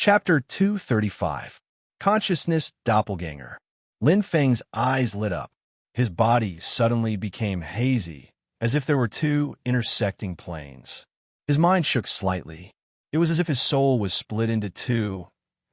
Chapter 235. Consciousness Doppelganger. Lin Feng's eyes lit up. His body suddenly became hazy, as if there were two intersecting planes. His mind shook slightly. It was as if his soul was split into two,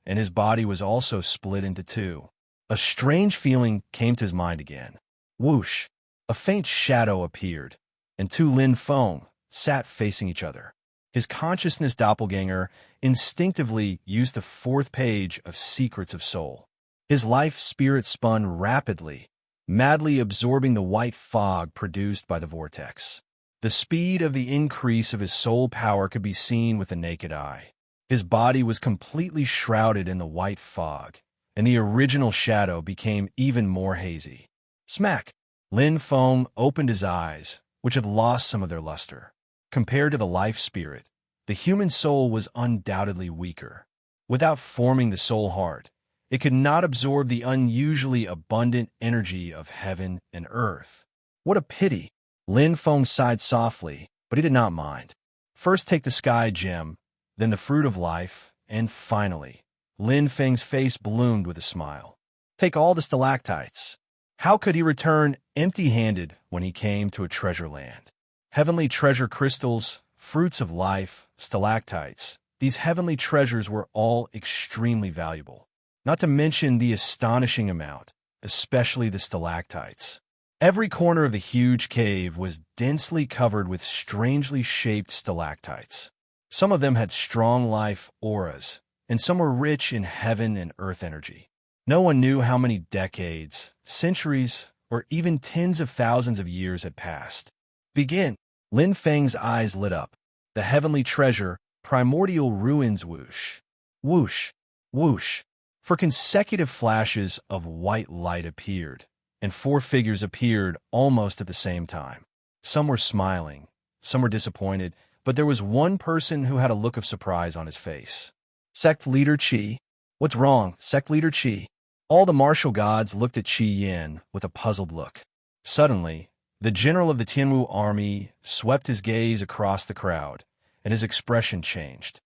and his body was also split into two. A strange feeling came to his mind again. Whoosh! A faint shadow appeared, and two Lin Feng sat facing each other. His consciousness doppelganger instinctively used the fourth page of Secrets of Soul. His life spirit spun rapidly, madly absorbing the white fog produced by the vortex. The speed of the increase of his soul power could be seen with the naked eye. His body was completely shrouded in the white fog, and the original shadow became even more hazy. Smack! Lin Feng opened his eyes, which had lost some of their luster. Compared to the life spirit, the human soul was undoubtedly weaker. Without forming the soul heart, it could not absorb the unusually abundant energy of heaven and earth. What a pity! Lin Feng sighed softly, but he did not mind. First take the sky gem, then the fruit of life, and finally, Lin Feng's face bloomed with a smile. Take all the stalactites. How could he return empty-handed when he came to a treasure land? Heavenly treasure crystals, fruits of life, stalactites. These heavenly treasures were all extremely valuable. Not to mention the astonishing amount, especially the stalactites. Every corner of the huge cave was densely covered with strangely shaped stalactites. Some of them had strong life auras, and some were rich in heaven and earth energy. No one knew how many decades, centuries, or even tens of thousands of years had passed. Begin! Lin Feng's eyes lit up. The heavenly treasure, primordial ruins whoosh. Whoosh! Whoosh! For consecutive flashes of white light appeared, and four figures appeared almost at the same time. Some were smiling, some were disappointed, but there was one person who had a look of surprise on his face. Sect Leader Qi. What's wrong, Sect Leader Qi? All the martial gods looked at Qi Yin with a puzzled look. Suddenly, the general of the Tianwu army swept his gaze across the crowd, and his expression changed.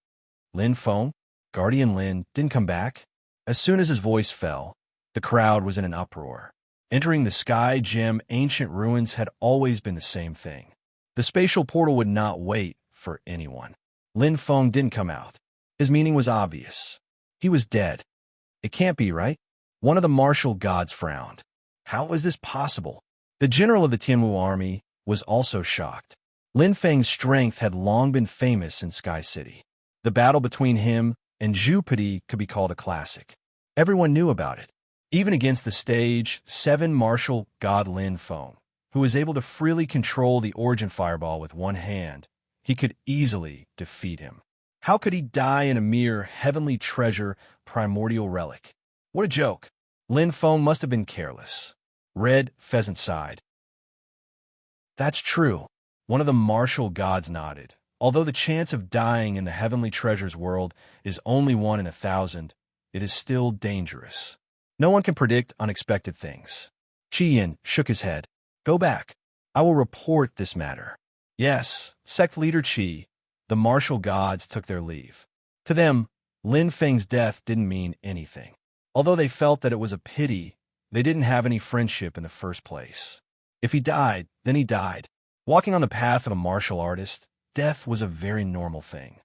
Lin Feng, Guardian Lin, didn't come back? As soon as his voice fell, the crowd was in an uproar. Entering the sky gem ancient ruins had always been the same thing. The spatial portal would not wait for anyone. Lin Feng didn't come out. His meaning was obvious. He was dead. It can't be, right? One of the martial gods frowned. How was this possible? The general of the Tianwu army was also shocked. Lin Feng's strength had long been famous in Sky City. The battle between him and Zhu Pidi could be called a classic. Everyone knew about it. Even against the stage 7 martial god Lin Feng, who was able to freely control the origin fireball with one hand, he could easily defeat him. How could he die in a mere heavenly treasure primordial relic? What a joke. Lin Feng must have been careless. Red Pheasant sighed. That's true. One of the martial gods nodded. Although the chance of dying in the heavenly treasures world is only 1 in 1,000, it is still dangerous. No one can predict unexpected things. Qi Yin shook his head. Go back. I will report this matter. Yes, Sect Leader Qi. The martial gods took their leave. To them, Lin Feng's death didn't mean anything. Although they felt that it was a pity, they didn't have any friendship in the first place. If he died, then he died. Walking on the path of a martial artist, death was a very normal thing.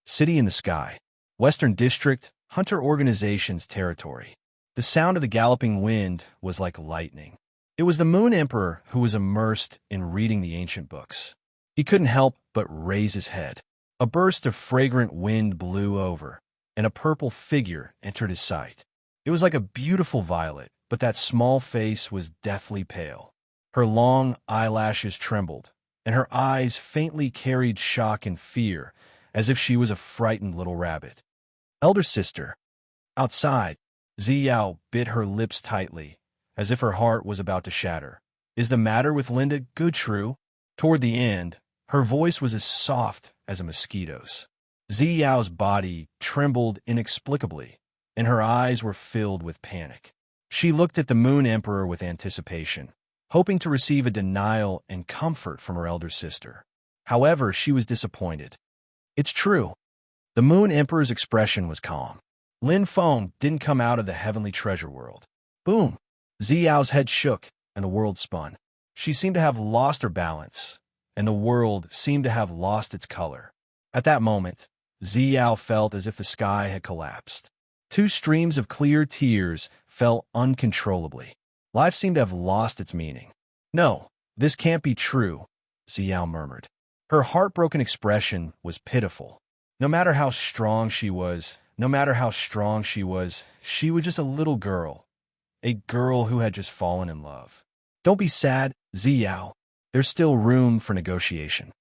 City in the sky. Western District, Hunter Organization's territory. The sound of the galloping wind was like lightning. It was the Moon Emperor who was immersed in reading the ancient books. He couldn't help but raise his head. A burst of fragrant wind blew over, and a purple figure entered his sight. It was like a beautiful violet, but that small face was deathly pale. Her long eyelashes trembled, and her eyes faintly carried shock and fear, as if she was a frightened little rabbit. Elder sister. Outside, Ziyao bit her lips tightly, as if her heart was about to shatter. Is the matter with Linda good true? Toward the end, her voice was as soft as a mosquito's. Ziyao's body trembled inexplicably, and her eyes were filled with panic. She looked at the Moon Emperor with anticipation, hoping to receive a denial and comfort from her elder sister. However, she was disappointed. It's true. The Moon Emperor's expression was calm. Lin Feng didn't come out of the heavenly treasure world. Boom! Ziyao's head shook, and the world spun. She seemed to have lost her balance, and the world seemed to have lost its color. At that moment, Ziyao felt as if the sky had collapsed. Two streams of clear tears fell uncontrollably. Life seemed to have lost its meaning. No, this can't be true, Ziyao murmured. Her heartbroken expression was pitiful. No matter how strong she was, she was just a little girl. A girl who had just fallen in love. Don't be sad, Ziyao. There's still room for negotiation.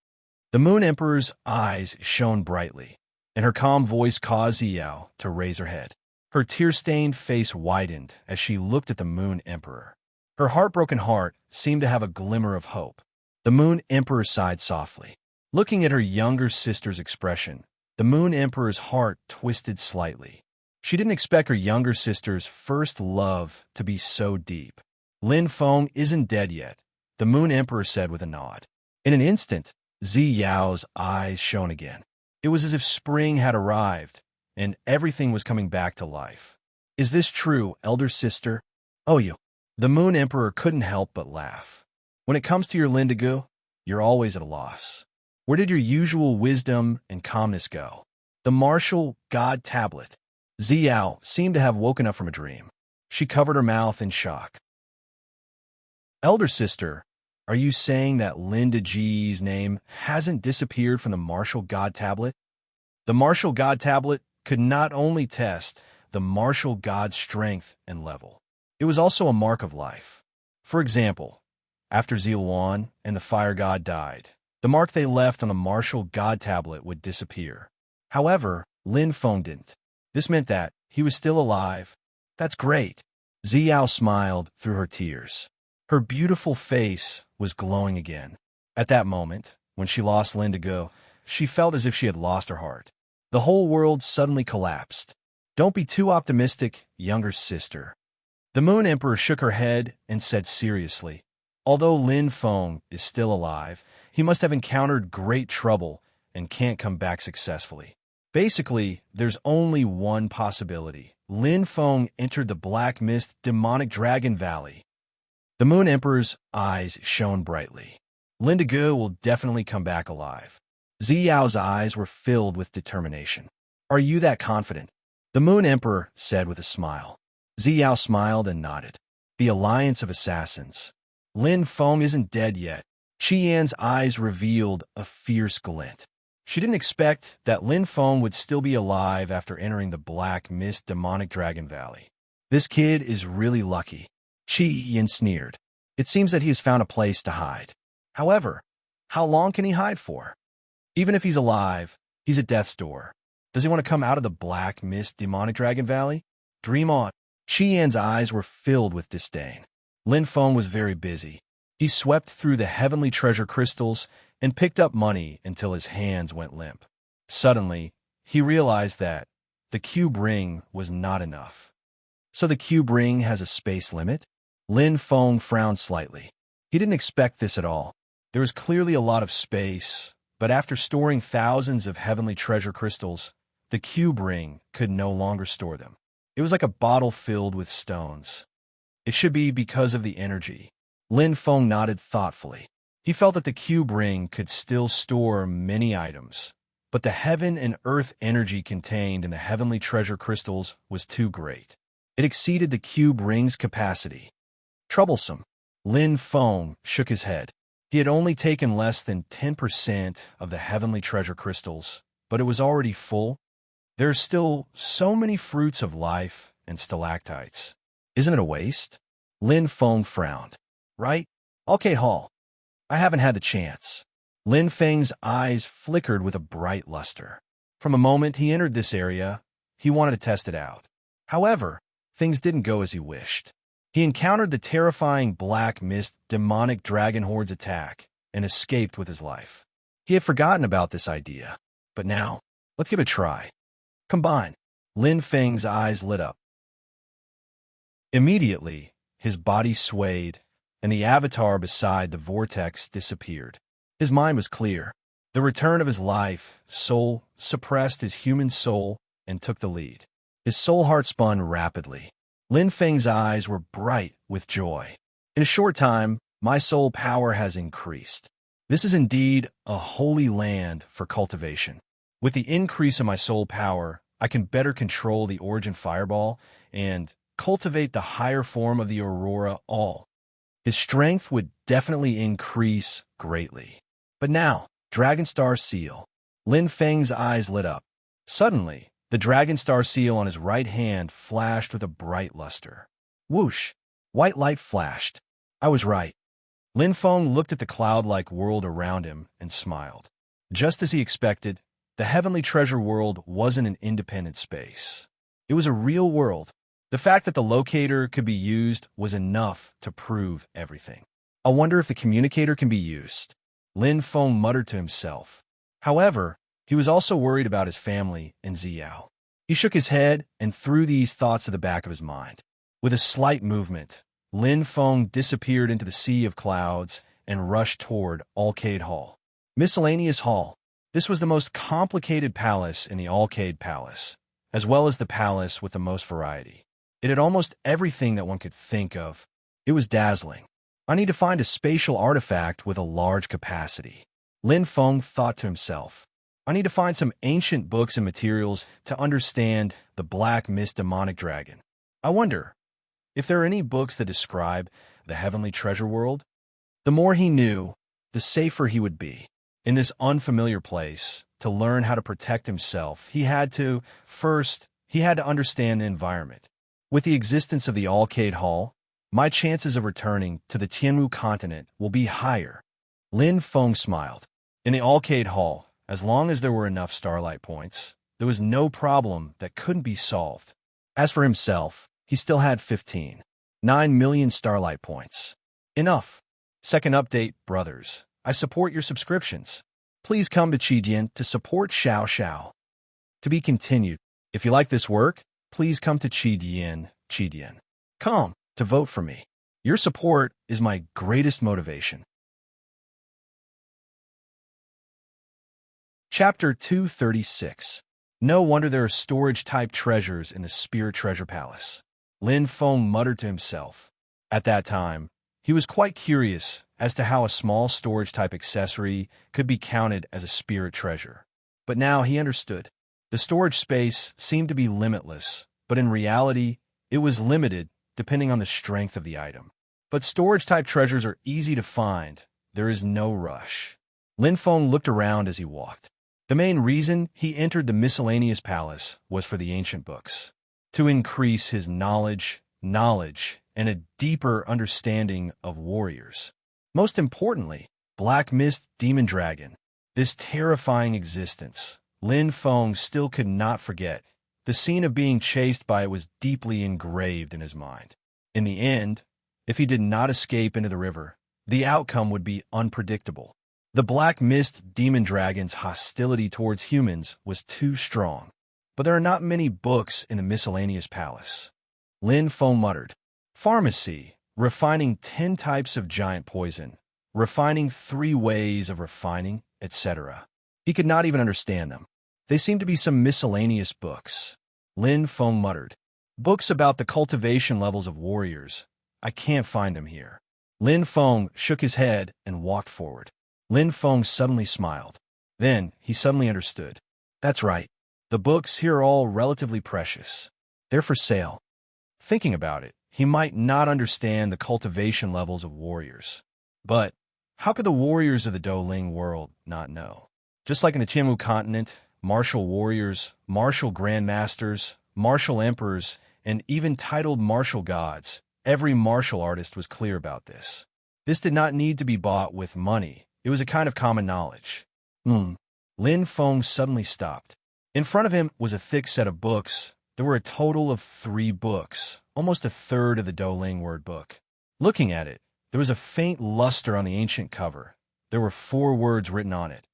The Moon Emperor's eyes shone brightly, and her calm voice caused Ziyao to raise her head. Her tear-stained face widened as she looked at the Moon Emperor. Her heartbroken heart seemed to have a glimmer of hope. The Moon Emperor sighed softly. Looking at her younger sister's expression, the Moon Emperor's heart twisted slightly. She didn't expect her younger sister's first love to be so deep. Lin Feng isn't dead yet, the Moon Emperor said with a nod. In an instant, Ziyao's eyes shone again. It was as if spring had arrived, and everything was coming back to life. Is this true, elder sister? Oh, you. The Moon Emperor couldn't help but laugh. When it comes to your Lindigo, you're always at a loss. Where did your usual wisdom and calmness go? The martial God tablet. Ziyao seemed to have woken up from a dream. She covered her mouth in shock. Elder sister, are you saying that Linda G's name hasn't disappeared from the martial God tablet? The martial God tablet could not only test the martial God's strength and level, it was also a mark of life. For example, after Ziluan and the fire god died, the mark they left on the martial God tablet would disappear. However, Lin Feng didn't. This meant that he was still alive. That's great. Ziyao smiled through her tears. Her beautiful face was glowing again. At that moment, when she lost Lindigo, she felt as if she had lost her heart. The whole world suddenly collapsed. Don't be too optimistic, younger sister. The Moon Emperor shook her head and said seriously, although Lin Feng is still alive, he must have encountered great trouble and can't come back successfully. Basically, there's only one possibility. Lin Feng entered the Black Mist Demonic Dragon Valley. The Moon Emperor's eyes shone brightly. Lindigo will definitely come back alive. Ziyao's eyes were filled with determination. Are you that confident? The Moon Emperor said with a smile. Ziyao smiled and nodded. The Alliance of Assassins. Lin Feng isn't dead yet. Qian's eyes revealed a fierce glint. She didn't expect that Lin Feng would still be alive after entering the Black Mist Demonic Dragon Valley. This kid is really lucky. Qian sneered. It seems that he has found a place to hide. However, how long can he hide for? Even if he's alive, he's at death's door. Does he want to come out of the Black Mist Demonic Dragon Valley? Dream on. Qian's eyes were filled with disdain. Lin Feng was very busy. He swept through the heavenly treasure crystals and picked up money until his hands went limp. Suddenly, he realized that the cube ring was not enough. So the cube ring has a space limit? Lin Feng frowned slightly. He didn't expect this at all. There was clearly a lot of space, but after storing thousands of heavenly treasure crystals, the cube ring could no longer store them. It was like a bottle filled with stones. It should be because of the energy. Lin Feng nodded thoughtfully. He felt that the cube ring could still store many items, but the heaven and earth energy contained in the heavenly treasure crystals was too great. It exceeded the cube ring's capacity. Troublesome. Lin Feng shook his head. He had only taken less than 10% of the heavenly treasure crystals, but it was already full. There are still so many fruits of life and stalactites. Isn't it a waste? Lin Feng frowned. Right? Okay, Hall. I haven't had the chance. Lin Feng's eyes flickered with a bright luster. From the moment he entered this area, he wanted to test it out. However, things didn't go as he wished. He encountered the terrifying Black Mist Demonic Dragon Horde's attack and escaped with his life. He had forgotten about this idea, but now, let's give it a try. Combine. Lin Feng's eyes lit up. Immediately, his body swayed, and the avatar beside the vortex disappeared. His mind was clear. The return of his life, soul, suppressed his human soul and took the lead. His soul heart spun rapidly. Lin Feng's eyes were bright with joy. In a short time, my soul power has increased. This is indeed a holy land for cultivation. With the increase of my soul power, I can better control the origin fireball and cultivate the higher form of the aurora all. His strength would definitely increase greatly. But now, Dragonstar Seal. Lin Feng's eyes lit up. Suddenly, the Dragonstar Seal on his right hand flashed with a bright luster. Whoosh! White light flashed. I was right. Lin Feng looked at the cloud-like world around him and smiled. Just as he expected, the heavenly treasure world wasn't an independent space. It was a real world. The fact that the locator could be used was enough to prove everything. I wonder if the communicator can be used. Lin Feng muttered to himself. However, he was also worried about his family and Xiao. He shook his head and threw these thoughts to the back of his mind. With a slight movement, Lin Feng disappeared into the sea of clouds and rushed toward Alcade Hall. Miscellaneous Hall. This was the most complicated palace in the Alcade Palace, as well as the palace with the most variety. It had almost everything that one could think of. It was dazzling. I need to find a spatial artifact with a large capacity. Lin Feng thought to himself. I need to find some ancient books and materials to understand the Black Mist demonic dragon. I wonder if there are any books that describe the heavenly treasure world. The more he knew, the safer he would be. In this unfamiliar place, to learn how to protect himself, he had to understand the environment. With the existence of the Alcade Hall, my chances of returning to the Tianwu continent will be higher. Lin Feng smiled. In the Alcade Hall, as long as there were enough starlight points, there was no problem that couldn't be solved. As for himself, he still had 9 million starlight points. Enough. Second update, brothers. I support your subscriptions. Please come to Qidian to support Xiao Xiao. To be continued. If you like this work, please come to Qidian. Come to vote for me. Your support is my greatest motivation. Chapter 236. No wonder there are storage-type treasures in the Spirit Treasure Palace. Lin Feng muttered to himself. At that time, he was quite curious as to how a small storage-type accessory could be counted as a spirit treasure. But now he understood. The storage space seemed to be limitless, but in reality, it was limited depending on the strength of the item. But storage-type treasures are easy to find. There is no rush. Lin Feng looked around as he walked. The main reason he entered the miscellaneous palace was for the ancient books. To increase his knowledge, and a deeper understanding of warriors. Most importantly, Black Mist Demon Dragon. This terrifying existence, Lin Feng still could not forget. The scene of being chased by it was deeply engraved in his mind. In the end, if he did not escape into the river, the outcome would be unpredictable. The Black Mist Demon Dragon's hostility towards humans was too strong. But there are not many books in the miscellaneous palace. Lin Feng muttered. Pharmacy, refining 10 types of giant poison, refining 3 ways of refining, etc. He could not even understand them. They seemed to be some miscellaneous books. Lin Feng muttered. Books about the cultivation levels of warriors. I can't find them here. Lin Feng shook his head and walked forward. Lin Feng suddenly smiled. Then he suddenly understood. That's right. The books here are all relatively precious. They're for sale. Thinking about it, he might not understand the cultivation levels of warriors. But how could the warriors of the Douling world not know? Just like in the Tianwu continent, martial warriors, martial grandmasters, martial emperors, and even titled martial gods, every martial artist was clear about this. This did not need to be bought with money. It was a kind of common knowledge. Lin Feng suddenly stopped. In front of him was a thick set of books. There were a total of 3 books, almost a third of the Douling word book. Looking at it, there was a faint luster on the ancient cover. There were 4 words written on it,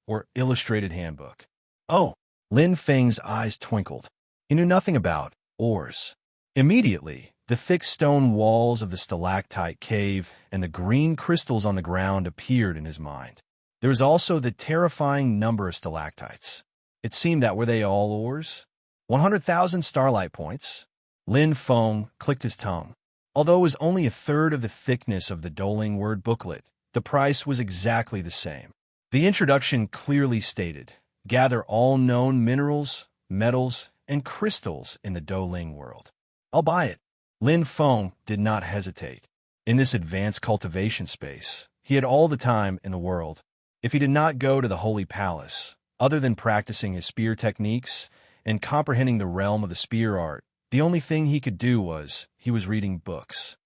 or illustrated handbook. Oh! Lin Feng's eyes twinkled. He knew nothing about ores. Immediately, the thick stone walls of the stalactite cave and the green crystals on the ground appeared in his mind. There was also the terrifying number of stalactites. It seemed that were they all ores? 100,000 starlight points. Lin Feng clicked his tongue. Although it was only a third of the thickness of the Doling word booklet, the price was exactly the same. The introduction clearly stated, gather all known minerals, metals, and crystals in the Doling world. I'll buy it. Lin Feng did not hesitate. In this advanced cultivation space, he had all the time in the world. If he did not go to the Holy Palace, other than practicing his spear techniques and comprehending the realm of the spear art, the only thing he could do was, he was reading books.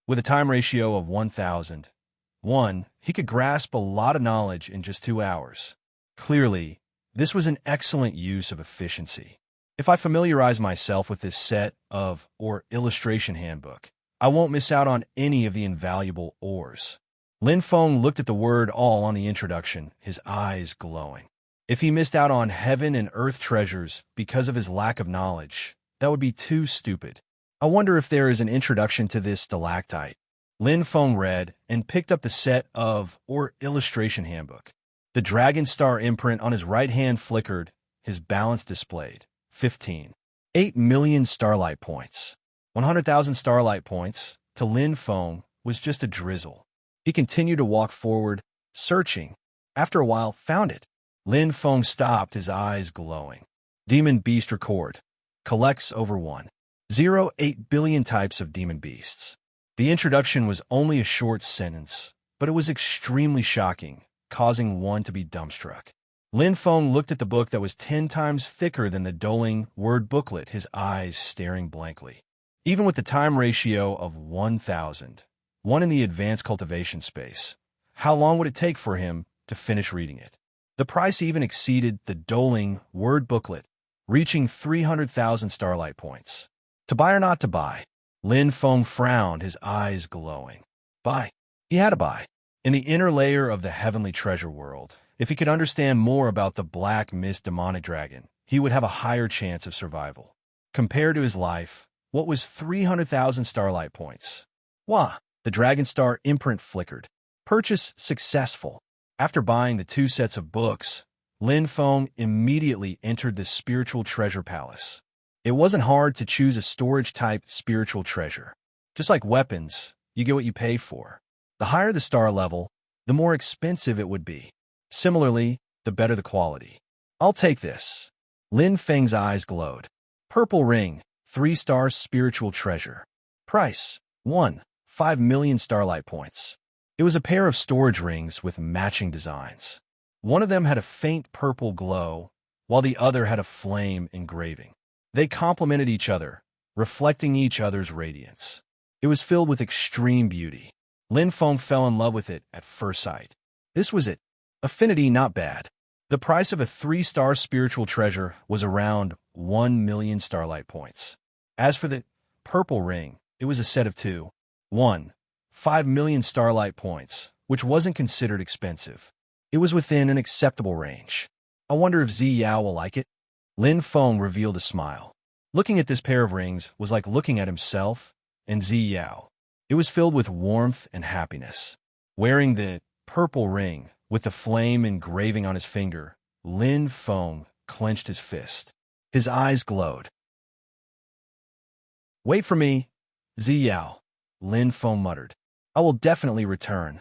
With a time ratio of 1,001, he could grasp a lot of knowledge in just 2 hours. Clearly, this was an excellent use of efficiency. If I familiarize myself with this set of, or illustration handbook, I won't miss out on any of the invaluable ores. Lin Feng looked at the word all on the introduction, his eyes glowing. If he missed out on heaven and earth treasures because of his lack of knowledge, that would be too stupid. I wonder if there is an introduction to this stalactite. Lin Feng read and picked up the set of, or illustration handbook. The dragon star imprint on his right hand flickered, his balance displayed. 15. 8 million starlight points. 100,000 starlight points, to Lin Feng, was just a drizzle. He continued to walk forward, searching. After a while, found it. Lin Feng stopped, his eyes glowing. Demon Beast Record. Collects over 1.08 billion types of demon beasts. The introduction was only a short sentence, but it was extremely shocking, causing one to be dumbstruck. Lin Feng looked at the book that was 10 times thicker than the Doling word booklet, his eyes staring blankly. Even with the time ratio of 1,001 in the advanced cultivation space, how long would it take for him to finish reading it? The price even exceeded the Doling word booklet, reaching 300,000 starlight points. To buy or not to buy? Lin Feng frowned, his eyes glowing. Buy. He had to buy. In the inner layer of the heavenly treasure world, if he could understand more about the black mist demonic dragon, he would have a higher chance of survival. Compared to his life, what was 300,000 starlight points? Wah! The dragon star imprint flickered. Purchase successful. After buying the 2 sets of books, Lin Feng immediately entered the spiritual treasure palace. It wasn't hard to choose a storage-type spiritual treasure. Just like weapons, you get what you pay for. The higher the star level, the more expensive it would be. Similarly, the better the quality. I'll take this. Lin Feng's eyes glowed. Purple ring, 3-star spiritual treasure. Price, 1.5 million starlight points. It was a pair of storage rings with matching designs. One of them had a faint purple glow, while the other had a flame engraving. They complemented each other, reflecting each other's radiance. It was filled with extreme beauty. Lin Feng fell in love with it at first sight. This was it. Affinity not bad. The price of a 3-star spiritual treasure was around 1 million starlight points. As for the purple ring, it was a set of 2. 1.5 million starlight points, which wasn't considered expensive. It was within an acceptable range. I wonder if Zi Yao will like it. Lin Feng revealed a smile. Looking at this pair of rings was like looking at himself and Zi Yao. It was filled with warmth and happiness. Wearing the purple ring, with the flame engraving on his finger, Lin Feng clenched his fist. His eyes glowed. Wait for me, Zi Yao, Lin Feng muttered. I will definitely return.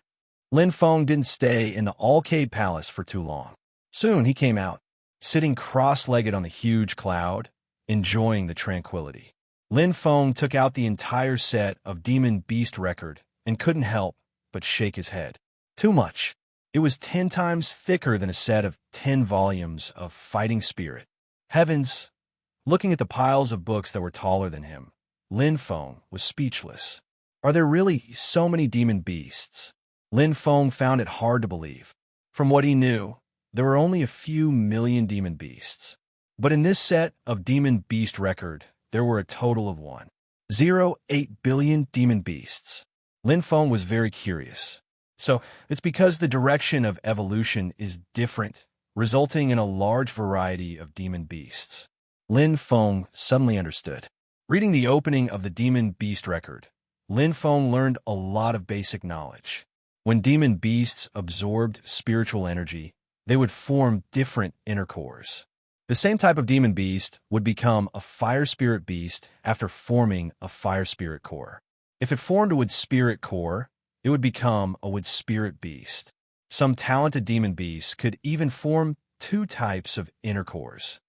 Lin Feng didn't stay in the All-Cade Palace for too long. Soon he came out, sitting cross-legged on the huge cloud, enjoying the tranquility. Lin Feng took out the entire set of Demon Beast Record and couldn't help but shake his head. Too much. It was 10 times thicker than a set of 10 volumes of Fighting Spirit. Heavens! Looking at the piles of books that were taller than him, Lin Feng was speechless. Are there really so many demon beasts? Lin Feng found it hard to believe. From what he knew, there were only a few million demon beasts. But in this set of Demon Beast Record, there were a total of 1.08 billion demon beasts. Lin Feng was very curious. So, it's because the direction of evolution is different, resulting in a large variety of demon beasts. Lin Feng suddenly understood. Reading the opening of the Demon Beast Record, Lin Feng learned a lot of basic knowledge. When demon beasts absorbed spiritual energy, they would form different inner cores. The same type of demon beast would become a fire spirit beast after forming a fire spirit core. If it formed a wood spirit core, it would become a wood spirit beast. Some talented demon beasts could even form two types of inner cores.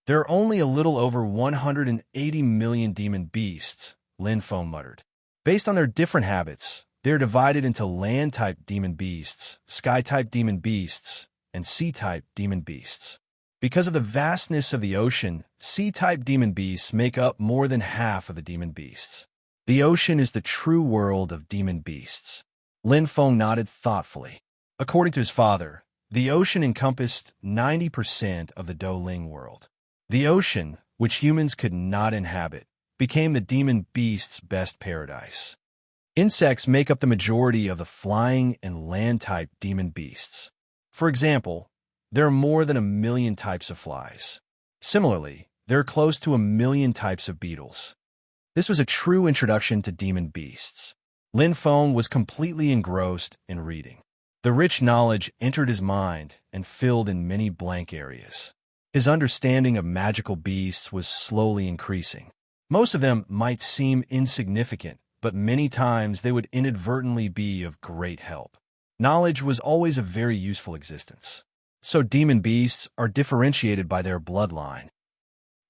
There are only a little over 180 million demon beasts, Lin Feng muttered. Based on their different habits, they are divided into land-type demon beasts, sky-type demon beasts, and sea-type demon beasts. Because of the vastness of the ocean, sea-type demon beasts make up more than half of the demon beasts. The ocean is the true world of demon beasts. Lin Feng nodded thoughtfully. According to his father, the ocean encompassed 90% of the Douling world. The ocean, which humans could not inhabit, became the demon beast's best paradise. Insects make up the majority of the flying and land-type demon beasts. For example, there are more than 1 million types of flies. Similarly, there are close to 1 million types of beetles. This was a true introduction to demon beasts. Lin Feng was completely engrossed in reading. The rich knowledge entered his mind and filled in many blank areas. His understanding of magical beasts was slowly increasing. Most of them might seem insignificant, but many times they would inadvertently be of great help. Knowledge was always a very useful existence. So demon beasts are differentiated by their bloodline.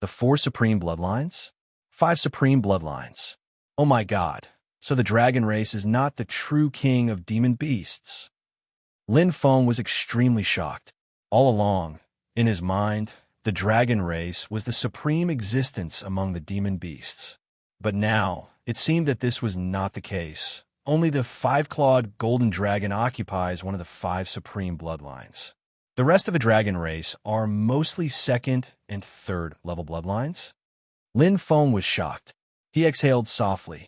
The 4 supreme bloodlines? 5 supreme bloodlines. Oh my god, so the dragon race is not the true king of demon beasts. Lin Feng was extremely shocked. All along, in his mind, the dragon race was the supreme existence among the demon beasts. But now, it seemed that this was not the case. Only the 5-clawed golden dragon occupies one of the 5 supreme bloodlines. The rest of the dragon race are mostly 2nd and 3rd level bloodlines. Lin Feng was shocked. He exhaled softly.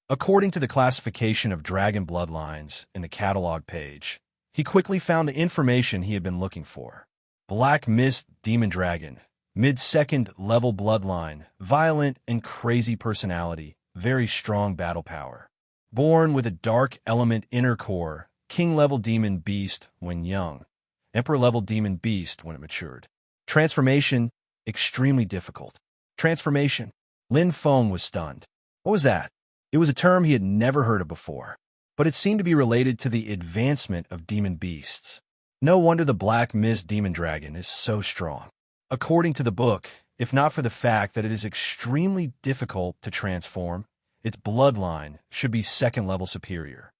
According to the classification of dragon bloodlines in the catalog page, he quickly found the information he had been looking for. Black Mist Demon Dragon, mid-2nd level bloodline, violent and crazy personality, very strong battle power. Born with a dark element inner core, king-level demon beast when young, emperor-level demon beast when it matured. Transformation, extremely difficult. Transformation. Lin Feng was stunned. What was that? It was a term he had never heard of before, but it seemed to be related to the advancement of demon beasts. No wonder the Black Mist Demon Dragon is so strong. According to the book, if not for the fact that it is extremely difficult to transform, its bloodline should be 2nd level superior.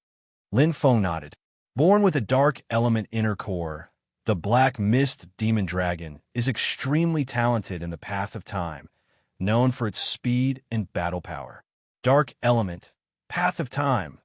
Lin Feng nodded. Born with a dark element inner core, the Black Mist Demon Dragon is extremely talented in the path of time, known for its speed and battle power. Dark element, path of time.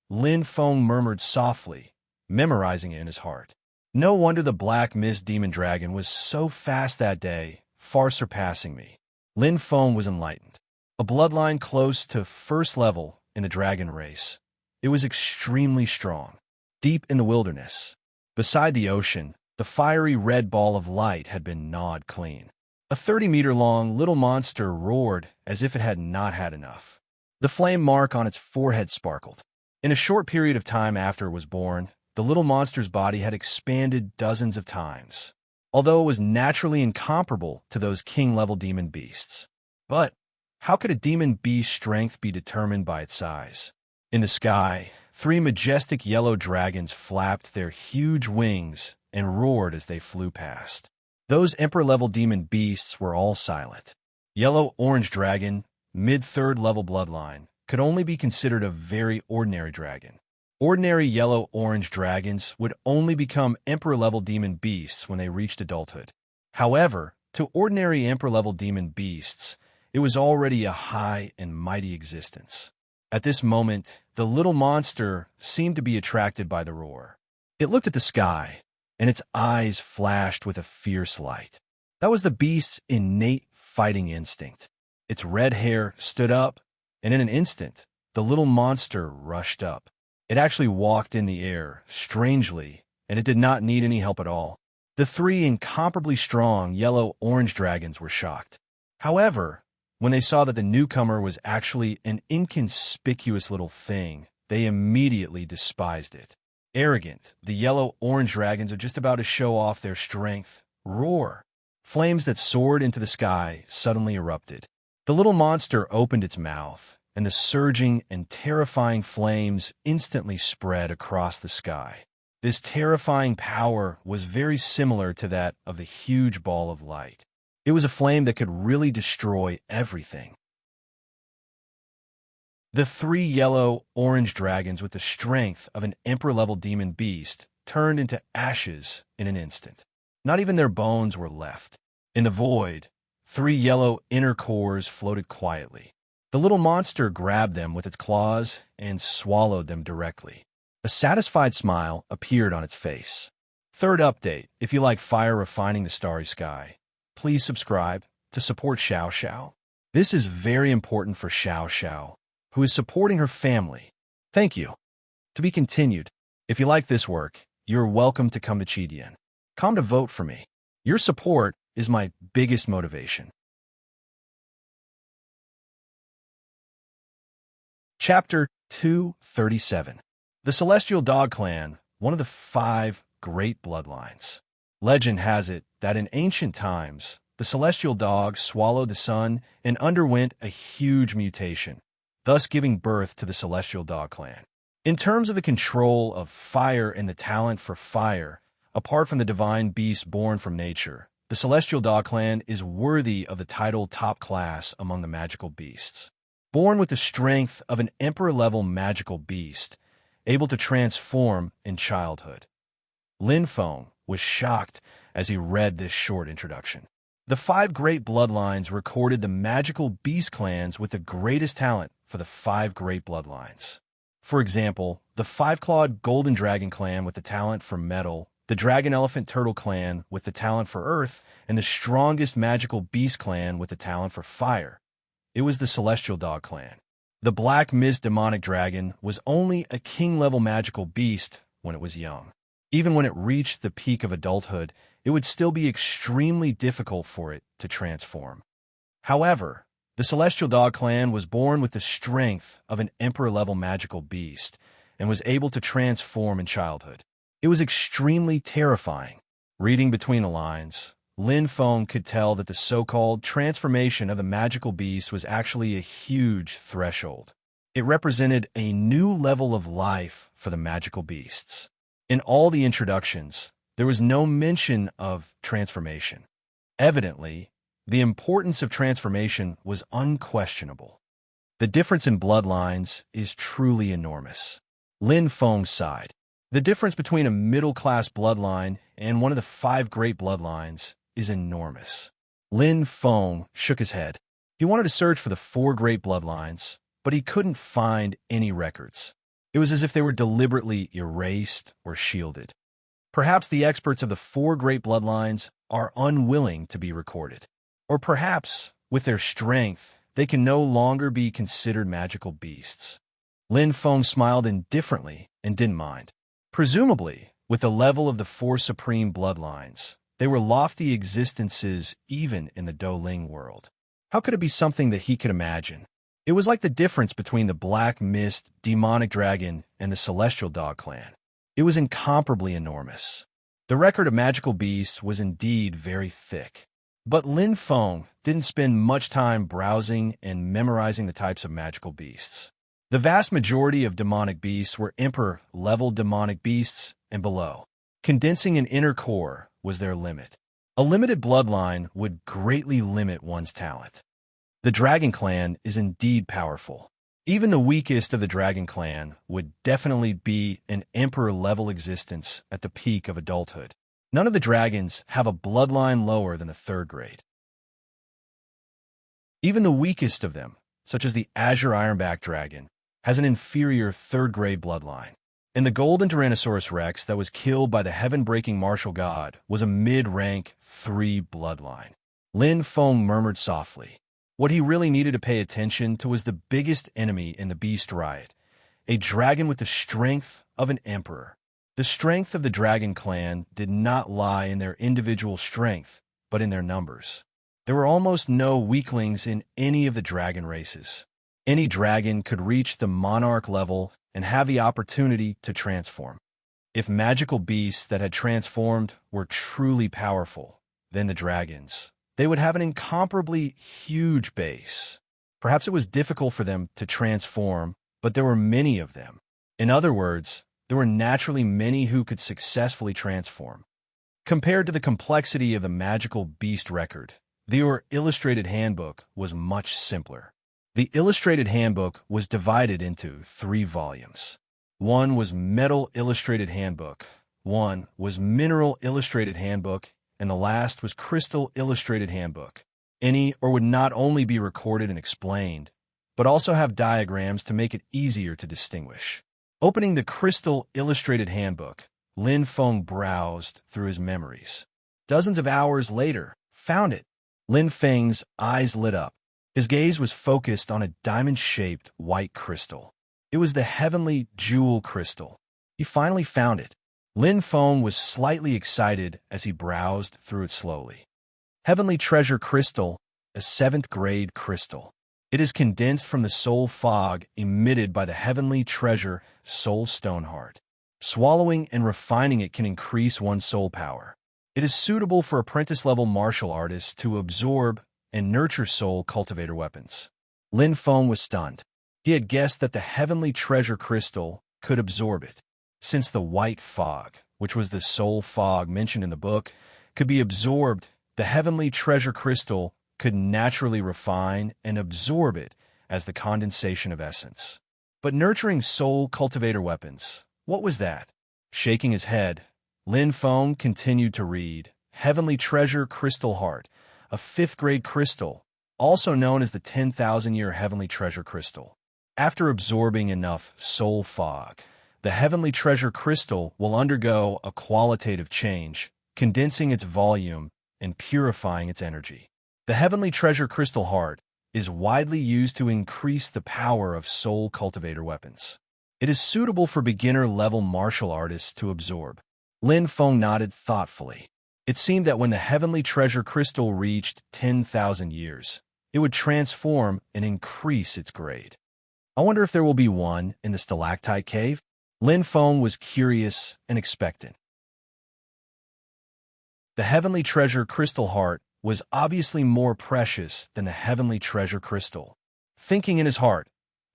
Lin Feng murmured softly, memorizing it in his heart. No wonder the Black Mist Demon Dragon was so fast that day, far surpassing me. Lin Feng was enlightened. A bloodline close to 1st level in the dragon race. It was extremely strong. Deep in the wilderness, beside the ocean, the fiery red ball of light had been gnawed clean. A 30-meter-long little monster roared as if it had not had enough. The flame mark on its forehead sparkled. In a short period of time after it was born, the little monster's body had expanded dozens of times, although it was naturally incomparable to those king-level demon beasts. But how could a demon beast's strength be determined by its size? In the sky, 3 majestic yellow dragons flapped their huge wings and roared as they flew past. Those emperor-level demon beasts were all silent. Yellow-orange dragon, mid-3rd level bloodline, could only be considered a very ordinary dragon. Ordinary yellow-orange dragons would only become emperor-level demon beasts when they reached adulthood. However, to ordinary emperor-level demon beasts, it was already a high and mighty existence. At this moment, the little monster seemed to be attracted by the roar. It looked at the sky, and its eyes flashed with a fierce light. That was the beast's innate fighting instinct. Its red hair stood up, and in an instant, the little monster rushed up. It actually walked in the air, strangely, and it did not need any help at all. The 3 incomparably strong yellow-orange dragons were shocked. However, when they saw that the newcomer was actually an inconspicuous little thing, they immediately despised it. Arrogant, the yellow-orange dragons are just about to show off their strength. Roar! Flames that soared into the sky suddenly erupted. The little monster opened its mouth, and the surging and terrifying flames instantly spread across the sky. This terrifying power was very similar to that of the huge ball of light. It was a flame that could really destroy everything. The three yellow-orange dragons with the strength of an emperor-level demon beast turned into ashes in an instant. Not even their bones were left. In the void, three yellow inner cores floated quietly. The little monster grabbed them with its claws and swallowed them directly. A satisfied smile appeared on its face. Third update: if you like fire refining the starry sky, please subscribe to support Xiao Xiao. This is very important for Xiao Xiao, who is supporting her family. Thank you. To be continued. If you like this work, you're welcome to come to Chidian. Come to vote for me. Your support is my biggest motivation. Chapter 237. The Celestial Dog Clan, one of the 5 great bloodlines. Legend has it that in ancient times, the celestial dogs swallowed the sun and underwent a huge mutation, thus giving birth to the Celestial Dog Clan. In terms of the control of fire and the talent for fire, apart from the divine beast born from nature, the Celestial Dog Clan is worthy of the title top class among the magical beasts. Born with the strength of an emperor-level magical beast, able to transform in childhood. Lin Feng was shocked as he read this short introduction. The 5 great bloodlines recorded the magical beast clans with the greatest talent for the 5 great bloodlines. For example, the 5-clawed golden dragon clan with the talent for metal, the dragon elephant turtle clan with the talent for earth, and the strongest magical beast clan with the talent for fire. It was the Celestial Dog Clan. The black mist demonic dragon was only a king-level magical beast when it was young. Even when it reached the peak of adulthood, it would still be extremely difficult for it to transform. However, the Celestial Dog Clan was born with the strength of an emperor-level magical beast and was able to transform in childhood. It was extremely terrifying. Reading between the lines, Lin Feng could tell that the so-called transformation of the magical beast was actually a huge threshold. It represented a new level of life for the magical beasts. In all the introductions, there was no mention of transformation. Evidently, the importance of transformation was unquestionable. The difference in bloodlines is truly enormous. Lin Feng sighed. The difference between a middle-class bloodline and one of the 5 great bloodlines is enormous. Lin Feng shook his head. He wanted to search for the 4 great bloodlines, but he couldn't find any records. It was as if they were deliberately erased or shielded. Perhaps the experts of the 4 great bloodlines are unwilling to be recorded. Or perhaps, with their strength, they can no longer be considered magical beasts. Lin Feng smiled indifferently and didn't mind. Presumably, with the level of the 4 supreme bloodlines, they were lofty existences even in the Douling world. How could it be something that he could imagine? It was like the difference between the Black Mist demonic dragon and the Celestial Dog Clan. It was incomparably enormous. The record of magical beasts was indeed very thick. But Lin Feng didn't spend much time browsing and memorizing the types of magical beasts. The vast majority of demonic beasts were emperor-level demonic beasts and below. Condensing an inner core was their limit. A limited bloodline would greatly limit one's talent. The Dragon Clan is indeed powerful. Even the weakest of the Dragon Clan would definitely be an emperor-level existence at the peak of adulthood. None of the dragons have a bloodline lower than the 3rd grade. Even the weakest of them, such as the Azure Ironback Dragon, has an inferior 3rd grade bloodline. And the Golden Tyrannosaurus Rex that was killed by the heaven-breaking martial god was a mid-rank 3 bloodline. Lin Feng murmured softly. What he really needed to pay attention to was the biggest enemy in the Beast Riot, a dragon with the strength of an emperor. The strength of the Dragon Clan did not lie in their individual strength, but in their numbers. There were almost no weaklings in any of the dragon races. Any dragon could reach the monarch level and have the opportunity to transform. If magical beasts that had transformed were truly powerful, then the dragons, they would have an incomparably huge base. Perhaps it was difficult for them to transform, but there were many of them. In other words, there were naturally many who could successfully transform. Compared to the complexity of the magical beast record, the illustrated handbook was much simpler. The illustrated handbook was divided into 3 volumes. One was Metal Illustrated Handbook, one was Mineral Illustrated Handbook, and the last was Crystal Illustrated Handbook. Any or would not only be recorded and explained, but also have diagrams to make it easier to distinguish. Opening the Crystal Illustrated Handbook, Lin Feng browsed through his memories. Dozens of hours later, found it. Lin Feng's eyes lit up. His gaze was focused on a diamond-shaped white crystal. It was the heavenly jewel crystal. He finally found it. Lin Feng was slightly excited as he browsed through it slowly. Heavenly Treasure Crystal, a 7th grade crystal. It is condensed from the soul fog emitted by the heavenly treasure soul stone heart. Swallowing and refining it can increase one's soul power. It is suitable for apprentice-level martial artists to absorb and nurture soul cultivator weapons. Lin Feng was stunned. He had guessed that the heavenly treasure crystal could absorb it. Since the white fog, which was the soul fog mentioned in the book, could be absorbed, the heavenly treasure crystal could naturally refine and absorb it as the condensation of essence. But nurturing soul cultivator weapons, what was that? Shaking his head, Lin Feng continued to read Heavenly Treasure Crystal Heart, a 5th grade crystal, also known as the 10,000-year Heavenly Treasure Crystal. After absorbing enough soul fog, the Heavenly Treasure Crystal will undergo a qualitative change, condensing its volume and purifying its energy. The Heavenly Treasure Crystal Heart is widely used to increase the power of soul cultivator weapons. It is suitable for beginner-level martial artists to absorb. Lin Feng nodded thoughtfully. It seemed that when the Heavenly Treasure Crystal reached 10,000 years, it would transform and increase its grade. I wonder if there will be one in the stalactite cave? Lin Feng was curious and expectant. The Heavenly Treasure Crystal Heart was obviously more precious than the Heavenly Treasure Crystal. Thinking in his heart,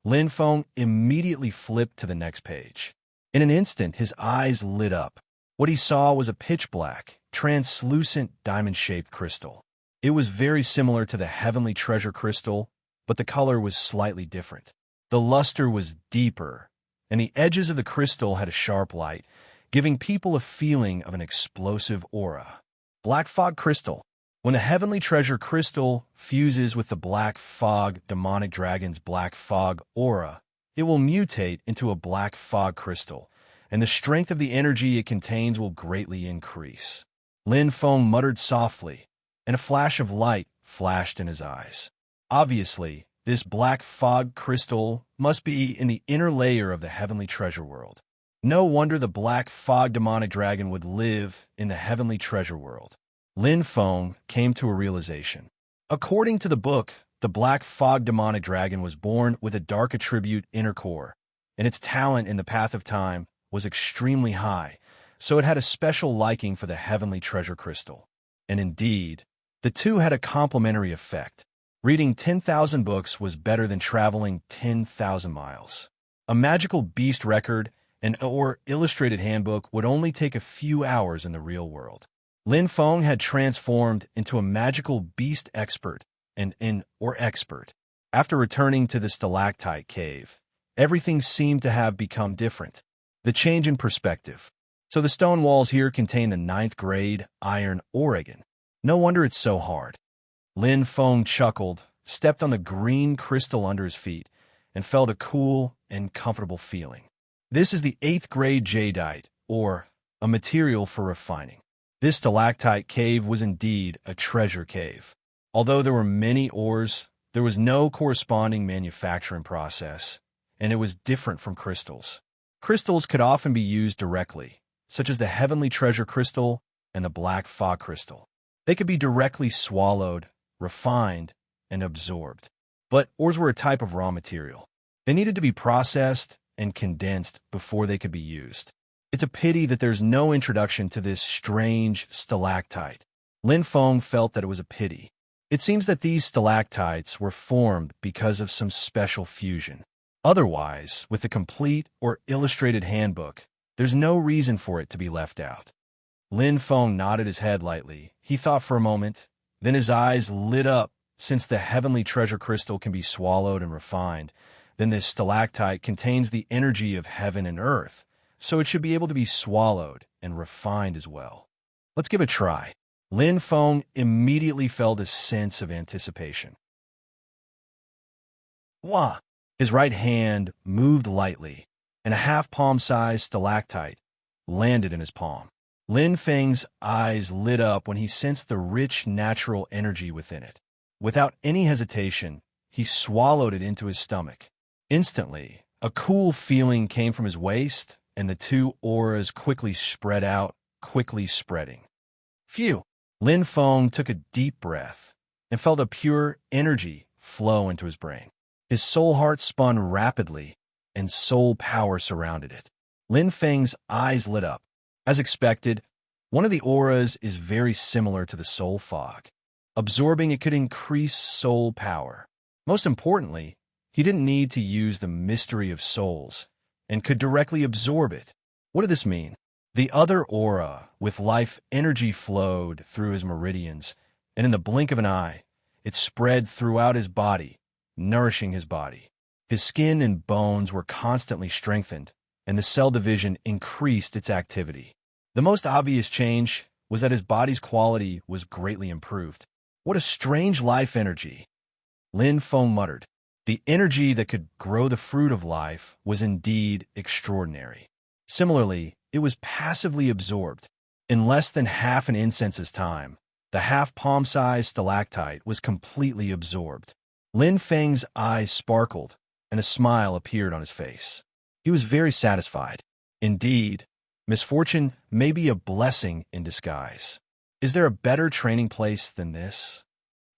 Lin Feng immediately flipped to the next page. In an instant, his eyes lit up. What he saw was a pitch-black, translucent, diamond-shaped crystal. It was very similar to the Heavenly Treasure Crystal, but the color was slightly different. The luster was deeper, and the edges of the crystal had a sharp light, giving people a feeling of an explosive aura. Black Fog Crystal. When the Heavenly Treasure Crystal fuses with the Black Fog Demonic Dragon's Black Fog aura, it will mutate into a Black Fog Crystal, and the strength of the energy it contains will greatly increase. Lin Feng muttered softly, and a flash of light flashed in his eyes. Obviously, this Black Fog Crystal must be in the inner layer of the Heavenly Treasure World. No wonder the Black Fog Demonic Dragon would live in the Heavenly Treasure World. Lin Feng came to a realization. According to the book, the Black Fog Demonic Dragon was born with a dark attribute inner core, and its talent in the path of time was extremely high, so it had a special liking for the Heavenly Treasure Crystal. And indeed, the two had a complementary effect. Reading 10,000 books was better than traveling 10,000 miles. A magical beast record or illustrated handbook would only take a few hours in the real world. Lin Feng had transformed into a magical beast expert and expert. After returning to the stalactite cave, everything seemed to have become different. The change in perspective. So the stone walls here contain a 9th grade iron Oregon. No wonder it's so hard. Lin Feng chuckled, stepped on the green crystal under his feet, and felt a cool and comfortable feeling. This is the 8th grade jadeite, or a material for refining. This stalactite cave was indeed a treasure cave. Although there were many ores, there was no corresponding manufacturing process, and it was different from crystals. Crystals could often be used directly, such as the Heavenly Treasure Crystal and the Black Fog Crystal. They could be directly swallowed, refined, and absorbed. But ores were a type of raw material. They needed to be processed and condensed before they could be used. It's a pity that there's no introduction to this strange stalactite. Lin Feng felt that it was a pity. It seems that these stalactites were formed because of some special fusion. Otherwise, with the complete or illustrated handbook, there's no reason for it to be left out. Lin Feng nodded his head lightly. He thought for a moment, then his eyes lit up. Since the heavenly treasure crystal can be swallowed and refined, then this stalactite contains the energy of heaven and earth, so it should be able to be swallowed and refined as well. Let's give it a try. Lin Feng immediately felt a sense of anticipation. Wah! His right hand moved lightly, and a half-palm-sized stalactite landed in his palm. Lin Feng's eyes lit up when he sensed the rich natural energy within it. Without any hesitation, he swallowed it into his stomach. Instantly, a cool feeling came from his waist, and the two auras quickly spread out, quickly spreading. Phew! Lin Feng took a deep breath and felt a pure energy flow into his brain. His soul heart spun rapidly, and soul power surrounded it. Lin Feng's eyes lit up. As expected, one of the auras is very similar to the soul fog. Absorbing it could increase soul power. Most importantly, he didn't need to use the mystery of souls and could directly absorb it. What did this mean? The other aura with life energy flowed through his meridians, and in the blink of an eye, it spread throughout his body, nourishing his body. His skin and bones were constantly strengthened, and the cell division increased its activity. The most obvious change was that his body's quality was greatly improved. What a strange life energy, Lin Feng muttered. The energy that could grow the fruit of life was indeed extraordinary. Similarly, it was passively absorbed. In less than half an incense's time, the half-palm-sized stalactite was completely absorbed. Lin Feng's eyes sparkled, and a smile appeared on his face. He was very satisfied. Indeed, misfortune may be a blessing in disguise. Is there a better training place than this?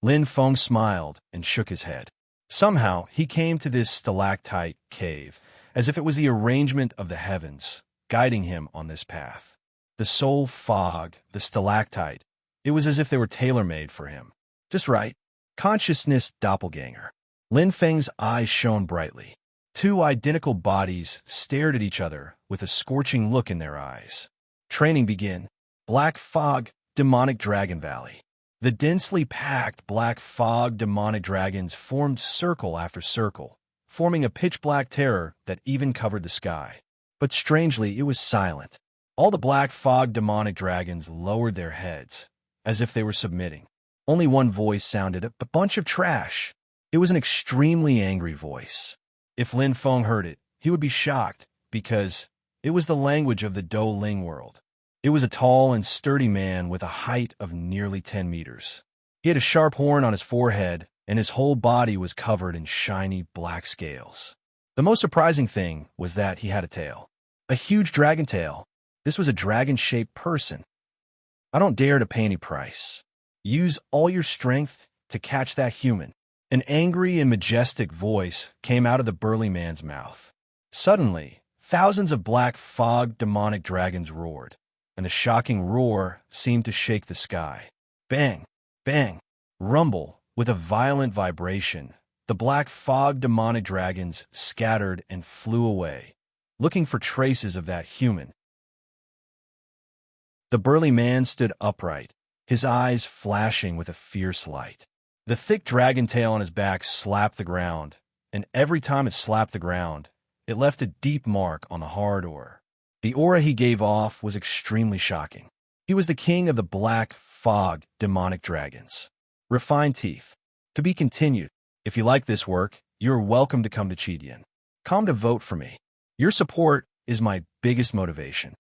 Lin Feng smiled and shook his head. Somehow, he came to this stalactite cave, as if it was the arrangement of the heavens, guiding him on this path. The soul fog, the stalactite, it was as if they were tailor-made for him. Just right. Consciousness doppelganger. Lin Feng's eyes shone brightly. Two identical bodies stared at each other with a scorching look in their eyes. Training began. Black fog, demonic dragon valley. The densely packed black fog demonic dragons formed circle after circle, forming a pitch-black terror that even covered the sky. But strangely, it was silent. All the black fog demonic dragons lowered their heads, as if they were submitting. Only one voice sounded, a bunch of trash. It was an extremely angry voice. If Lin Feng heard it, he would be shocked, because it was the language of the Do Ling world. It was a tall and sturdy man with a height of nearly 10 meters. He had a sharp horn on his forehead, and his whole body was covered in shiny black scales. The most surprising thing was that he had a tail. A huge dragon tail. This was a dragon-shaped person. I don't dare to pay any price. Use all your strength to catch that human. An angry and majestic voice came out of the burly man's mouth. Suddenly, thousands of black fog demonic dragons roared, and the shocking roar seemed to shake the sky. Bang! Bang! Rumble! With a violent vibration, the black fog demonic dragons scattered and flew away, looking for traces of that human. The burly man stood upright, his eyes flashing with a fierce light. The thick dragon tail on his back slapped the ground, and every time it slapped the ground, it left a deep mark on the hard ore. The aura he gave off was extremely shocking. He was the king of the black fog demonic dragons. Refined teeth. To be continued. If you like this work, you're welcome to come to Chidian. Come to vote for me. Your support is my biggest motivation.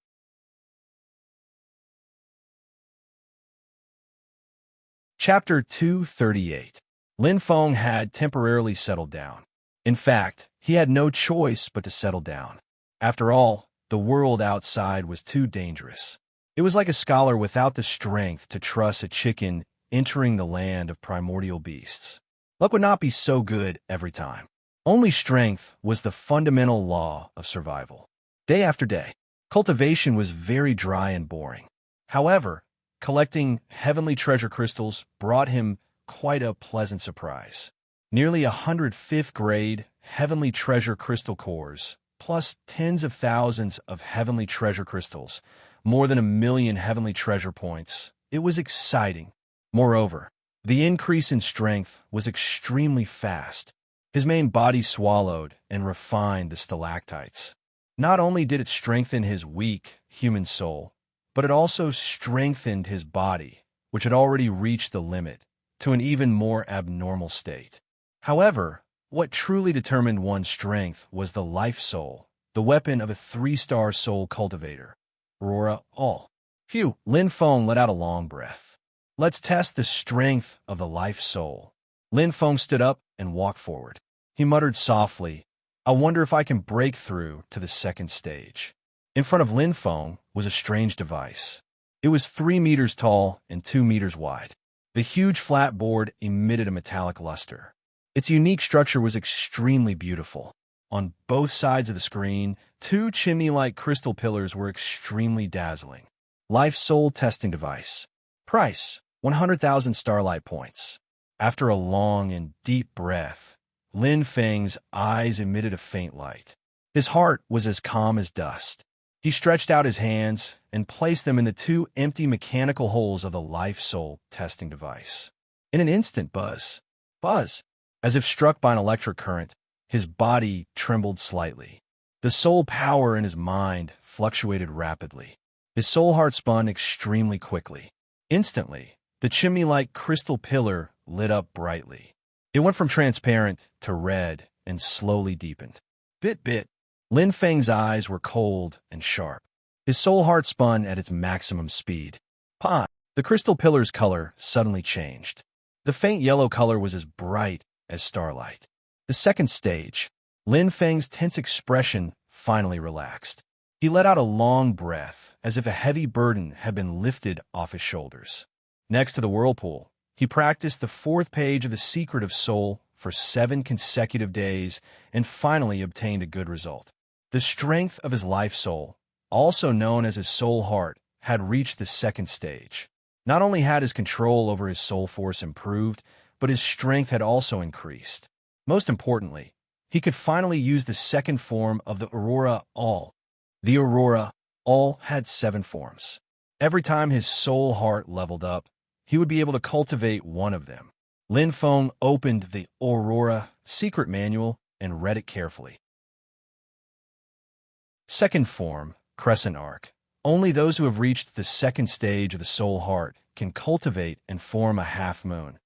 Chapter 238. Lin Feng had temporarily settled down. In fact, he had no choice but to settle down. After all, the world outside was too dangerous. It was like a scholar without the strength to trust a chicken entering the land of primordial beasts. Luck would not be so good every time. Only strength was the fundamental law of survival. Day after day, cultivation was very dry and boring. However, collecting heavenly treasure crystals brought him quite a pleasant surprise. Nearly 100 fifth-grade heavenly treasure crystal cores, plus tens of thousands of heavenly treasure crystals, more than 1,000,000 heavenly treasure points. It was exciting. Moreover, the increase in strength was extremely fast. His main body swallowed and refined the stalactites. Not only did it strengthen his weak human soul, but it also strengthened his body, which had already reached the limit, to an even more abnormal state. However, what truly determined one's strength was the life soul, the weapon of a 3-star soul cultivator. Aurora, all. Phew, Lin Feng let out a long breath. Let's test the strength of the life soul. Lin Feng stood up and walked forward. He muttered softly, I wonder if I can break through to the second stage. In front of Lin Feng was a strange device. It was 3 meters tall and 2 meters wide. The huge flat board emitted a metallic luster. Its unique structure was extremely beautiful. On both sides of the screen, 2 chimney-like crystal pillars were extremely dazzling. Life Soul Testing Device. Price, 100,000 Starlight Points. After a long and deep breath, Lin Feng's eyes emitted a faint light. His heart was as calm as dust. He stretched out his hands and placed them in the 2 empty mechanical holes of the Life Soul Testing Device. In an instant, buzz, as if struck by an electric current, his body trembled slightly. The soul power in his mind fluctuated rapidly. His soul heart spun extremely quickly. Instantly, the chimney-like crystal pillar lit up brightly. It went from transparent to red and slowly deepened. Bit. Lin Feng's eyes were cold and sharp. His soul heart spun at its maximum speed. Pa! The crystal pillar's color suddenly changed. The faint yellow color was as bright as starlight. The second stage, Lin Feng's tense expression finally relaxed. He let out a long breath, as if a heavy burden had been lifted off his shoulders. Next to the whirlpool, he practiced the 4th page of The Secret of Soul for 7 consecutive days and finally obtained a good result. The strength of his life soul, also known as his soul heart, had reached the second stage. Not only had his control over his soul force improved, but his strength had also increased. Most importantly, he could finally use the second form of the Aurora All. The Aurora All had 7 forms. Every time his soul heart leveled up, he would be able to cultivate one of them. Lin Feng opened the Aurora Secret Manual and read it carefully. Second form, Crescent Arc. Only those who have reached the second stage of the soul heart can cultivate and form a half-moon.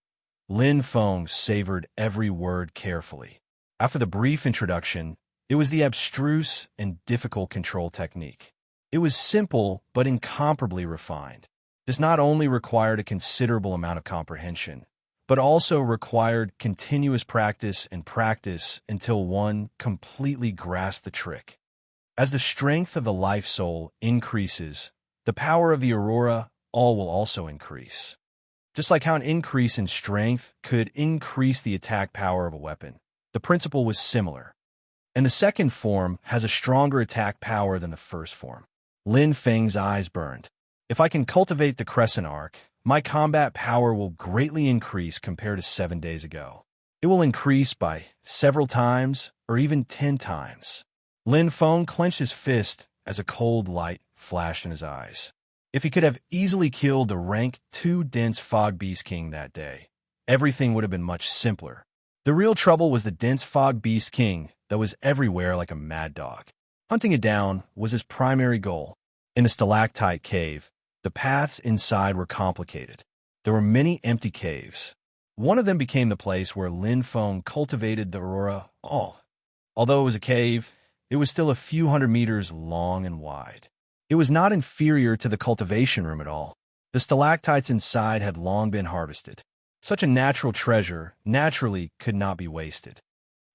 Lin Feng savored every word carefully. After the brief introduction, it was the abstruse and difficult control technique. It was simple but incomparably refined. This not only required a considerable amount of comprehension, but also required continuous practice and practice until one completely grasped the trick. As the strength of the life soul increases, the power of the Aurora All will also increase. Just like how an increase in strength could increase the attack power of a weapon, the principle was similar. And the second form has a stronger attack power than the first form. Lin Feng's eyes burned. If I can cultivate the Crescent Arc, my combat power will greatly increase compared to 7 days ago. It will increase by several times or even 10 times. Lin Feng clenched his fist as a cold light flashed in his eyes. If he could have easily killed the rank 2 dense Fog Beast King that day, everything would have been much simpler. The real trouble was the dense Fog Beast King that was everywhere like a mad dog. Hunting it down was his primary goal. In the stalactite cave, the paths inside were complicated. There were many empty caves. One of them became the place where Lin Feng cultivated the Aurora All. Although it was a cave, it was still a few hundred meters long and wide. It was not inferior to the cultivation room at all. The stalactites inside had long been harvested. Such a natural treasure naturally could not be wasted.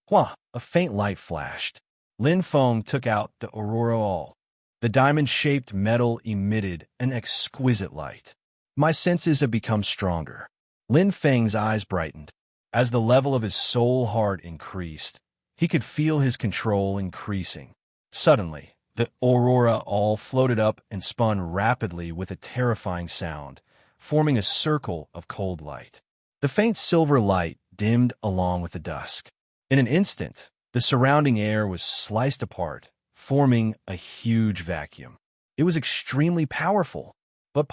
Wah! A faint light flashed. Lin Feng took out the Aurora All. The diamond-shaped metal emitted an exquisite light. My senses have become stronger. Lin Feng's eyes brightened. As the level of his soul heart increased, he could feel his control increasing. Suddenly, the aurora all floated up and spun rapidly with a terrifying sound, forming a circle of cold light. The faint silver light dimmed along with the dusk. In an instant, the surrounding air was sliced apart, forming a huge vacuum. It was extremely powerful, but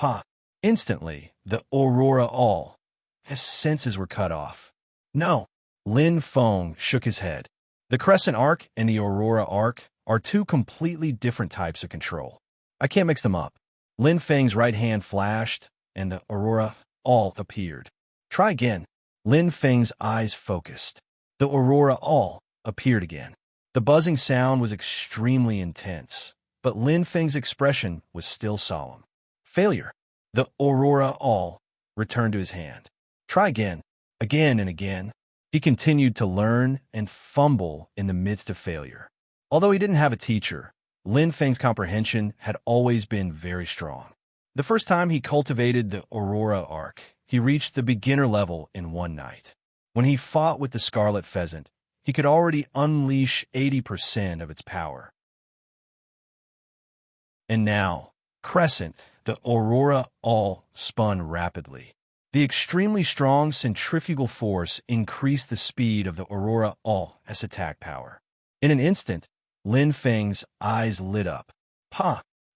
instantly, the aurora all, his senses were cut off. No, Lin Feng shook his head. The crescent arc and the aurora arc are two completely different types of control. I can't mix them up. Lin Feng's right hand flashed, and the aurora all appeared. Try again. Lin Feng's eyes focused. The aurora all appeared again. The buzzing sound was extremely intense, but Lin Feng's expression was still solemn. Failure. The aurora all returned to his hand. Try again, again and again. He continued to learn and fumble in the midst of failure. Although he didn't have a teacher, Lin Feng's comprehension had always been very strong. The first time he cultivated the aurora arc, he reached the beginner level in one night. When he fought with the scarlet pheasant, he could already unleash 80% of its power. And now, crescent, the aurora all spun rapidly. The extremely strong centrifugal force increased the speed of the aurora all's attack power. In an instant, Lin Feng's eyes lit up.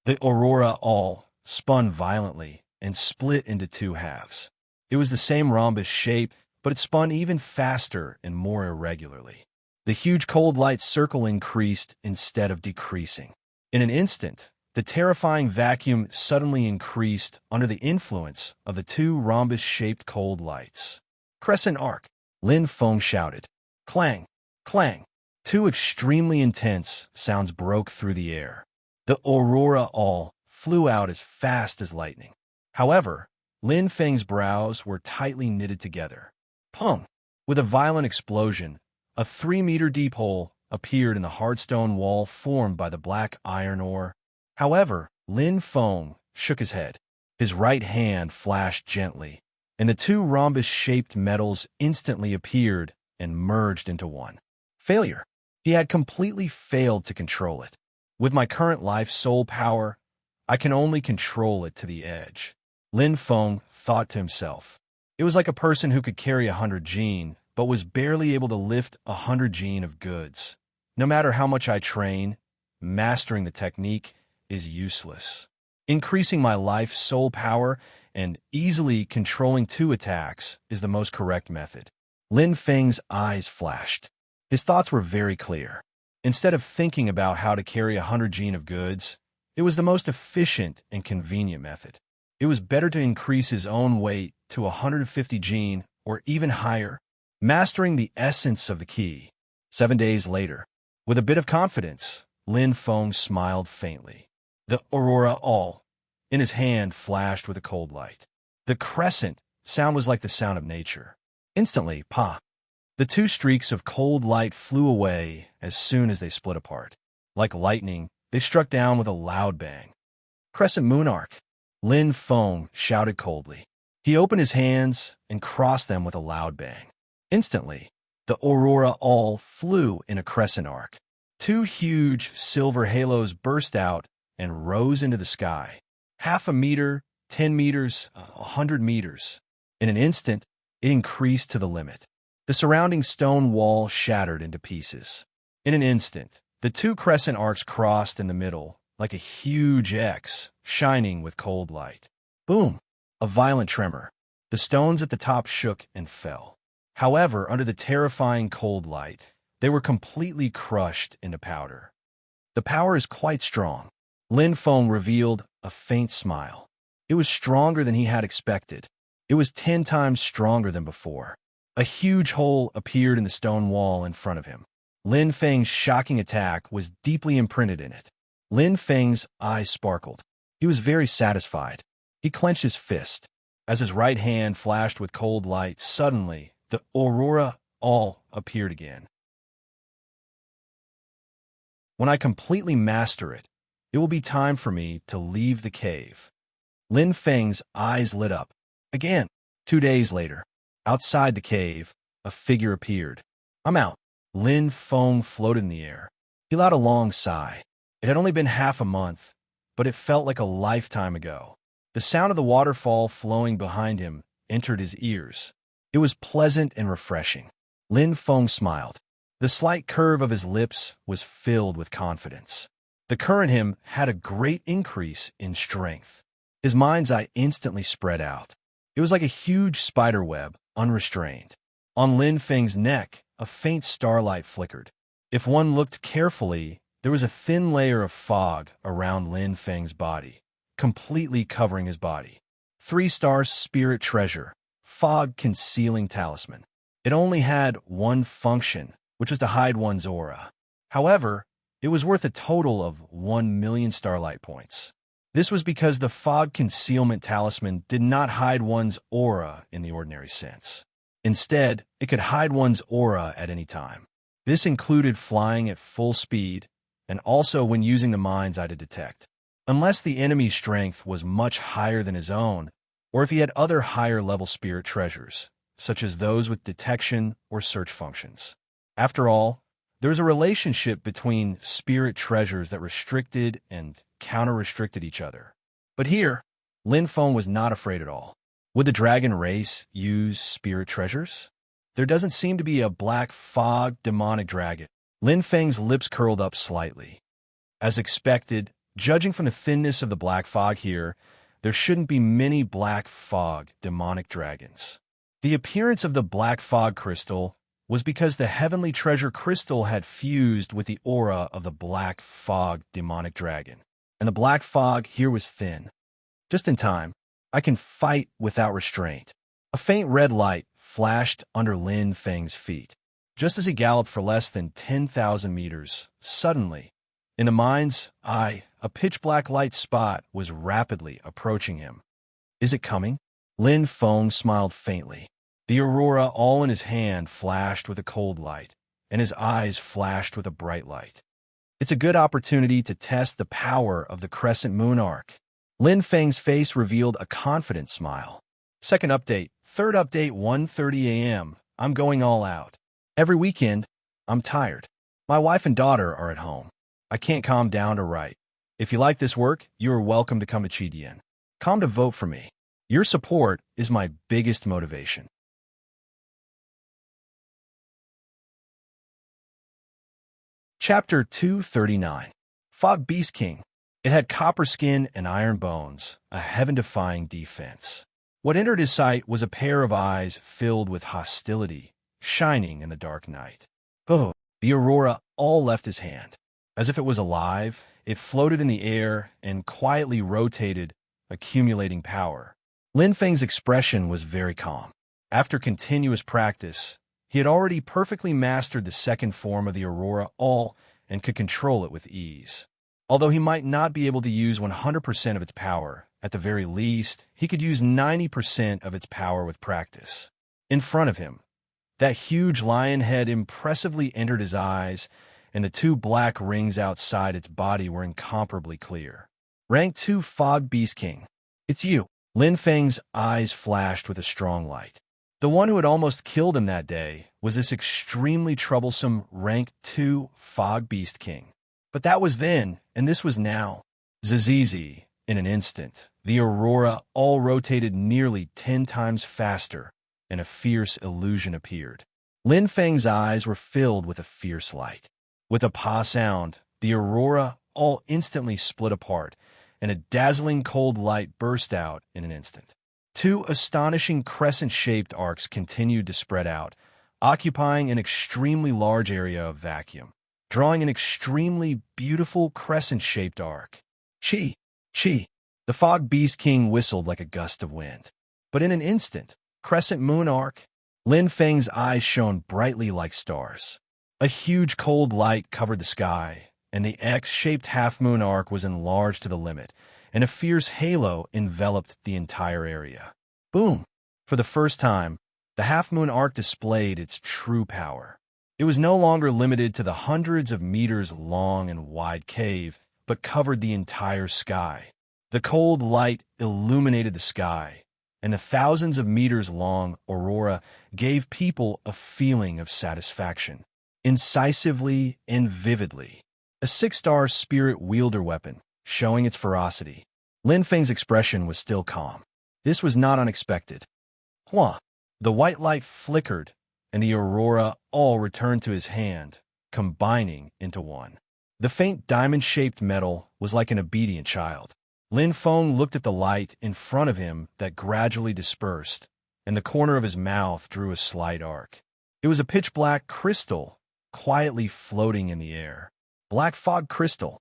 The aurora all spun violently and split into two halves. It was the same rhombus shape, but it spun even faster and more irregularly. The huge cold light circle increased instead of decreasing. In an instant, the terrifying vacuum suddenly increased under the influence of the two rhombus-shaped cold lights. Crescent arc, Lin Feng shouted. Clang, clang. Two extremely intense sounds broke through the air. The aurora all flew out as fast as lightning. However, Lin Feng's brows were tightly knitted together. Pum! With a violent explosion, a 3-meter deep hole appeared in the hard stone wall formed by the black iron ore. However, Lin Feng shook his head. His right hand flashed gently, and the two rhombus-shaped metals instantly appeared and merged into one. Failure. He had completely failed to control it. With my current life soul power, I can only control it to the edge. Lin Feng thought to himself. It was like a person who could carry 100 gene, but was barely able to lift 100 gene of goods. No matter how much I train, mastering the technique is useless. Increasing my life soul power and easily controlling 2 attacks is the most correct method. Lin Feng's eyes flashed. His thoughts were very clear. Instead of thinking about how to carry 100 gene of goods, it was the most efficient and convenient method. It was better to increase his own weight to 150 gene or even higher, mastering the essence of the key. 7 days later, with a bit of confidence, Lin Feng smiled faintly. The aurora all in his hand flashed with a cold light. The crescent sound was like the sound of nature. Instantly, the 2 streaks of cold light flew away as soon as they split apart. Like lightning, they struck down with a loud bang. Crescent moon arc, Lin Feng shouted coldly. He opened his hands and crossed them with a loud bang. Instantly, the aurora all flew in a crescent arc. 2 huge silver halos burst out and rose into the sky. 0.5 meter, 10 meters, 100 meters. In an instant, it increased to the limit. The surrounding stone wall shattered into pieces. In an instant, the 2 crescent arcs crossed in the middle, like a huge X, shining with cold light. Boom! A violent tremor. The stones at the top shook and fell. However, under the terrifying cold light, they were completely crushed into powder. The power is quite strong. Lin Feng revealed a faint smile. It was stronger than he had expected. It was 10 times stronger than before. A huge hole appeared in the stone wall in front of him. Lin Feng's shocking attack was deeply imprinted in it. Lin Feng's eyes sparkled. He was very satisfied. He clenched his fist. As his right hand flashed with cold light, suddenly, the aurora all appeared again. When I completely master it, it will be time for me to leave the cave. Lin Feng's eyes lit up. Again, 2 days later, outside the cave, a figure appeared. I'm out. Lin Feng floated in the air. He let out a long sigh. It had only been half a month, but it felt like a lifetime ago. The sound of the waterfall flowing behind him entered his ears. It was pleasant and refreshing. Lin Feng smiled. The slight curve of his lips was filled with confidence. The current him had a great increase in strength. His mind's eye instantly spread out. It was like a huge spider web, unrestrained. On Lin Feng's neck, a faint starlight flickered. If one looked carefully, there was a thin layer of fog around Lin Feng's body, completely covering his body. 3-star spirit treasure, fog concealing talisman. It only had one function, which was to hide one's aura. However, it was worth a total of 1 million starlight points. This was because the fog concealment talisman did not hide one's aura in the ordinary sense. Instead, it could hide one's aura at any time. This included flying at full speed and also when using the mind's eye to detect. Unless the enemy's strength was much higher than his own, or if he had other higher-level spirit treasures, such as those with detection or search functions. After all, there was a relationship between spirit treasures that restricted and counter-restricted each other. But here, Lin Feng was not afraid at all. Would the dragon race use spirit treasures? There doesn't seem to be a black fog demonic dragon. Lin Feng's lips curled up slightly. As expected, judging from the thinness of the black fog here, there shouldn't be many black fog demonic dragons. The appearance of the black fog crystal was because the heavenly treasure crystal had fused with the aura of the black fog demonic dragon, and the black fog here was thin. Just in time, I can fight without restraint. A faint red light flashed under Lin Feng's feet. Just as he galloped for less than 10,000 meters, suddenly, in the mind's eye, a pitch-black light spot was rapidly approaching him. Is it coming? Lin Feng smiled faintly. The aurora all in his hand flashed with a cold light, and his eyes flashed with a bright light. It's a good opportunity to test the power of the crescent moon arc. Lin Feng's face revealed a confident smile. Second update, third update, 1:30 a.m. I'm going all out. Every weekend, I'm tired. My wife and daughter are at home. I can't calm down to write. If you like this work, you are welcome to come to Chidian. Come to vote for me. Your support is my biggest motivation. Chapter 239. Fog Beast King. It had copper skin and iron bones, a heaven-defying defense. What entered his sight was a pair of eyes filled with hostility, shining in the dark night. Oh, the aurora all left his hand. As if it was alive, it floated in the air and quietly rotated, accumulating power. Lin Feng's expression was very calm. After continuous practice, he had already perfectly mastered the second form of the aurora all and could control it with ease. Although he might not be able to use 100% of its power, at the very least, he could use 90% of its power with practice. In front of him, that huge lion head impressively entered his eyes, and the 2 black rings outside its body were incomparably clear. Rank 2 Fog Beast King. It's you. Lin Feng's eyes flashed with a strong light. The one who had almost killed him that day was this extremely troublesome Rank 2 Fog Beast King. But that was then, and this was now. Zizizi, in an instant, the aurora all rotated nearly 10 times faster, and a fierce illusion appeared. Lin Feng's eyes were filled with a fierce light. With a pa sound, the aurora all instantly split apart, and a dazzling cold light burst out in an instant. 2 astonishing crescent-shaped arcs continued to spread out, occupying an extremely large area of vacuum, drawing an extremely beautiful crescent-shaped arc. Chi! Chi! The Fog Beast King whistled like a gust of wind. But in an instant, crescent moon arc, Lin Feng's eyes shone brightly like stars. A huge cold light covered the sky, and the X-shaped half-moon arc was enlarged to the limit, and a fierce halo enveloped the entire area. Boom! For the first time, the half-moon arc displayed its true power. It was no longer limited to the hundreds of meters long and wide cave, but covered the entire sky. The cold light illuminated the sky, and the thousands of meters long aurora gave people a feeling of satisfaction. incisively and vividly. A 6-star spirit wielder weapon, showing its ferocity. Lin Feng's expression was still calm. This was not unexpected. Hua! The white light flickered, and the aurora all returned to his hand, combining into one. The faint diamond-shaped metal was like an obedient child. Lin Feng looked at the light in front of him that gradually dispersed, and the corner of his mouth drew a slight arc. It was a pitch-black crystal, quietly floating in the air. Black fog crystal.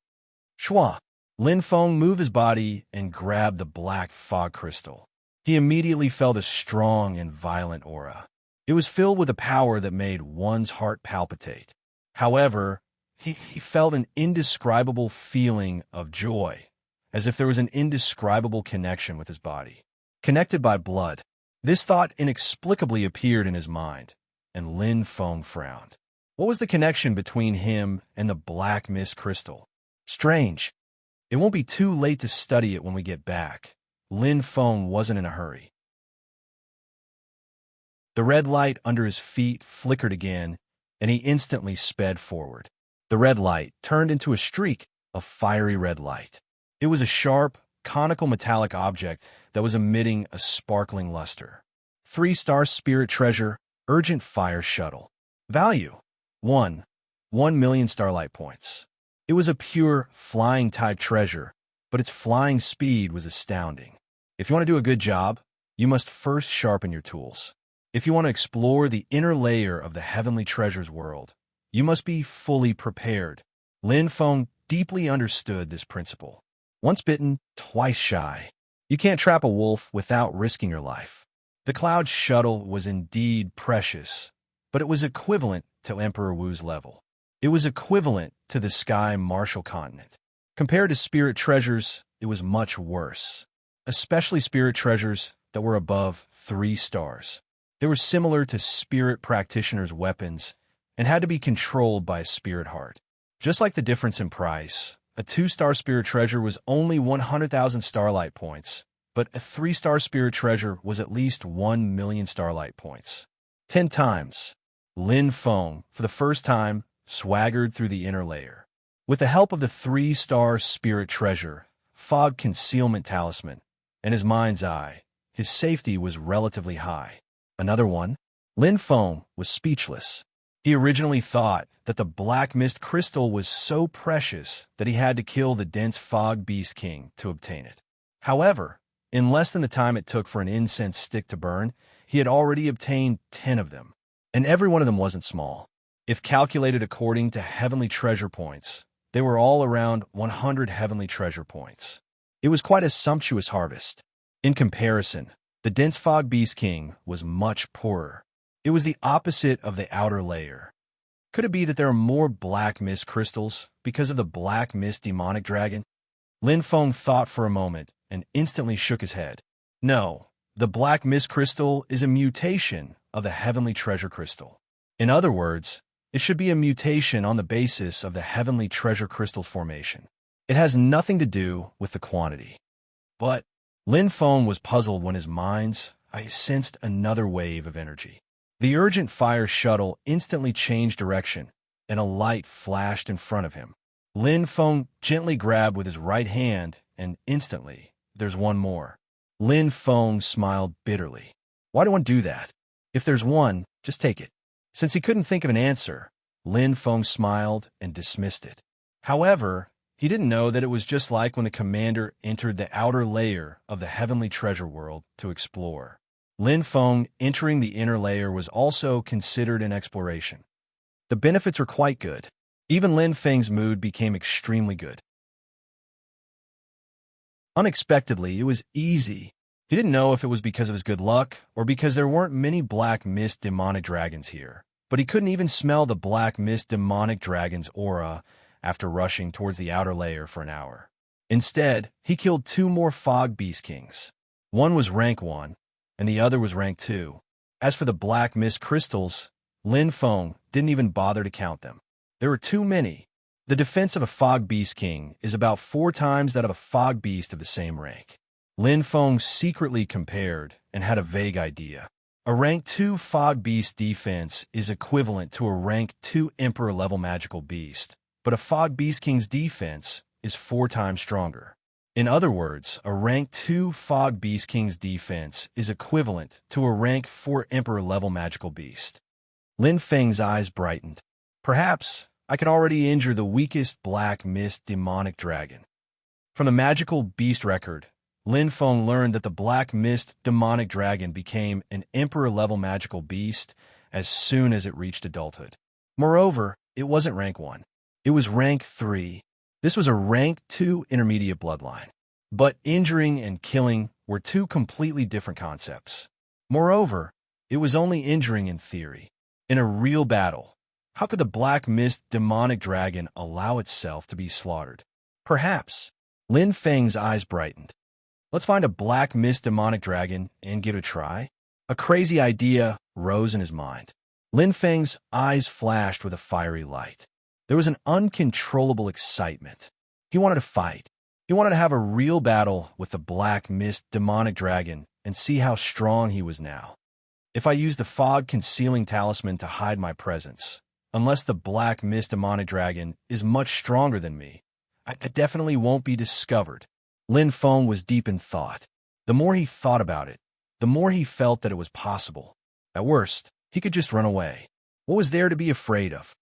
Shua! Lin Feng moved his body and grabbed the black fog crystal. He immediately felt a strong and violent aura. It was filled with a power that made one's heart palpitate. However, he felt an indescribable feeling of joy, as if there was an indescribable connection with his body. Connected by blood. This thought inexplicably appeared in his mind, and Lin Feng frowned. What was the connection between him and the black mist crystal? Strange. It won't be too late to study it when we get back. Lin Feng wasn't in a hurry. The red light under his feet flickered again, and he instantly sped forward. The red light turned into a streak of fiery red light. It was a sharp, conical metallic object that was emitting a sparkling luster. 3-star spirit treasure, urgent fire shuttle. Value: 1 million starlight points. It was a pure, flying-type treasure, but its flying speed was astounding. If you want to do a good job, you must first sharpen your tools. If you want to explore the inner layer of the heavenly treasures world, you must be fully prepared. Lin Feng deeply understood this principle. Once bitten, twice shy. You can't trap a wolf without risking your life. The cloud shuttle was indeed precious, but it was equivalent to Emperor Wu's level. It was equivalent to the Sky Martial Continent. Compared to spirit treasures, it was much worse, especially spirit treasures that were above 3 stars. They were similar to spirit practitioners' weapons and had to be controlled by a spirit heart. Just like the difference in price, a 2-star spirit treasure was only 100,000 starlight points, but a 3-star spirit treasure was at least 1 million starlight points. 10 times. Lin Feng, for the first time, swaggered through the inner layer. With the help of the 3-star spirit treasure, fog concealment talisman, and his mind's eye, his safety was relatively high. Another one? Lin Feng was speechless. He originally thought that the black mist crystal was so precious that he had to kill the dense fog beast king to obtain it. However, in less than the time it took for an incense stick to burn, he had already obtained 10 of them. And every one of them wasn't small. If calculated according to heavenly treasure points, they were all around 100 heavenly treasure points. It was quite a sumptuous harvest. In comparison, the dense fog beast king was much poorer. It was the opposite of the outer layer. Could it be that there are more black mist crystals because of the black mist demonic dragon? Lin Feng thought for a moment and instantly shook his head. No, the black mist crystal is a mutation of the heavenly treasure crystal. In other words, it should be a mutation on the basis of the heavenly treasure crystal formation. It has nothing to do with the quantity. But Lin Feng was puzzled when his mind's eye sensed another wave of energy. The urgent fire shuttle instantly changed direction, and a light flashed in front of him. Lin Feng gently grabbed with his right hand, and instantly, there's one more. Lin Feng smiled bitterly. Why do one do that? If there's one, just take it. Since he couldn't think of an answer, Lin Feng smiled and dismissed it. However, he didn't know that it was just like when the commander entered the outer layer of the heavenly treasure world to explore. Lin Feng entering the inner layer was also considered an exploration. The benefits were quite good. Even Lin Feng's mood became extremely good. Unexpectedly, it was easy. He didn't know if it was because of his good luck or because there weren't many black mist demonic dragons here, but he couldn't even smell the black mist demonic dragon's aura after rushing towards the outer layer for an hour. Instead, he killed 2 more fog beast kings. One was rank 1, and the other was rank 2. As for the black mist crystals, Lin Feng didn't even bother to count them. There were too many. The defense of a fog beast king is about 4 times that of a fog beast of the same rank. Lin Feng secretly compared and had a vague idea. A rank 2 Fog Beast defense is equivalent to a rank 2 Emperor level magical beast, but a Fog Beast King's defense is 4 times stronger. In other words, a rank 2 Fog Beast King's defense is equivalent to a rank 4 Emperor level magical beast. Lin Feng's eyes brightened. Perhaps I can already injure the weakest black mist demonic dragon. From the magical beast record, Lin Feng learned that the black mist demonic dragon became an Emperor level magical beast as soon as it reached adulthood. Moreover, it wasn't rank 1. It was rank 3. This was a rank 2 intermediate bloodline. But injuring and killing were 2 completely different concepts. Moreover, it was only injuring in theory. In a real battle, how could the black mist demonic dragon allow itself to be slaughtered? Perhaps. Lin Feng's eyes brightened. Let's find a black mist demonic dragon and give it a try. A crazy idea rose in his mind. Lin Feng's eyes flashed with a fiery light. There was an uncontrollable excitement. He wanted to fight. He wanted to have a real battle with the black mist demonic dragon and see how strong he was now. If I use the fog concealing talisman to hide my presence, unless the black mist demonic dragon is much stronger than me, I definitely won't be discovered. Lin Feng was deep in thought. The more he thought about it, the more he felt that it was possible. At worst, he could just run away. What was there to be afraid of?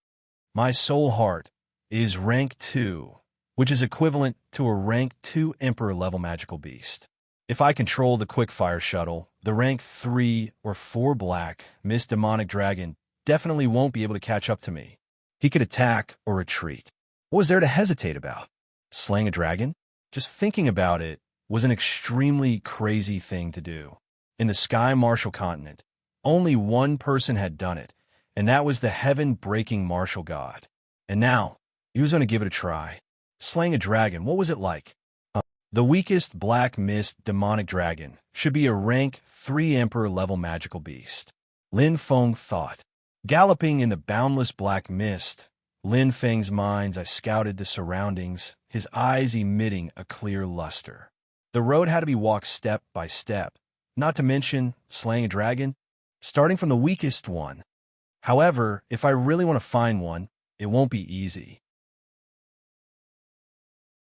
My soul heart is rank 2, which is equivalent to a rank 2 Emperor level magical beast. If I control the quickfire shuttle, the rank 3 or 4 black mist demonic dragon definitely won't be able to catch up to me. He could attack or retreat. What was there to hesitate about? Slaying a dragon? Just thinking about it was an extremely crazy thing to do. In the Sky Martial continent, only one person had done it, and that was the heaven-breaking martial god. And now, he was going to give it a try. Slaying a dragon, what was it like? The weakest black mist demonic dragon should be a rank 3 Emperor level magical beast. Lin Feng thought. Galloping in the boundless black mist, Lin Feng's mind scouted the surroundings, his eyes emitting a clear luster. The road had to be walked step by step, not to mention slaying a dragon, starting from the weakest one. However, if I really want to find one, it won't be easy.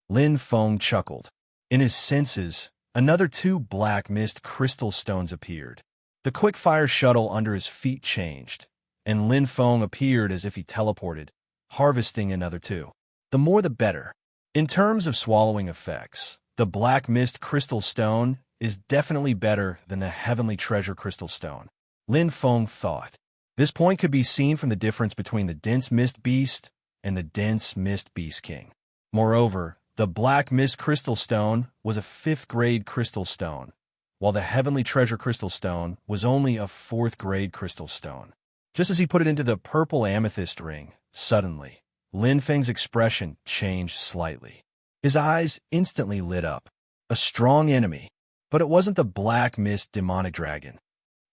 Lin Feng chuckled. In his senses, another 2 black mist crystal stones appeared. The quickfire shuttle under his feet changed, and Lin Feng appeared as if he teleported, harvesting another 2. The more the better. In terms of swallowing effects, the black mist crystal stone is definitely better than the heavenly treasure crystal stone. Lin Feng thought. This point could be seen from the difference between the dense mist beast and the dense mist beast king. Moreover, the black mist crystal stone was a 5th grade crystal stone, while the heavenly treasure crystal stone was only a 4th grade crystal stone. Just as he put it into the purple amethyst ring, suddenly, Lin Feng's expression changed slightly. His eyes instantly lit up. A strong enemy. But it wasn't the black mist demonic dragon.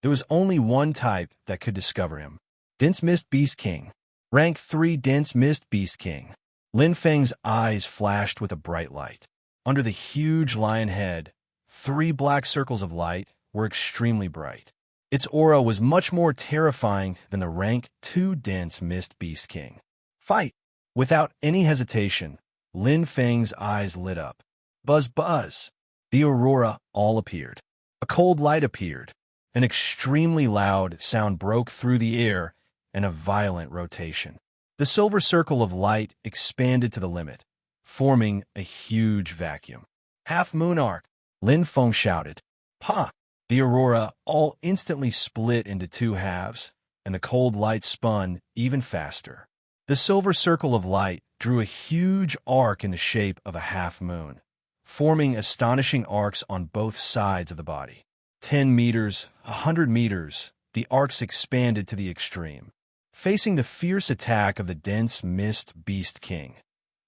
There was only one type that could discover him. Dense Mist Beast King. Rank 3 Dense Mist Beast King. Lin Feng's eyes flashed with a bright light. Under the huge lion head, 3 black circles of light were extremely bright. Its aura was much more terrifying than the rank 2 Dense Mist Beast King. Fight! Without any hesitation, Lin Feng's eyes lit up. Buzz buzz! The aurora all appeared. A cold light appeared. An extremely loud sound broke through the air and a violent rotation. The silver circle of light expanded to the limit, forming a huge vacuum. Half moon arc, Lin Feng shouted. Pa! The aurora all instantly split into 2 halves, and the cold light spun even faster. The silver circle of light drew a huge arc in the shape of a half moon, forming astonishing arcs on both sides of the body. 10 meters, 100 meters, the arcs expanded to the extreme, facing the fierce attack of the dense mist beast king.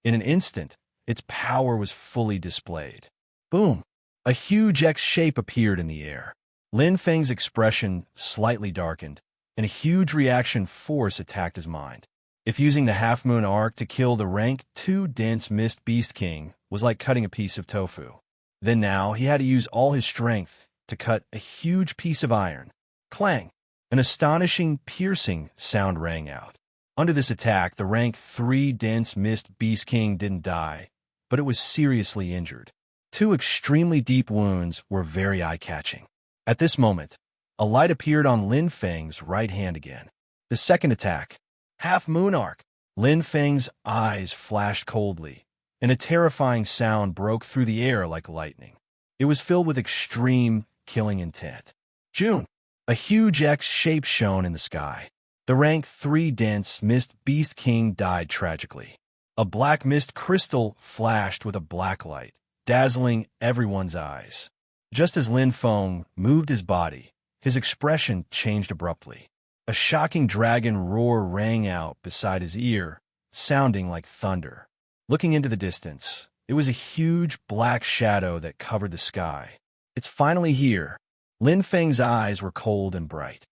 In an instant, its power was fully displayed. Boom! A huge X shape appeared in the air. Lin Feng's expression slightly darkened, and a huge reaction force attacked his mind. If using the half-moon arc to kill the rank 2 dense mist beast king was like cutting a piece of tofu, then now he had to use all his strength to cut a huge piece of iron. Clang! An astonishing, piercing sound rang out. Under this attack, the rank 3 dense mist beast king didn't die, but it was seriously injured. 2 extremely deep wounds were very eye-catching. At this moment, a light appeared on Lin Feng's right hand again. The second attack, Half Moon Arc. Lin Feng's eyes flashed coldly, and a terrifying sound broke through the air like lightning. It was filled with extreme, killing intent. June. A huge X shape shone in the sky. The rank 3 dense mist beast king died tragically. A black mist crystal flashed with a black light, dazzling everyone's eyes. Just as Lin Feng moved his body, his expression changed abruptly. A shocking dragon roar rang out beside his ear, sounding like thunder. Looking into the distance, it was a huge black shadow that covered the sky. It's finally here. Lin Feng's eyes were cold and bright.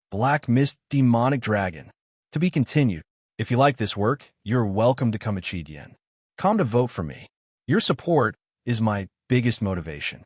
Black Mist Demonic Dragon. To be continued. If you like this work, you're welcome to come at Chidian. Come to vote for me. Your support is my biggest motivation.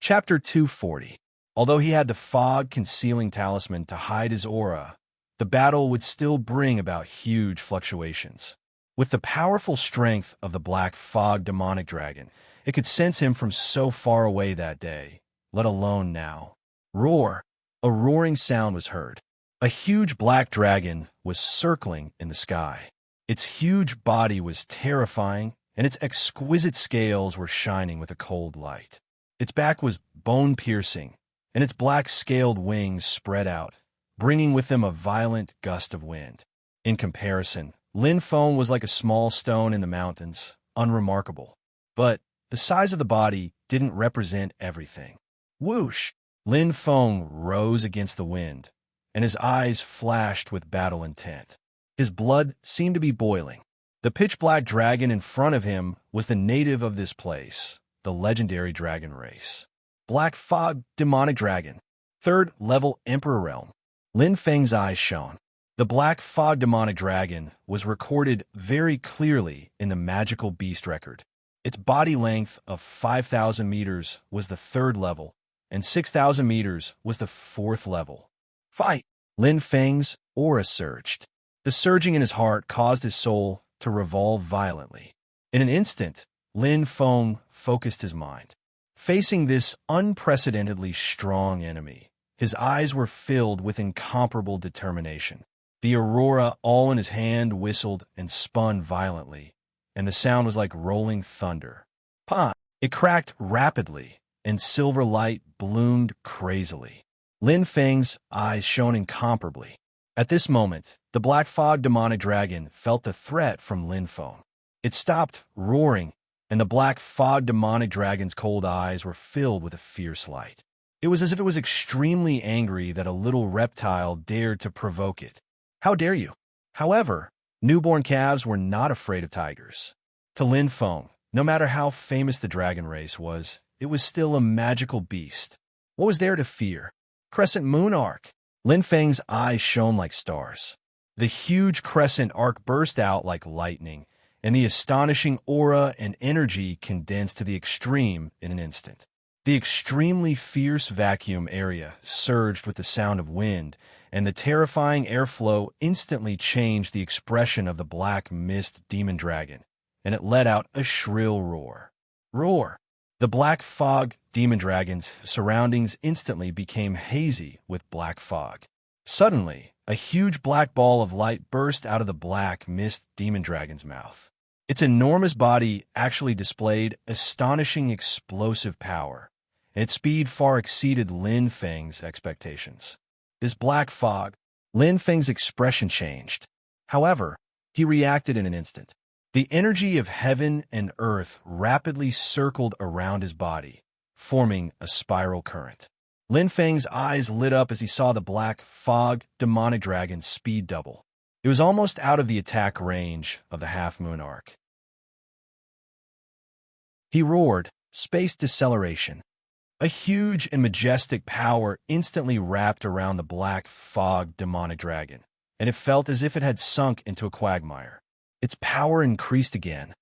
Chapter 240. Although he had the fog-concealing talisman to hide his aura, the battle would still bring about huge fluctuations. With the powerful strength of the black fog demonic dragon, it could sense him from so far away that day, let alone now. Roar! A roaring sound was heard. A huge black dragon was circling in the sky. Its huge body was terrifying, and its exquisite scales were shining with a cold light. Its back was bone-piercing, and its black scaled wings spread out, bringing with them a violent gust of wind. In comparison, Lin Feng was like a small stone in the mountains, unremarkable. But the size of the body didn't represent everything. Whoosh! Lin Feng rose against the wind, and his eyes flashed with battle intent. His blood seemed to be boiling. The pitch-black dragon in front of him was the native of this place, the legendary dragon race. Black Fog Demonic Dragon. 3rd level Emperor Realm. Lin Feng's eyes shone. The Black Fog Demonic Dragon was recorded very clearly in the Magical Beast record. Its body length of 5,000 meters was the 3rd level, and 6,000 meters was the 4th level. Fight! Lin Feng's aura surged. The surging in his heart caused his soul to revolve violently. In an instant, Lin Feng focused his mind. Facing this unprecedentedly strong enemy, his eyes were filled with incomparable determination. The aurora all in his hand whistled and spun violently, and the sound was like rolling thunder. Pa! It cracked rapidly, and silver light bloomed crazily. Lin Feng's eyes shone incomparably. At this moment, the Black Fog Demonic Dragon felt the threat from Lin Feng. It stopped roaring, and the Black Fog Demonic Dragon's cold eyes were filled with a fierce light. It was as if it was extremely angry that a little reptile dared to provoke it. How dare you? However, newborn calves were not afraid of tigers. To Lin Feng, no matter how famous the dragon race was, it was still a magical beast. What was there to fear? Crescent Moon Arc. Lin Feng's eyes shone like stars. The huge crescent arc burst out like lightning, and the astonishing aura and energy condensed to the extreme in an instant. The extremely fierce vacuum area surged with the sound of wind, and the terrifying airflow instantly changed the expression of the black mist demon dragon, and it let out a shrill roar. Roar! The black fog demon dragon's surroundings instantly became hazy with black fog. Suddenly, a huge black ball of light burst out of the black mist demon dragon's mouth. Its enormous body actually displayed astonishing explosive power, and its speed far exceeded Lin Feng's expectations. This black fog, Lin Feng's expression changed. However, he reacted in an instant. The energy of heaven and earth rapidly circled around his body, forming a spiral current. Lin Feng's eyes lit up as he saw the black fog demonic dragon's speed double. It was almost out of the attack range of the half-moon arc. He roared, space deceleration. A huge and majestic power instantly wrapped around the black fog demonic dragon, and it felt as if it had sunk into a quagmire. Its power increased again.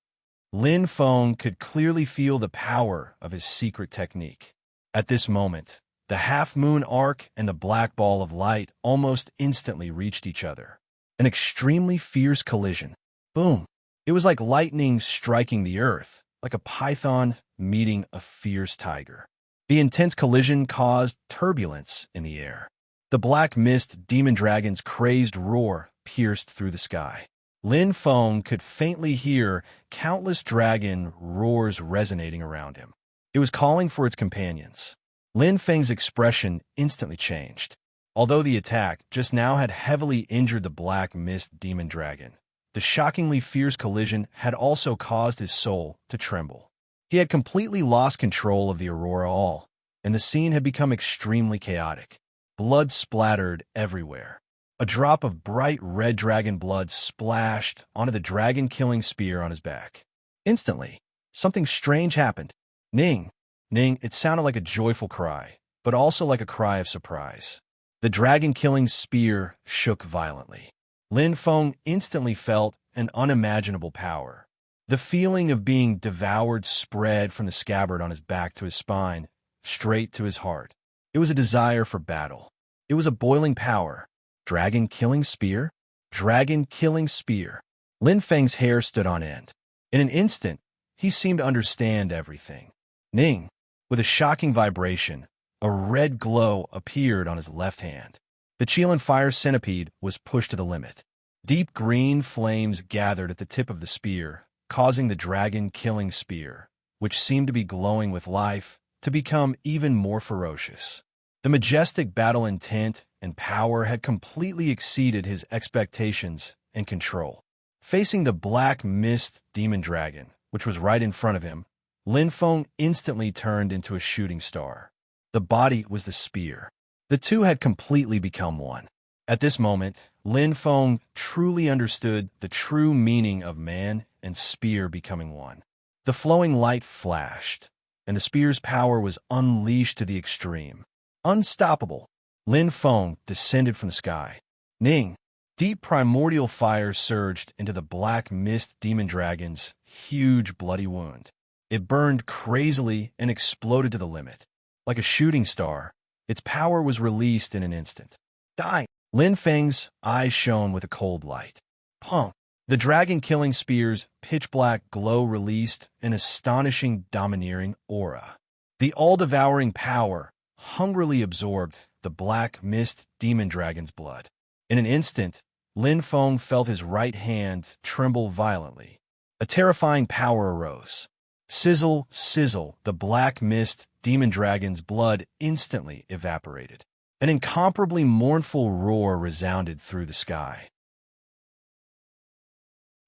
Lin Feng could clearly feel the power of his secret technique. At this moment, the half-moon arc and the black ball of light almost instantly reached each other. An extremely fierce collision. Boom! It was like lightning striking the earth, like a python meeting a fierce tiger. The intense collision caused turbulence in the air. The black mist demon dragon's crazed roar pierced through the sky. Lin Feng could faintly hear countless dragon roars resonating around him. It was calling for its companions. Lin Feng's expression instantly changed. Although the attack just now had heavily injured the black mist demon dragon, the shockingly fierce collision had also caused his soul to tremble. He had completely lost control of the Aurora All, and the scene had become extremely chaotic. Blood splattered everywhere. A drop of bright red dragon blood splashed onto the dragon-killing spear on his back. Instantly, something strange happened. Ning! Ning! It sounded like a joyful cry, but also like a cry of surprise. The dragon-killing spear shook violently. Lin Feng instantly felt an unimaginable power. The feeling of being devoured spread from the scabbard on his back to his spine, straight to his heart. It was a desire for battle. It was a boiling power. Dragon-killing spear? Dragon-killing spear. Lin Feng's hair stood on end. In an instant, he seemed to understand everything. Ning! With a shocking vibration, a red glow appeared on his left hand. The Qilin fire centipede was pushed to the limit. Deep green flames gathered at the tip of the spear, causing the dragon-killing spear, which seemed to be glowing with life, to become even more ferocious. The majestic battle intent and power had completely exceeded his expectations and control. Facing the black mist demon dragon, which was right in front of him, Lin Feng instantly turned into a shooting star. The body was the spear. The two had completely become one. At this moment, Lin Feng truly understood the true meaning of man and spear becoming one. The flowing light flashed, and the spear's power was unleashed to the extreme. Unstoppable, Lin Feng descended from the sky. Ning! Deep primordial fire surged into the black mist demon dragon's huge bloody wound. It burned crazily and exploded to the limit. Like a shooting star, its power was released in an instant. Die! Lin Feng's eyes shone with a cold light. Punk! The dragon-killing spear's pitch-black glow released an astonishing domineering aura. The all-devouring power hungrily absorbed the black mist demon dragon's blood. In an instant, Lin Feng felt his right hand tremble violently. A terrifying power arose. Sizzle, sizzle, the black mist demon dragon's blood instantly evaporated. An incomparably mournful roar resounded through the sky.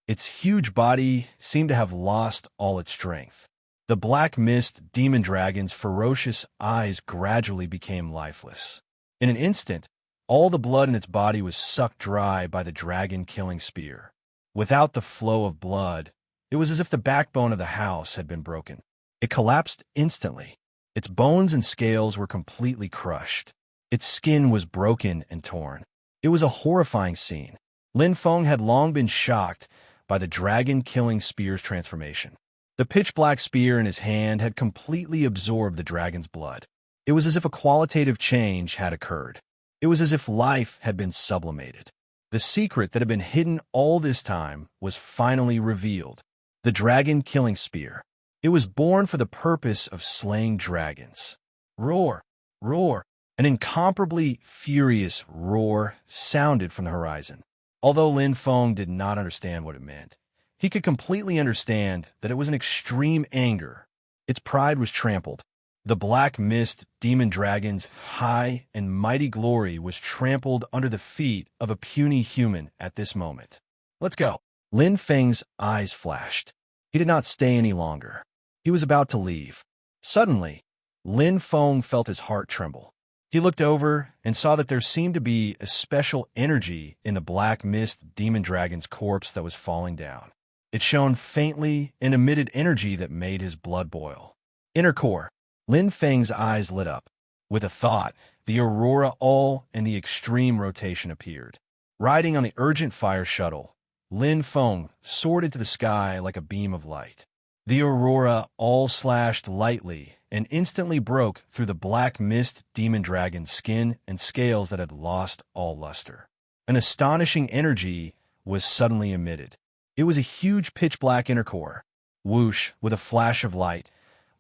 Its huge body seemed to have lost all its strength. The black mist demon dragon's ferocious eyes gradually became lifeless. In an instant, all the blood in its body was sucked dry by the dragon-killing spear. Without the flow of blood, it was as if the backbone of the house had been broken. It collapsed instantly. Its bones and scales were completely crushed. Its skin was broken and torn. It was a horrifying scene. Lin Feng had long been shocked by the dragon-killing spear's transformation. The pitch-black spear in his hand had completely absorbed the dragon's blood. It was as if a qualitative change had occurred. It was as if life had been sublimated. The secret that had been hidden all this time was finally revealed. The dragon-killing spear. It was born for the purpose of slaying dragons. Roar! Roar! An incomparably furious roar sounded from the horizon. Although Lin Feng did not understand what it meant, he could completely understand that it was an extreme anger. Its pride was trampled. The black mist demon dragon's high and mighty glory was trampled under the feet of a puny human at this moment. Let's go. Lin Feng's eyes flashed. He did not stay any longer. He was about to leave. Suddenly, Lin Feng felt his heart tremble. He looked over and saw that there seemed to be a special energy in the black mist demon dragon's corpse that was falling down. It shone faintly and emitted energy that made his blood boil. Inner core. Lin Feng's eyes lit up. With a thought, the Aurora All and the extreme rotation appeared. Riding on the urgent fire shuttle, Lin Feng soared into the sky like a beam of light. The aurora all slashed lightly and instantly broke through the black mist demon dragon's skin and scales that had lost all luster. An astonishing energy was suddenly emitted. It was a huge pitch-black inner core. Whoosh, with a flash of light,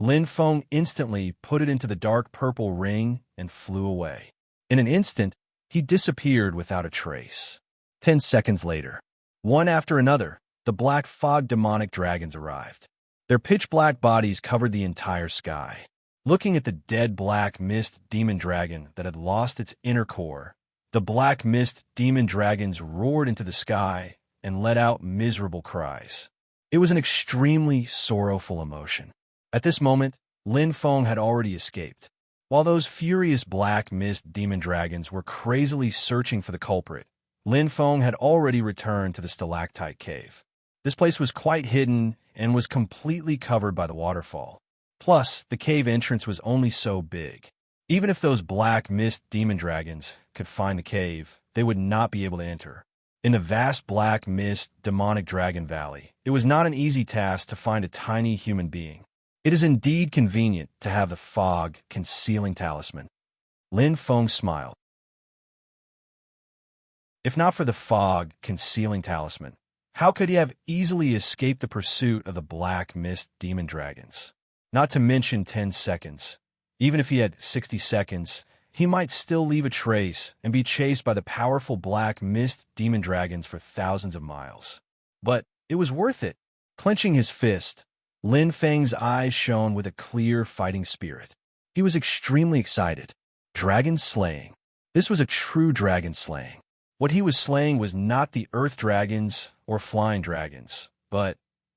Lin Feng instantly put it into the dark purple ring and flew away. In an instant, he disappeared without a trace. 10 seconds later, one after another, the black fog demonic dragons arrived. Their pitch-black bodies covered the entire sky. Looking at the dead black mist demon dragon that had lost its inner core, the black mist demon dragons roared into the sky and let out miserable cries. It was an extremely sorrowful emotion. At this moment, Lin Feng had already escaped. While those furious black mist demon dragons were crazily searching for the culprit, Lin Feng had already returned to the stalactite cave. This place was quite hidden and was completely covered by the waterfall. Plus, the cave entrance was only so big. Even if those black mist demon dragons could find the cave, they would not be able to enter. In the vast black mist demonic dragon valley, it was not an easy task to find a tiny human being. It is indeed convenient to have the fog concealing talisman. Lin Feng smiled. If not for the fog concealing talisman, how could he have easily escaped the pursuit of the black mist demon dragons? Not to mention 10 seconds. Even if he had 60 seconds, he might still leave a trace and be chased by the powerful black mist demon dragons for thousands of miles. But it was worth it. Clenching his fist, Lin Feng's eyes shone with a clear fighting spirit. He was extremely excited. Dragon slaying. This was a true dragon slaying. What he was slaying was not the earth dragons or flying dragons, but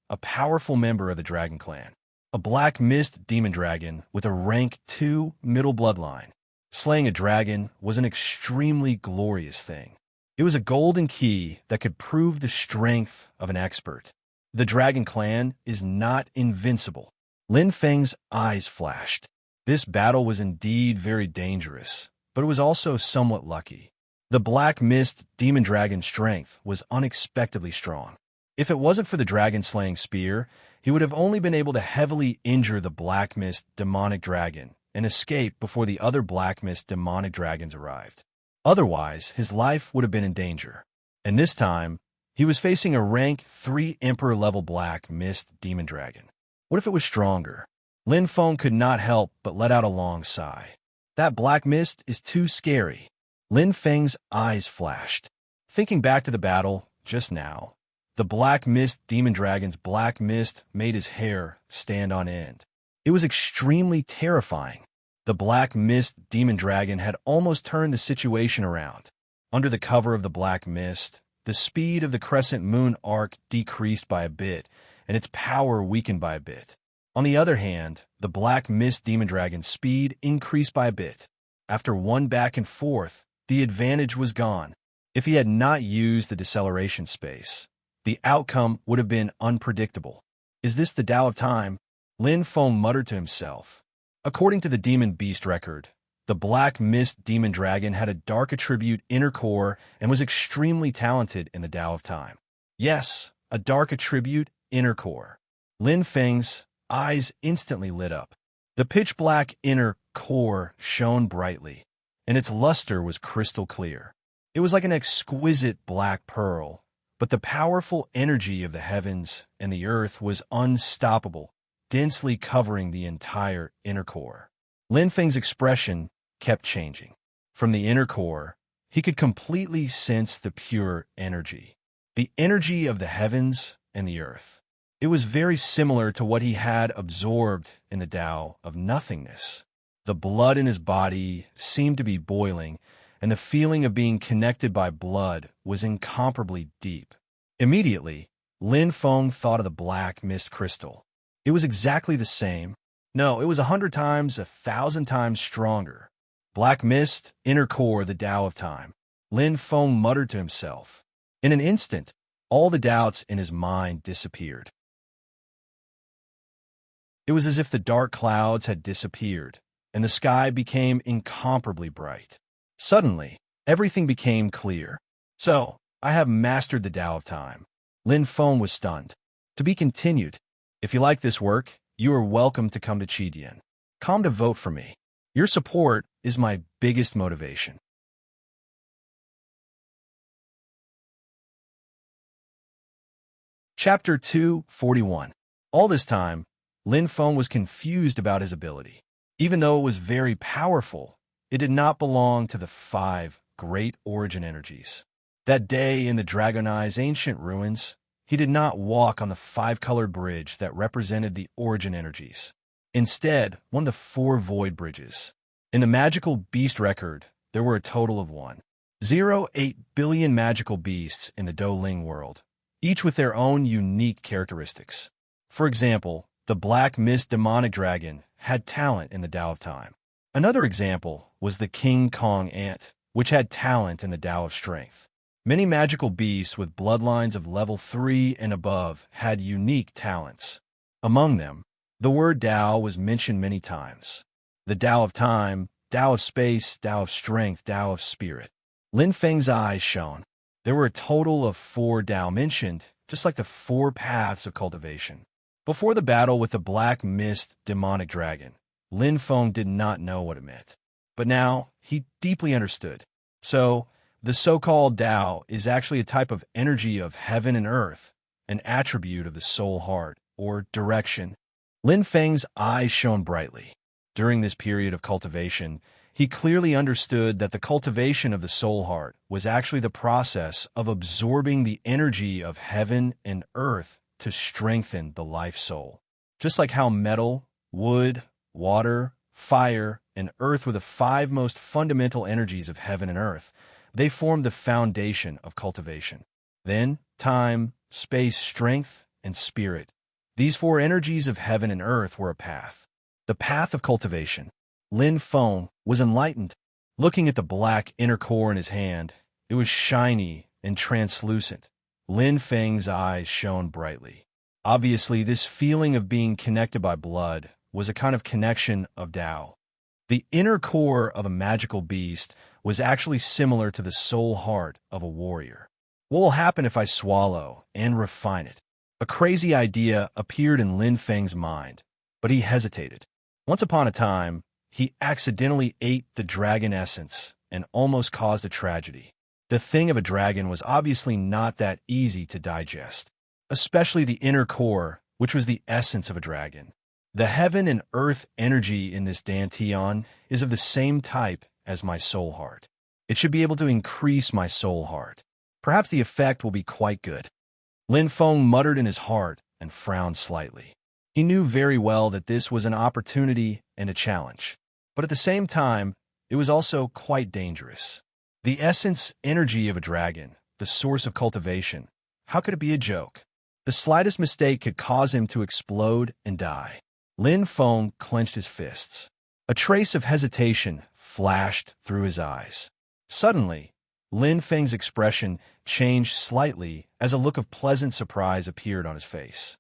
a powerful member of the dragon clan. A black mist demon dragon with a rank 2 middle bloodline. Slaying a dragon was an extremely glorious thing. It was a golden key that could prove the strength of an expert. The dragon clan is not invincible. Lin Feng's eyes flashed. This battle was indeed very dangerous, but it was also somewhat lucky. The black mist demon dragon's strength was unexpectedly strong. If it wasn't for the dragon-slaying spear, he would have only been able to heavily injure the black mist demonic dragon and escape before the other black mist demonic dragons arrived. Otherwise, his life would have been in danger. And this time, he was facing a rank 3 Emperor-level black mist demon dragon. What if it was stronger? Lin Feng could not help but let out a long sigh. That black mist is too scary. Lin Feng's eyes flashed. Thinking back to the battle just now, the black mist demon dragon's black mist made his hair stand on end. It was extremely terrifying. The black mist demon dragon had almost turned the situation around. Under the cover of the black mist, the speed of the crescent moon arc decreased by a bit, and its power weakened by a bit. On the other hand, the black mist demon dragon's speed increased by a bit. After one back and forth, the advantage was gone. If he had not used the deceleration space, the outcome would have been unpredictable. Is this the Tao of Time? Lin Feng muttered to himself. According to the Demon Beast record, the Black Mist Demon Dragon had a dark attribute inner core and was extremely talented in the Tao of Time. Yes, a dark attribute inner core. Lin Feng's eyes instantly lit up. The pitch-black inner core shone brightly, and its luster was crystal clear. It was like an exquisite black pearl, but the powerful energy of the heavens and the earth was unstoppable, densely covering the entire inner core. Lin Feng's expression kept changing. From the inner core, he could completely sense the pure energy, the energy of the heavens and the earth. It was very similar to what he had absorbed in the Tao of nothingness. The blood in his body seemed to be boiling, and the feeling of being connected by blood was incomparably deep. Immediately, Lin Feng thought of the black mist crystal. It was exactly the same. No, it was 100 times, 1,000 times stronger. Black mist, inner core, the Tao of Time. Lin Feng muttered to himself. In an instant, all the doubts in his mind disappeared. It was as if the dark clouds had disappeared, and the sky became incomparably bright. Suddenly, everything became clear. So, I have mastered the Tao of Time. Lin Feng was stunned. To be continued. If you like this work, you are welcome to come to Chidian. Come to vote for me. Your support is my biggest motivation. Chapter 241. All this time, Lin Feng was confused about his ability. Even though it was very powerful, it did not belong to the 5 great origin energies. That day in the Dragonai's ancient ruins, he did not walk on the 5-colored bridge that represented the origin energies. Instead, one of the 4 void bridges. In the magical beast record, there were a total of 1.08 billion magical beasts in the Douling world, each with their own unique characteristics. For example, the Black Mist demonic dragon had talent in the Tao of Time. Another example was the King Kong ant, which had talent in the Tao of Strength. Many magical beasts with bloodlines of level 3 and above had unique talents. Among them, the word Tao was mentioned many times. The Tao of Time, Tao of Space, Tao of Strength, Tao of Spirit. Lin Feng's eyes shone. There were a total of 4 Tao mentioned, just like the 4 paths of cultivation. Before the battle with the Black Mist demonic dragon, Lin Feng did not know what it meant. But now, he deeply understood. So, the so-called Tao is actually a type of energy of heaven and earth, an attribute of the soul heart, or direction. Lin Feng's eyes shone brightly. During this period of cultivation, he clearly understood that the cultivation of the soul heart was actually the process of absorbing the energy of heaven and earth to strengthen the life soul. Just like how metal, wood, water, fire, and earth were the 5 most fundamental energies of heaven and earth, they formed the foundation of cultivation. Then, time, space, strength, and spirit. These 4 energies of heaven and earth were a path. The path of cultivation. Lin Feng was enlightened. Looking at the black inner core in his hand, it was shiny and translucent. Lin Feng's eyes shone brightly. Obviously, this feeling of being connected by blood was a kind of connection of Tao. The inner core of a magical beast was actually similar to the soul heart of a warrior. What will happen if I swallow and refine it? A crazy idea appeared in Lin Feng's mind, but he hesitated. Once upon a time, he accidentally ate the dragon essence and almost caused a tragedy. The thing of a dragon was obviously not that easy to digest, especially the inner core, which was the essence of a dragon. The heaven and earth energy in this dantian is of the same type as my soul heart. It should be able to increase my soul heart. Perhaps the effect will be quite good. Lin Feng muttered in his heart and frowned slightly. He knew very well that this was an opportunity and a challenge, but at the same time, it was also quite dangerous. The essence energy of a dragon, the source of cultivation, how could it be a joke? The slightest mistake could cause him to explode and die. Lin Feng clenched his fists. A trace of hesitation flashed through his eyes. Suddenly, Lin Feng's expression changed slightly as a look of pleasant surprise appeared on his face.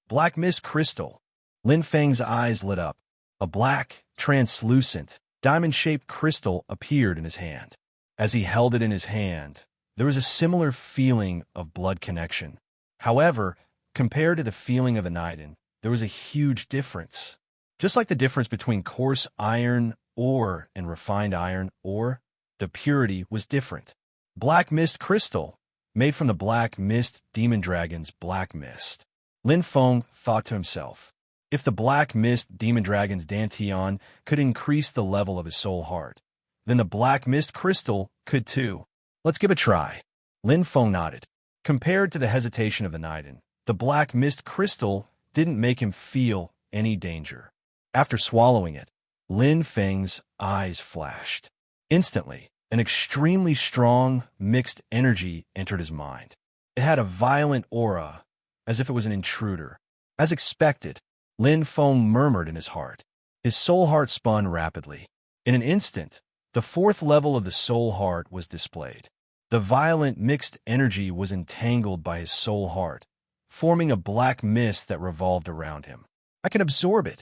Black Mist Crystal. Lin Feng's eyes lit up. A black, translucent, diamond-shaped crystal appeared in his hand. As he held it in his hand, there was a similar feeling of blood connection. However, compared to the feeling of the Niden, there was a huge difference. Just like the difference between coarse iron ore and refined iron ore, the purity was different. Black Mist Crystal, made from the Black Mist Demon Dragon's Black Mist. Lin Feng thought to himself, if the Black Mist Demon Dragon's dantian could increase the level of his soul heart, then the Black Mist Crystal could too. Let's give it a try. Lin Feng nodded. Compared to the hesitation of the Niden, the Black Mist Crystal didn't make him feel any danger. After swallowing it, Lin Feng's eyes flashed. Instantly, an extremely strong, mixed energy entered his mind. It had a violent aura, as if it was an intruder. As expected, Lin Feng murmured in his heart. His soul heart spun rapidly. In an instant, the 4th level of the soul heart was displayed. The violent mixed energy was entangled by his soul heart, forming a black mist that revolved around him. I can absorb it.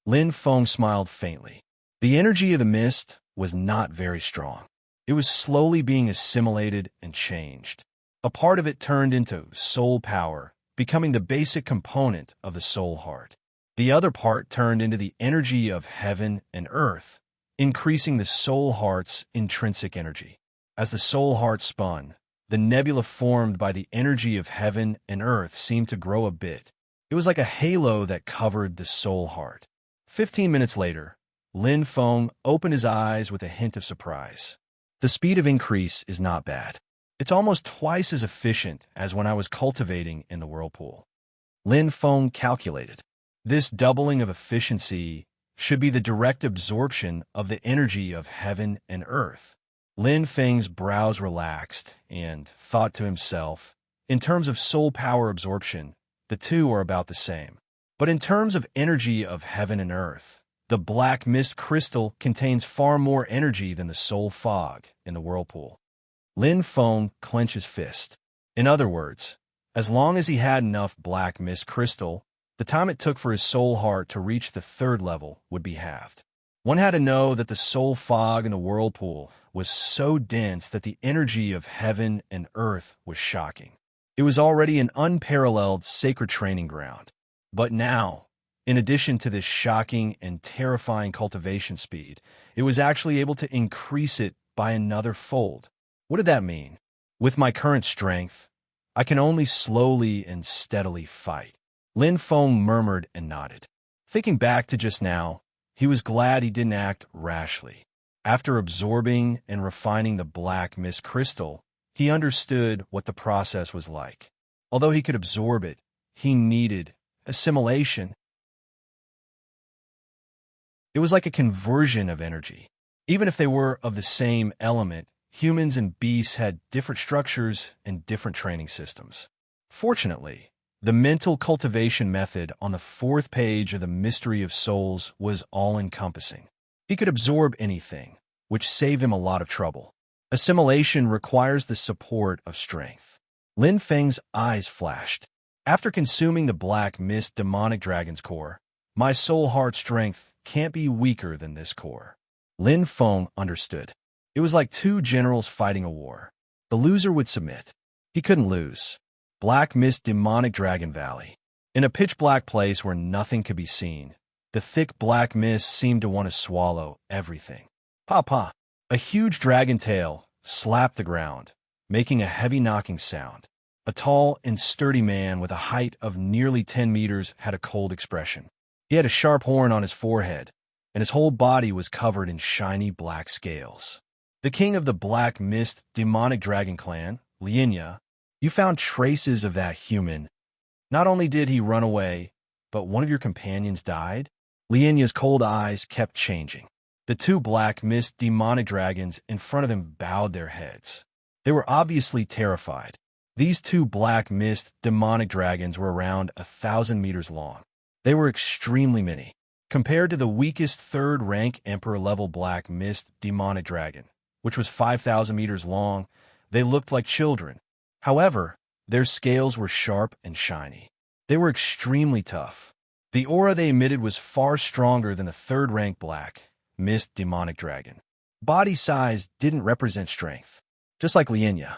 Lin Feng smiled faintly. The energy of the mist was not very strong. It was slowly being assimilated and changed. A part of it turned into soul power becoming the basic component of the soul heart. The other part turned into the energy of heaven and earth, increasing the soul heart's intrinsic energy. As the soul heart spun, the nebula formed by the energy of heaven and earth seemed to grow a bit. It was like a halo that covered the soul heart. 15 minutes later, Lin Feng opened his eyes with a hint of surprise. The speed of increase is not bad. It's almost twice as efficient as when I was cultivating in the whirlpool. Lin Feng calculated. This doubling of efficiency should be the direct absorption of the energy of heaven and earth. Lin Feng's brows relaxed and thought to himself, in terms of soul power absorption, the two are about the same. But in terms of energy of heaven and earth, the black mist crystal contains far more energy than the soul fog in the whirlpool. Lin Feng clenched his fist. In other words, as long as he had enough black mist crystal, the time it took for his soul heart to reach the third level would be halved. One had to know that the soul fog in the whirlpool was so dense that the energy of heaven and earth was shocking. It was already an unparalleled sacred training ground. But now, in addition to this shocking and terrifying cultivation speed, it was actually able to increase it by another fold. What did that mean? With my current strength, I can only slowly and steadily fight. Lin Feng murmured and nodded. Thinking back to just now, he was glad he didn't act rashly. After absorbing and refining the black mist crystal, he understood what the process was like. Although he could absorb it, he needed assimilation. It was like a conversion of energy. Even if they were of the same element, humans and beasts had different structures and different training systems. Fortunately, the mental cultivation method on the 4th page of the Mystery of Souls was all-encompassing. He could absorb anything, which saved him a lot of trouble. Assimilation requires the support of strength. Lin Feng's eyes flashed. After consuming the black mist demonic dragon's core, my soul heart strength can't be weaker than this core. Lin Feng understood. It was like two generals fighting a war. The loser would submit. He couldn't lose. Black mist demonic dragon valley. In a pitch-black place where nothing could be seen, the thick black mist seemed to want to swallow everything. Pa! A huge dragon tail slapped the ground, making a heavy knocking sound. A tall and sturdy man with a height of nearly 10 meters had a cold expression. He had a sharp horn on his forehead, and his whole body was covered in shiny black scales. The king of the Black Mist demonic dragon clan, Lienya, you found traces of that human. Not only did he run away, but one of your companions died? Lienya's cold eyes kept changing. The two Black Mist demonic dragons in front of him bowed their heads. They were obviously terrified. These two Black Mist demonic dragons were around 1,000 meters long. They were extremely many. Compared to the weakest third-rank Emperor-level Black Mist demonic dragon, which was 5,000 meters long, they looked like children. However, their scales were sharp and shiny. They were extremely tough. The aura they emitted was far stronger than the third-rank Black Mist demonic dragon. Body size didn't represent strength. Just like Lienya.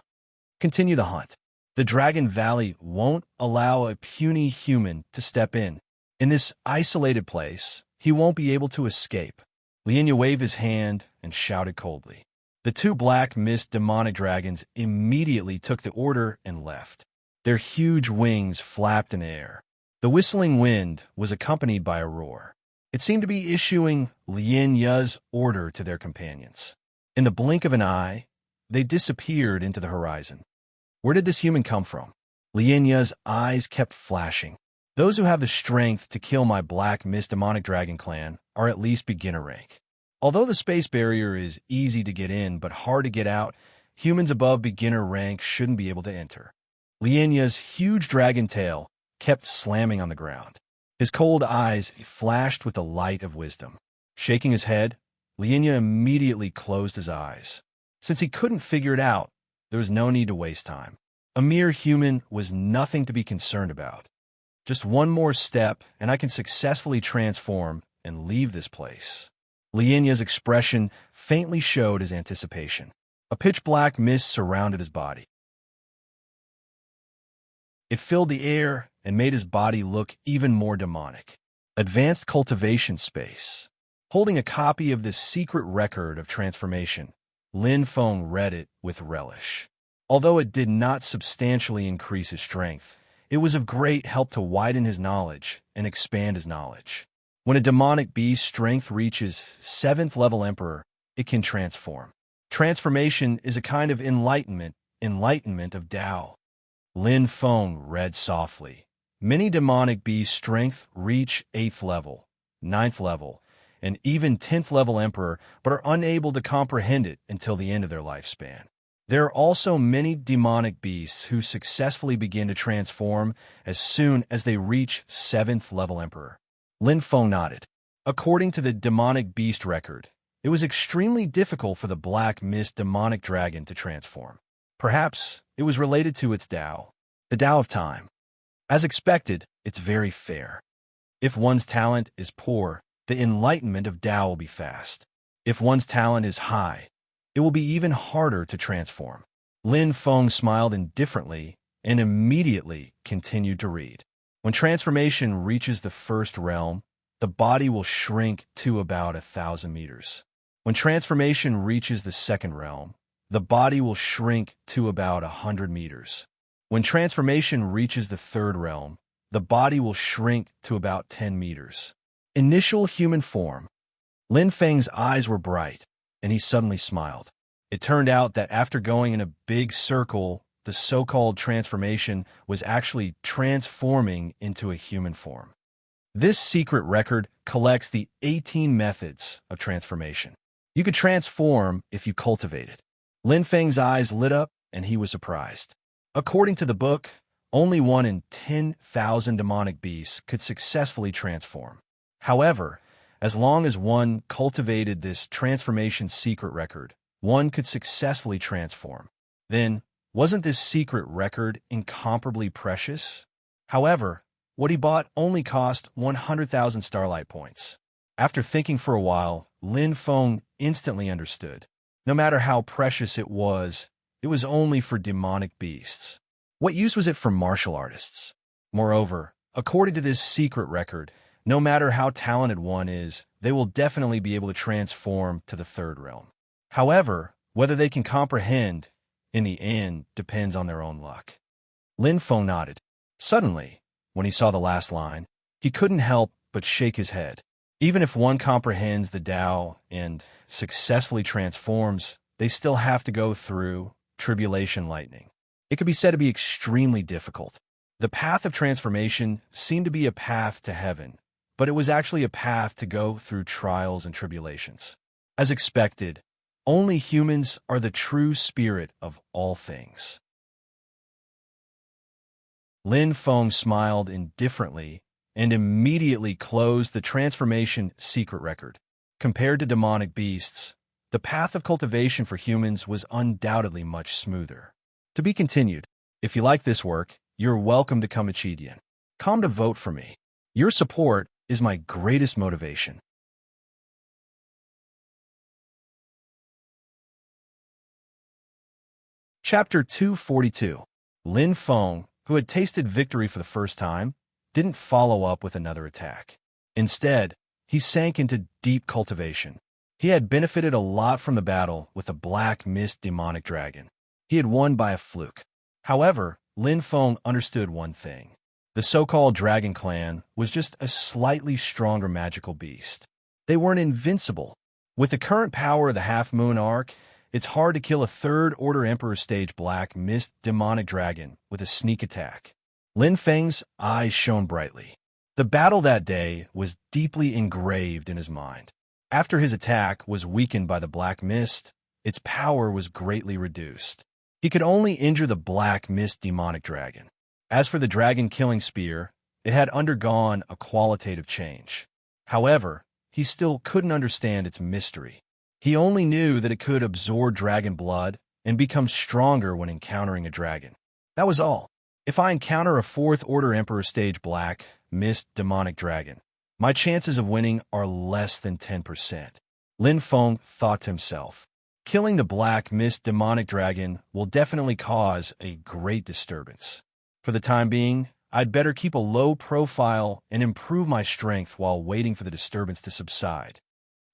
Continue the hunt. The Dragon Valley won't allow a puny human to step in. In this isolated place, he won't be able to escape. Lienya waved his hand and shouted coldly. The two Black Mist demonic dragons immediately took the order and left. Their huge wings flapped in air. The whistling wind was accompanied by a roar. It seemed to be issuing Lienya's order to their companions. In the blink of an eye, they disappeared into the horizon. Where did this human come from? Lienya's eyes kept flashing. Those who have the strength to kill my Black Mist demonic dragon clan are at least beginner rank. Although the space barrier is easy to get in but hard to get out, humans above beginner rank shouldn't be able to enter. Lienya's huge dragon tail kept slamming on the ground. His cold eyes flashed with the light of wisdom. Shaking his head, Lienya immediately closed his eyes. Since he couldn't figure it out, there was no need to waste time. A mere human was nothing to be concerned about. Just one more step, and I can successfully transform and leave this place. Lienya's expression faintly showed his anticipation. A pitch-black mist surrounded his body. It filled the air and made his body look even more demonic. Advanced cultivation space. Holding a copy of this secret record of transformation, Lin Feng read it with relish. Although it did not substantially increase his strength, it was of great help to widen his knowledge and expand his knowledge. When a demonic beast's strength reaches 7th level Emperor, it can transform. Transformation is a kind of enlightenment of Tao. Lin Feng read softly. Many demonic beasts' strength reach 8th level, 9th level, and even 10th level Emperor, but are unable to comprehend it until the end of their lifespan. There are also many demonic beasts who successfully begin to transform as soon as they reach 7th level Emperor. Lin Feng nodded. According to the demonic beast record, it was extremely difficult for the Black Mist demonic dragon to transform. Perhaps it was related to its Tao, the Tao of time. As expected, it's very fair. If one's talent is poor, the enlightenment of Tao will be fast. If one's talent is high, it will be even harder to transform. Lin Feng smiled indifferently and immediately continued to read. When transformation reaches the 1st realm, the body will shrink to about 1,000 meters. When transformation reaches the 2nd realm, the body will shrink to about 100 meters. When transformation reaches the 3rd realm, the body will shrink to about 10 meters. Initial human form. Lin Feng's eyes were bright, and he suddenly smiled. It turned out that after going in a big circle, the so-called transformation was actually transforming into a human form. This secret record collects the 18 methods of transformation. You could transform if you cultivate it. Lin Feng's eyes lit up, and he was surprised. According to the book, only 1 in 10,000 demonic beasts could successfully transform. However, as long as one cultivated this transformation secret record, one could successfully transform. Then, wasn't this secret record incomparably precious? However, what he bought only cost 100,000 starlight points. After thinking for a while, Lin Feng instantly understood. No matter how precious it was only for demonic beasts. What use was it for martial artists? Moreover, according to this secret record, no matter how talented one is, they will definitely be able to transform to the 3rd realm. However, whether they can comprehend, in the end, depends on their own luck. Lin Feng nodded. Suddenly, when he saw the last line, he couldn't help but shake his head. Even if one comprehends the Tao and successfully transforms, they still have to go through tribulation lightning. It could be said to be extremely difficult. The path of transformation seemed to be a path to heaven, but it was actually a path to go through trials and tribulations. As expected, only humans are the true spirit of all things. Lin Feng smiled indifferently and immediately closed the transformation secret record. Compared to demonic beasts, the path of cultivation for humans was undoubtedly much smoother. To be continued. If you like this work, you're welcome to come Chidian. Come to vote for me. Your support is my greatest motivation. Chapter 242. Lin Feng, who had tasted victory for the first time, didn't follow up with another attack. Instead, he sank into deep cultivation. He had benefited a lot from the battle with the Black Mist demonic dragon. He had won by a fluke. However, Lin Feng understood one thing. The so-called Dragon Clan was just a slightly stronger magical beast. They weren't invincible. With the current power of the Half-Moon Arc, it's hard to kill a 3rd Order Emperor Stage Black Mist demonic dragon with a sneak attack. Lin Feng's eyes shone brightly. The battle that day was deeply engraved in his mind. After his attack was weakened by the Black Mist, its power was greatly reduced. He could only injure the Black Mist demonic dragon. As for the dragon-killing spear, it had undergone a qualitative change. However, he still couldn't understand its mystery. He only knew that it could absorb dragon blood and become stronger when encountering a dragon. That was all. If I encounter a 4th Order Emperor Stage Black Mist demonic dragon, my chances of winning are less than 10%. Lin Feng thought to himself. Killing the Black Mist demonic dragon will definitely cause a great disturbance. For the time being, I'd better keep a low profile and improve my strength while waiting for the disturbance to subside.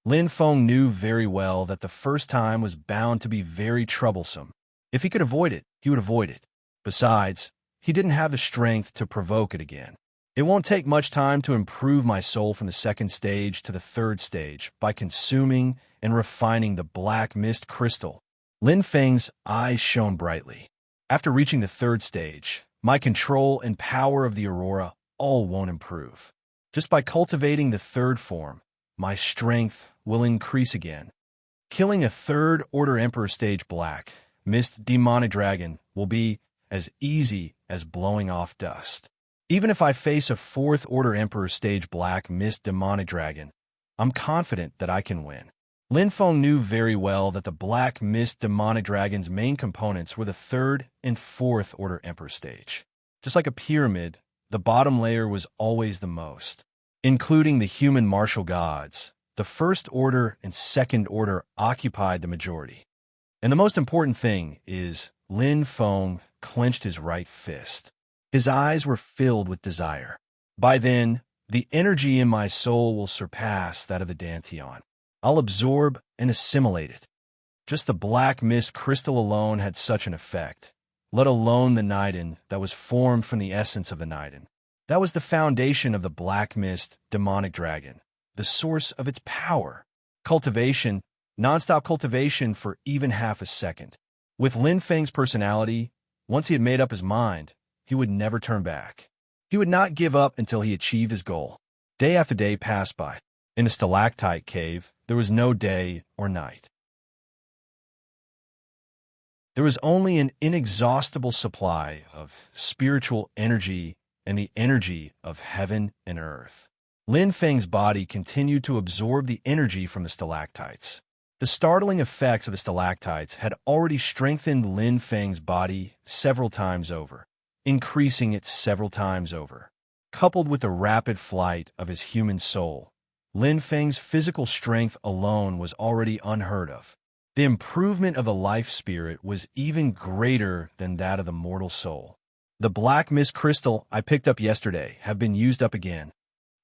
Lin Feng knew very well that the first time was bound to be very troublesome. If he could avoid it, he would avoid it. Besides, he didn't have the strength to provoke it again. It won't take much time to improve my soul from the second stage to the third stage by consuming and refining the black mist crystal. Lin Feng's eyes shone brightly. After reaching the third stage, my control and power of the aurora all won't improve. Just by cultivating the third form, my strength will increase again. Killing a third-order Emperor Stage Black Mist Demonic Dragon will be as easy as blowing off dust. Even if I face a fourth-order Emperor Stage Black Mist Demonic Dragon, I'm confident that I can win. Lin Feng knew very well that the Black Mist Demonic Dragon's main components were the third and fourth order Emperor stage. Just like a pyramid, the bottom layer was always the most. Including the human martial gods, the first order and second order occupied the majority. And the most important thing is, Lin Feng clenched his right fist. His eyes were filled with desire. By then, the energy in my soul will surpass that of the Dantian. I'll absorb and assimilate it. Just the black mist crystal alone had such an effect, let alone the Niden that was formed from the essence of the Niden. That was the foundation of the black mist demonic dragon, the source of its power. Cultivation, non-stop cultivation for even half a second. With Lin Feng's personality, once he had made up his mind, he would never turn back. He would not give up until he achieved his goal. Day after day passed by. In the stalactite cave, there was no day or night. There was only an inexhaustible supply of spiritual energy and the energy of heaven and earth. Lin Feng's body continued to absorb the energy from the stalactites. The startling effects of the stalactites had already strengthened Lin Feng's body several times over, increasing it several times over. Coupled with the rapid flight of his human soul, Lin Feng's physical strength alone was already unheard of. The improvement of the life spirit was even greater than that of the mortal soul. The black mist crystal I picked up yesterday have been used up again.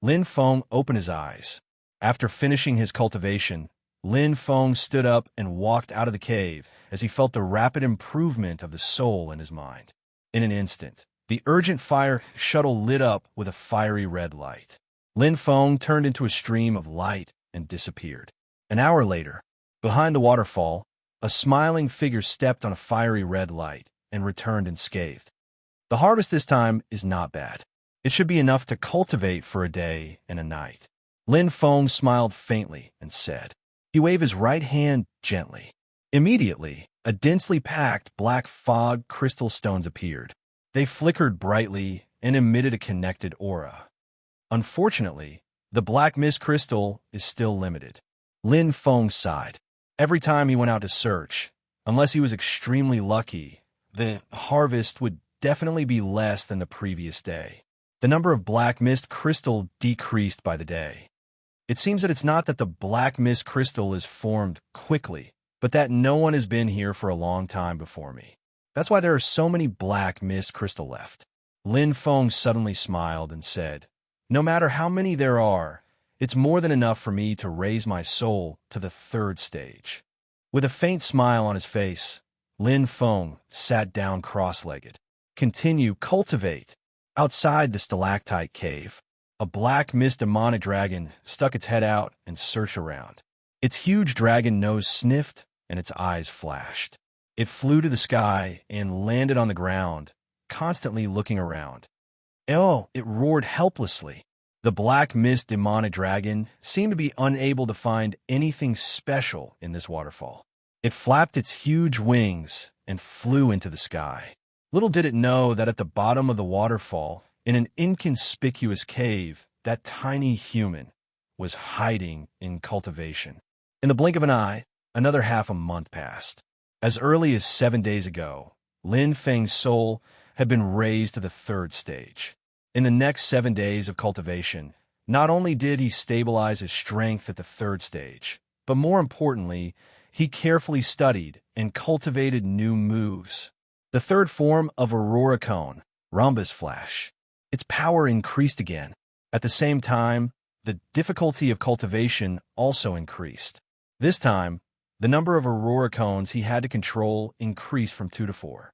Lin Feng opened his eyes. After finishing his cultivation, Lin Feng stood up and walked out of the cave as he felt the rapid improvement of the soul in his mind. In an instant, the urgent fire shuttle lit up with a fiery red light. Lin Feng turned into a stream of light and disappeared. An hour later, behind the waterfall, a smiling figure stepped on a fiery red light and returned unscathed. The harvest this time is not bad. It should be enough to cultivate for a day and a night. Lin Feng smiled faintly and said. He waved his right hand gently. Immediately, a densely packed black fog crystal stones appeared. They flickered brightly and emitted a connected aura. Unfortunately, the black mist crystal is still limited. Lin Feng sighed. Every time he went out to search, unless he was extremely lucky, the harvest would definitely be less than the previous day. The number of black mist crystal decreased by the day. It seems that it's not that the black mist crystal is formed quickly, but that no one has been here for a long time before me. That's why there are so many black mist crystal left. Lin Feng suddenly smiled and said, no matter how many there are, it's more than enough for me to raise my soul to the third stage. With a faint smile on his face, Lin Feng sat down cross-legged. Continue, cultivate. Outside the stalactite cave, a black mist demonic dragon stuck its head out and searched around. Its huge dragon nose sniffed and its eyes flashed. It flew to the sky and landed on the ground, constantly looking around. Oh, it roared helplessly. The black mist demonic dragon seemed to be unable to find anything special in this waterfall. It flapped its huge wings and flew into the sky. Little did it know that at the bottom of the waterfall, in an inconspicuous cave, that tiny human was hiding in cultivation. In the blink of an eye, another half a month passed. As early as 7 days ago, Lin Feng's soul had been raised to the third stage. In the next 7 days of cultivation, not only did he stabilize his strength at the third stage, but more importantly, he carefully studied and cultivated new moves. The third form of Aurora Cone, rhombus flash. Its power increased again. At the same time, the difficulty of cultivation also increased. This time, the number of aurora cones he had to control increased from 2 to 4.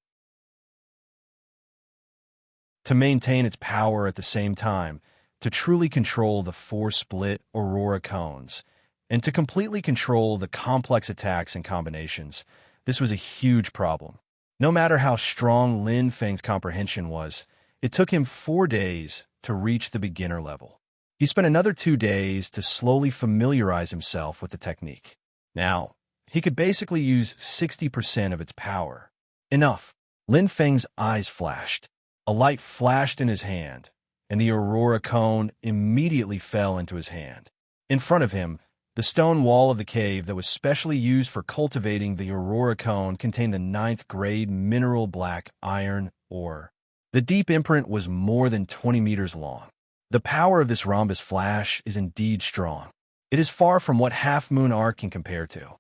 To maintain its power at the same time, to truly control the 4 split aurora cones, and to completely control the complex attacks and combinations, this was a huge problem. No matter how strong Lin Feng's comprehension was, it took him 4 days to reach the beginner level. He spent another 2 days to slowly familiarize himself with the technique. Now, he could basically use 60% of its power. Enough. Lin Feng's eyes flashed. A light flashed in his hand, and the aurora cone immediately fell into his hand. In front of him, the stone wall of the cave that was specially used for cultivating the aurora cone contained the 9th grade mineral black iron ore. The deep imprint was more than 20 meters long. The power of this rhombus flash is indeed strong. It is far from what Half Moon Arc can compare to.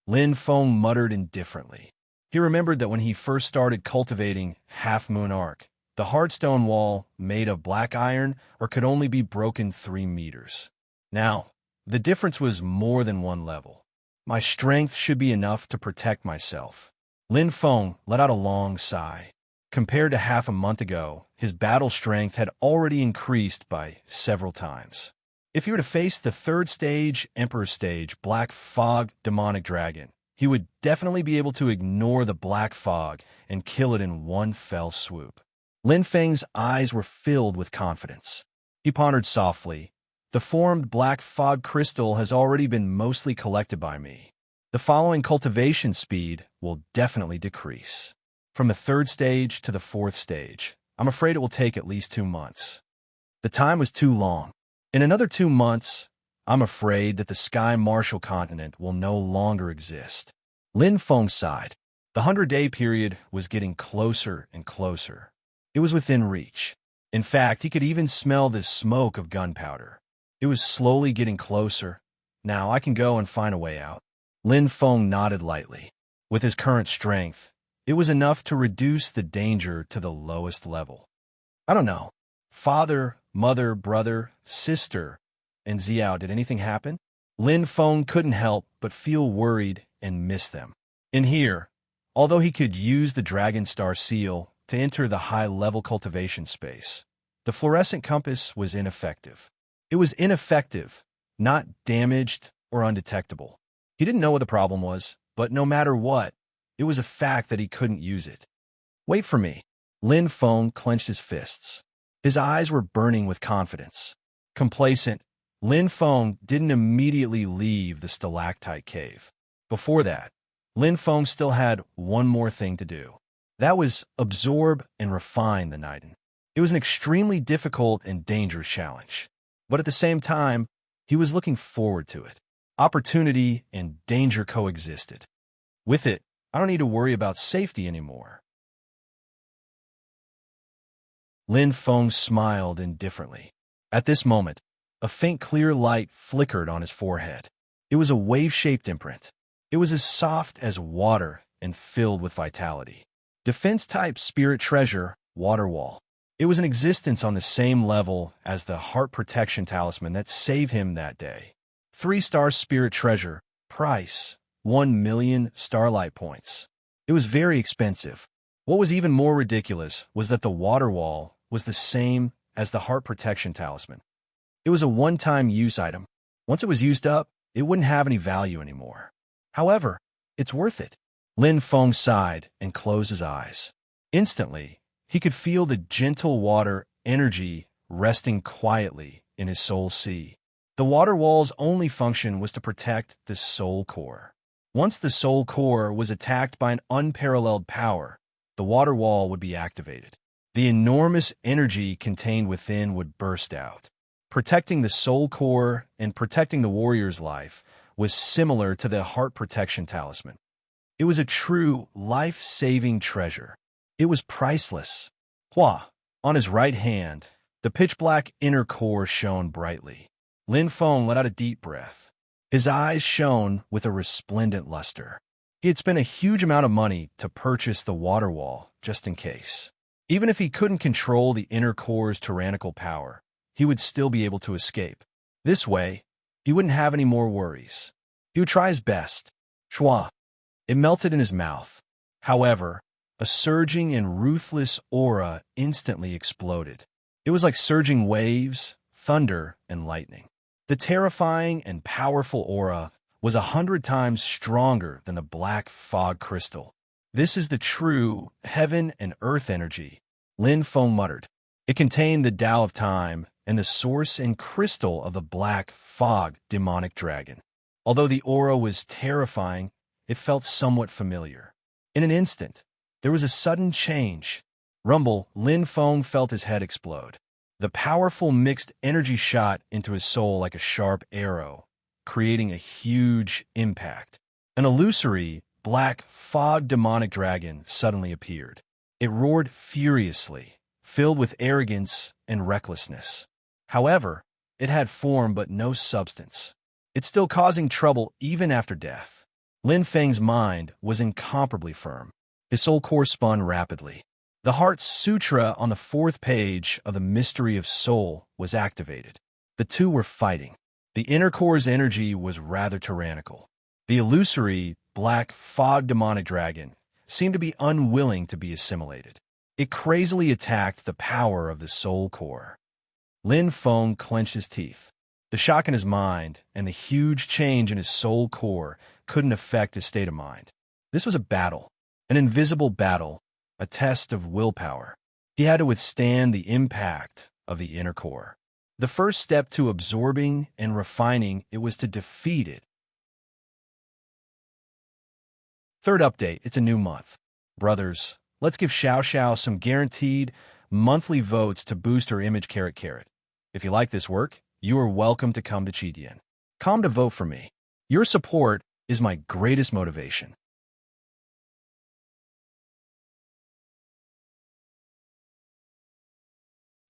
Lin Feng muttered indifferently. He remembered that when he first started cultivating Half Moon Arc, the hard stone wall, made of black iron, or could only be broken 3 meters. Now, the difference was more than 1 level. My strength should be enough to protect myself. Lin Feng let out a long sigh. Compared to half a month ago, his battle strength had already increased by several times. If he were to face the 3rd stage, Emperor Stage, Black Fog Demonic Dragon, he would definitely be able to ignore the black fog and kill it in one fell swoop. Lin Feng's eyes were filled with confidence. He pondered softly, "The formed black fog crystal has already been mostly collected by me. The following cultivation speed will definitely decrease. From the 3rd stage to the 4th stage, I'm afraid it will take at least 2 months. The time was too long. In another 2 months, I'm afraid that the Sky Martial continent will no longer exist." Lin Feng sighed. The 100-day period was getting closer and closer. It was within reach. In fact, he could even smell the smoke of gunpowder. It was slowly getting closer. Now I can go and find a way out. Lin Feng nodded lightly. With his current strength, it was enough to reduce the danger to the lowest level. I don't know. Father, mother, brother, sister, and Xiao, did anything happen? Lin Feng couldn't help but feel worried and miss them. In here, although he could use the Dragon Star seal to enter the high-level cultivation space, the fluorescent compass was ineffective. It was ineffective, not damaged or undetectable. He didn't know what the problem was, but no matter what, it was a fact that he couldn't use it. Wait for me. Lin Feng clenched his fists. His eyes were burning with confidence. Complacent, Lin Feng didn't immediately leave the stalactite cave. Before that, Lin Feng still had one more thing to do. That was absorb and refine the Nighten. It was an extremely difficult and dangerous challenge. But at the same time, he was looking forward to it. Opportunity and danger coexisted. With it, I don't need to worry about safety anymore. Lin Feng smiled indifferently. At this moment, a faint clear light flickered on his forehead. It was a wave-shaped imprint. It was as soft as water and filled with vitality. Defense-type spirit treasure, water wall. It was in existence on the same level as the heart protection talisman that saved him that day. 3-star spirit treasure, price, 1 million starlight points. It was very expensive. What was even more ridiculous was that the water wall was the same as the heart protection talisman. It was a one-time use item. Once it was used up, it wouldn't have any value anymore. However, it's worth it. Lin Feng sighed and closed his eyes. Instantly, he could feel the gentle water energy resting quietly in his soul sea. The water wall's only function was to protect the soul core. Once the soul core was attacked by an unparalleled power, the water wall would be activated. The enormous energy contained within would burst out. Protecting the soul core and protecting the warrior's life was similar to the heart protection talisman. It was a true life-saving treasure. It was priceless. Hua, on his right hand, the pitch-black inner core shone brightly. Lin Feng let out a deep breath. His eyes shone with a resplendent luster. He had spent a huge amount of money to purchase the water wall, just in case. Even if he couldn't control the inner core's tyrannical power, he would still be able to escape. This way, he wouldn't have any more worries. He would try his best. Schwa. It melted in his mouth. However, a surging and ruthless aura instantly exploded. It was like surging waves, thunder, and lightning. The terrifying and powerful aura was 100 times stronger than the black fog crystal. This is the true heaven and earth energy, Lin Feng muttered. It contained the Tao of time and the source and crystal of the black fog demonic dragon. Although the aura was terrifying, it felt somewhat familiar. In an instant, there was a sudden change. Rumble, Lin Feng felt his head explode. The powerful mixed energy shot into his soul like a sharp arrow, creating a huge impact. An illusory, black fog demonic dragon suddenly appeared. It roared furiously, filled with arrogance and recklessness. However, it had form but no substance. It's still causing trouble even after death. Lin Feng's mind was incomparably firm. His soul core spun rapidly. The Heart Sutra on the 4th page of the Mystery of Soul was activated. The two were fighting. The inner core's energy was rather tyrannical. The illusory, black fog demonic dragon seemed to be unwilling to be assimilated. It crazily attacked the power of the soul core. Lin Feng clenched his teeth. The shock in his mind and the huge change in his soul core couldn't affect his state of mind. This was a battle, an invisible battle, a test of willpower. He had to withstand the impact of the inner core. The first step to absorbing and refining it was to defeat it. Third update, it's a new month. Brothers, let's give Xiao Xiao some guaranteed monthly votes to boost her image ***. If you like this work, you are welcome to come to Qidian. Come to vote for me. Your support is my greatest motivation.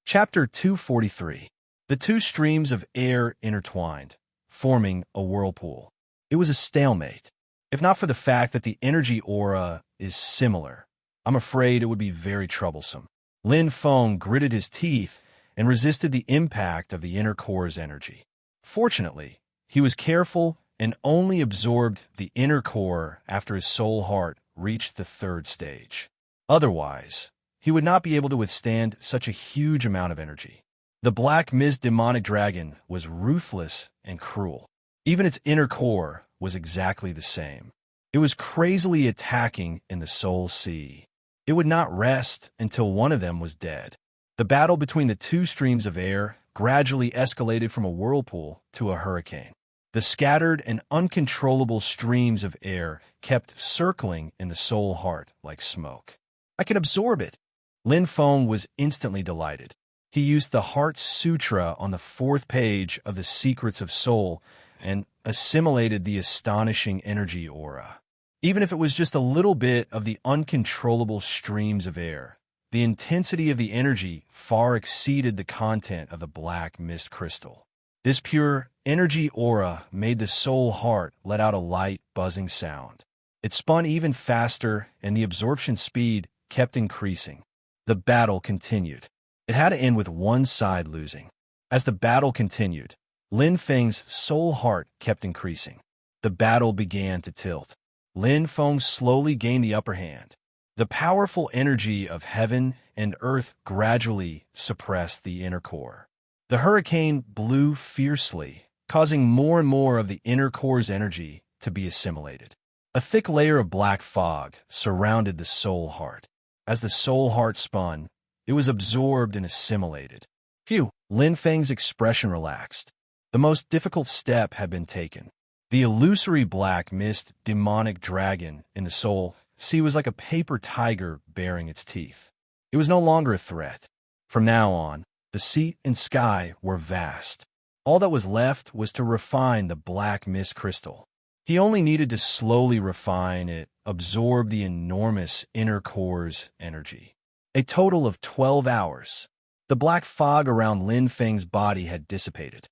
Chapter 243. The two streams of air intertwined, forming a whirlpool. It was a stalemate. If not for the fact that the energy aura is similar, I'm afraid it would be very troublesome. Lin Feng gritted his teeth and resisted the impact of the inner core's energy. Fortunately, he was careful and only absorbed the inner core after his soul heart reached the 3rd stage. Otherwise, he would not be able to withstand such a huge amount of energy. The black mist demonic dragon was ruthless and cruel. Even its inner core was exactly the same. It was crazily attacking in the soul sea. It would not rest until one of them was dead. The battle between the two streams of air gradually escalated from a whirlpool to a hurricane. The scattered and uncontrollable streams of air kept circling in the soul heart like smoke. I can absorb it. Lin Feng was instantly delighted. He used the Heart Sutra on the 4th page of the Secrets of Soul and assimilated the astonishing energy aura. Even if it was just a little bit of the uncontrollable streams of air, the intensity of the energy far exceeded the content of the black mist crystal. This pure energy aura made the soul heart let out a light, buzzing sound. It spun even faster, and the absorption speed kept increasing. The battle continued. It had to end with one side losing. As the battle continued, Lin Feng's soul heart kept increasing. The battle began to tilt. Lin Feng slowly gained the upper hand. The powerful energy of heaven and earth gradually suppressed the inner core. The hurricane blew fiercely, causing more and more of the inner core's energy to be assimilated. A thick layer of black fog surrounded the soul heart. As the soul heart spun, it was absorbed and assimilated. Phew! Lin Feng's expression relaxed. The most difficult step had been taken. The illusory black mist demonic dragon in the soul sea was like a paper tiger baring its teeth. It was no longer a threat. From now on, the sea and sky were vast. All that was left was to refine the black mist crystal. He only needed to slowly refine it, absorb the enormous inner core's energy. A total of 12 hours. The black fog around Lin Feng's body had dissipated.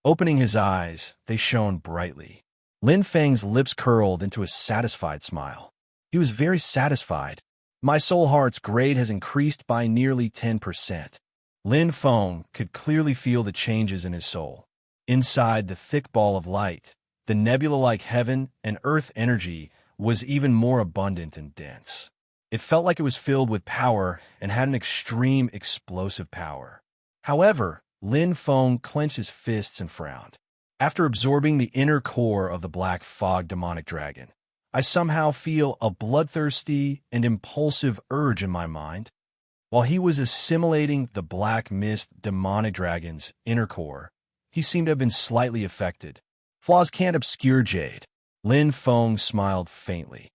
Opening his eyes, they shone brightly. Lin Feng's lips curled into a satisfied smile. He was very satisfied. My soul heart's grade has increased by nearly 10%. Lin Feng could clearly feel the changes in his soul. Inside the thick ball of light, the nebula-like heaven and earth energy was even more abundant and dense. It felt like it was filled with power and had an extreme explosive power. However, Lin Feng clenched his fists and frowned. After absorbing the inner core of the black fog demonic dragon, I somehow feel a bloodthirsty and impulsive urge in my mind. While he was assimilating the black mist demonic dragon's inner core, he seemed to have been slightly affected. Flaws can't obscure Jade. Lin Feng smiled faintly.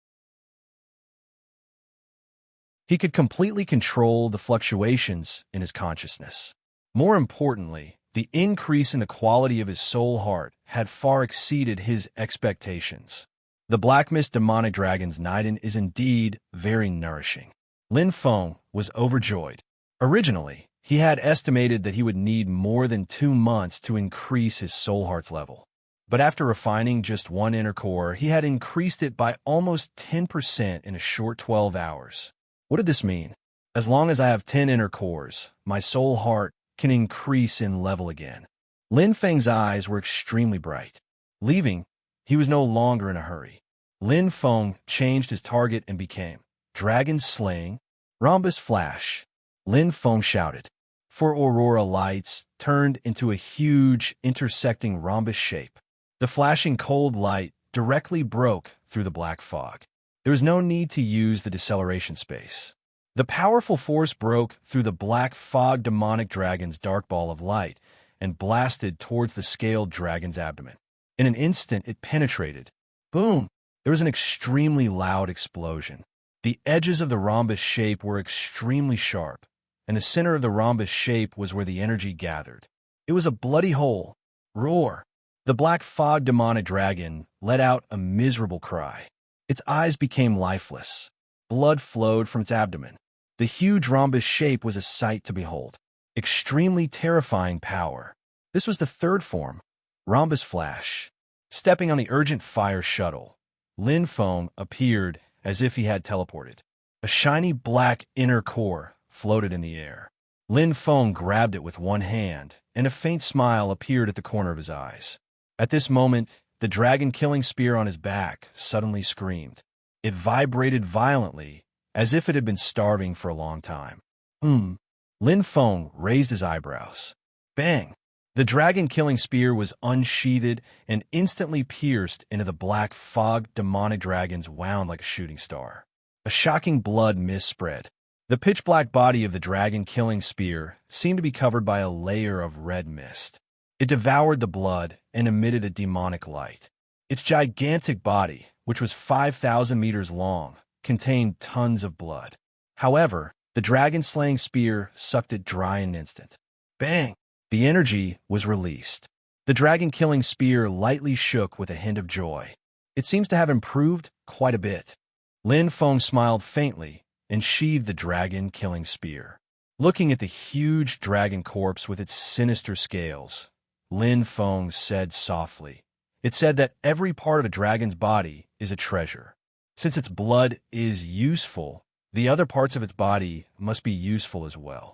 He could completely control the fluctuations in his consciousness. More importantly, the increase in the quality of his soul heart had far exceeded his expectations. The Black Mist Demonic Dragon's Niden is indeed very nourishing. Lin Feng was overjoyed. Originally, he had estimated that he would need more than 2 months to increase his soul heart's level. But after refining just one inner core, he had increased it by almost 10% in a short 12 hours. What did this mean? As long as I have 10 inner cores, my soul heart can increase in level again. Lin Feng's eyes were extremely bright. Leaving, he was no longer in a hurry. Lin Feng changed his target and became Dragon Slaying, Rhombus Flash. Lin Feng shouted. 4 aurora lights turned into a huge, intersecting rhombus shape. The flashing cold light directly broke through the black fog. There was no need to use the deceleration space. The powerful force broke through the black fog demonic dragon's dark ball of light and blasted towards the scaled dragon's abdomen. In an instant, it penetrated. Boom! There was an extremely loud explosion. The edges of the rhombus shape were extremely sharp, and the center of the rhombus shape was where the energy gathered. It was a bloody hole. Roar! The black fog demonic dragon let out a miserable cry. Its eyes became lifeless. Blood flowed from its abdomen. The huge rhombus shape was a sight to behold. Extremely terrifying power. This was the third form, Rhombus Flash. Stepping on the urgent fire shuttle, Lin Feng appeared as if he had teleported. A shiny black inner core floated in the air. Lin Feng grabbed it with one hand, and a faint smile appeared at the corner of his eyes. At this moment, the dragon-killing spear on his back suddenly screamed. It vibrated violently, as if it had been starving for a long time. Lin Feng raised his eyebrows. Bang! The dragon-killing spear was unsheathed and instantly pierced into the black fog demonic dragon's wound like a shooting star. A shocking blood mist spread. The pitch-black body of the dragon-killing spear seemed to be covered by a layer of red mist. It devoured the blood and emitted a demonic light. Its gigantic body, which was 5,000 meters long, contained tons of blood. However, the dragon-slaying spear sucked it dry in an instant. Bang! The energy was released. The dragon-killing spear lightly shook with a hint of joy. It seems to have improved quite a bit. Lin Feng smiled faintly and sheathed the dragon-killing spear. Looking at the huge dragon corpse with its sinister scales, Lin Feng said softly, "It said that every part of a dragon's body is a treasure. Since its blood is useful, the other parts of its body must be useful as well."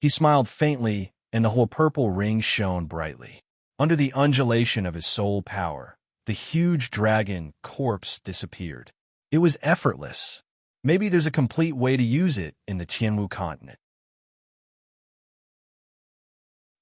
He smiled faintly, and the whole purple ring shone brightly. Under the undulation of his soul power, the huge dragon corpse disappeared. It was effortless. Maybe there's a complete way to use it in the Tianwu continent.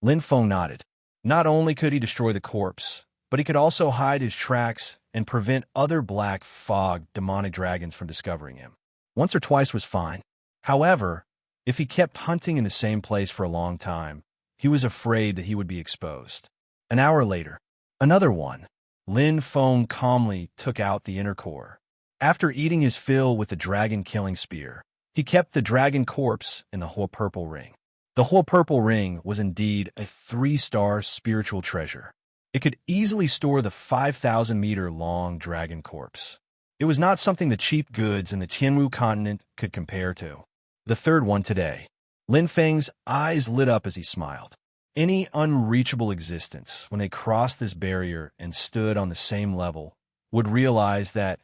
Lin Feng nodded. Not only could he destroy the corpse, but he could also hide his tracks and prevent other black fog demonic dragons from discovering him. Once or twice was fine. However, if he kept hunting in the same place for a long time, he was afraid that he would be exposed. An hour later, another one. Lin Feng calmly took out the inner core. After eating his fill with the dragon-killing spear, he kept the dragon corpse in the whole purple ring. The whole purple ring was indeed a 3-star spiritual treasure. It could easily store the 5,000-meter-long dragon corpse. It was not something the cheap goods in the Tianwu continent could compare to. The third one today. Lin Feng's eyes lit up as he smiled. Any unreachable existence, when they crossed this barrier and stood on the same level, would realize that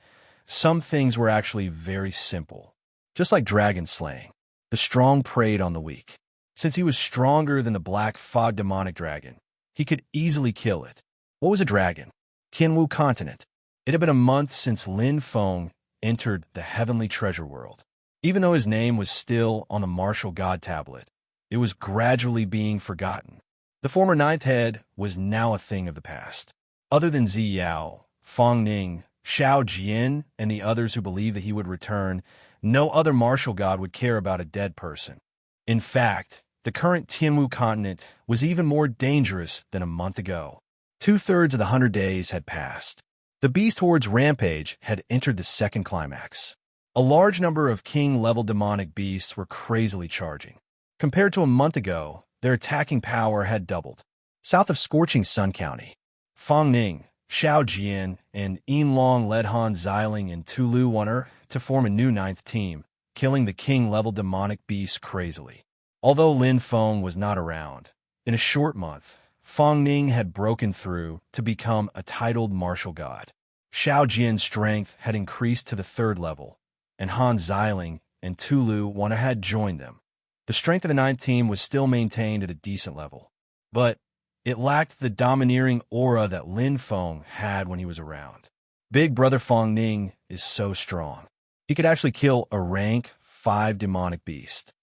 some things were actually very simple. Just like dragon slaying, the strong preyed on the weak. Since he was stronger than the black fog demonic dragon, he could easily kill it. What was a dragon? Tianwu continent. It had been a month since Lin Feng entered the heavenly treasure world. Even though his name was still on the martial god tablet, it was gradually being forgotten. The former ninth head was now a thing of the past. Other than Zi Yao, Fong Ning, Xiao Jian, and the others who believed that he would return, no other martial god would care about a dead person. In fact, the current Tianwu continent was even more dangerous than a month ago. 2/3 of the 100 days had passed. The Beast Horde's rampage had entered the second climax. A large number of king-level demonic beasts were crazily charging. Compared to a month ago, their attacking power had doubled. South of Scorching Sun County, Fong Ning, Xiao Jian, and Yin Long led Han Xiling and Tulu Wunner to form a new ninth team, killing the king-level demonic beasts crazily. Although Lin Feng was not around, in a short month, Fong Ning had broken through to become a titled martial god. Xiao Jian's strength had increased to the 3rd level, and Han Xiling and Tulu Wunner had joined them. The strength of the 9th team was still maintained at a decent level, but it lacked the domineering aura that Lin Feng had when he was around. Big Brother Fong Ning is so strong. He could actually kill a rank 5 demonic beast.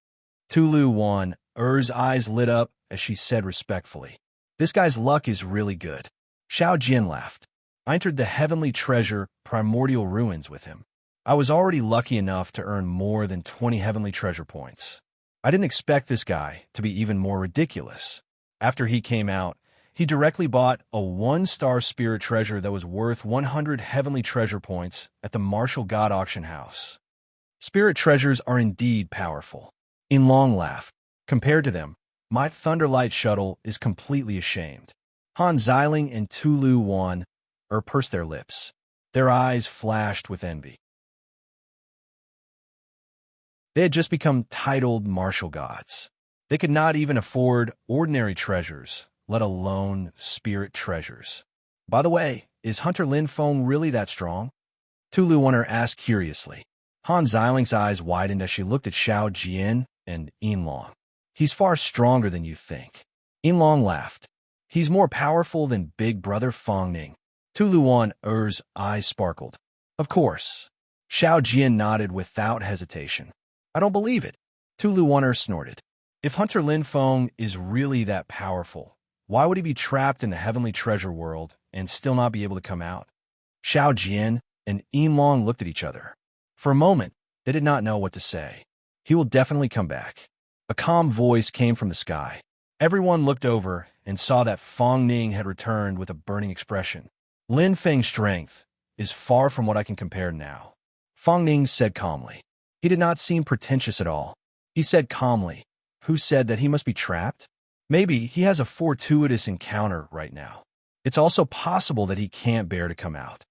Tulu Wunner's eyes lit up as she said respectfully, "This guy's luck is really good." Xiao Jian laughed. "I entered the heavenly treasure primordial ruins with him. I was already lucky enough to earn more than 20 heavenly treasure points. I didn't expect this guy to be even more ridiculous. After he came out, he directly bought a 1-star spirit treasure that was worth 100 heavenly treasure points at the Martial God Auction House. Spirit treasures are indeed powerful." In Long laughed. "Compared to them, my Thunderlight shuttle is completely ashamed." Han Xiling and Tulu Wunner pursed their lips. Their eyes flashed with envy. They had just become titled martial gods. They could not even afford ordinary treasures, let alone spirit treasures. "By the way, is Hunter Lin Feng really that strong?" Tulu Wunner asked curiously. Han Xiling's eyes widened as she looked at Xiao Jian and Yin Long. "He's far stronger than you think." Yin Long laughed. "He's more powerful than Big Brother Fong Ning." Tulu Wunner's eyes sparkled. "Of course." Xiao Jian nodded without hesitation. "I don't believe it." Tulu Wunner snorted. "If Hunter Lin Feng is really that powerful, why would he be trapped in the heavenly treasure world and still not be able to come out?" Xiao Jian and Yin Long looked at each other. For a moment, they did not know what to say. "He will definitely come back." A calm voice came from the sky. Everyone looked over and saw that Fong Ning had returned with a burning expression. "Lin Feng's strength is far from what I can compare now," Fong Ning said calmly. He did not seem pretentious at all. He said calmly, "Who said that he must be trapped? Maybe he has a fortuitous encounter right now. It's also possible that he can't bear to come out."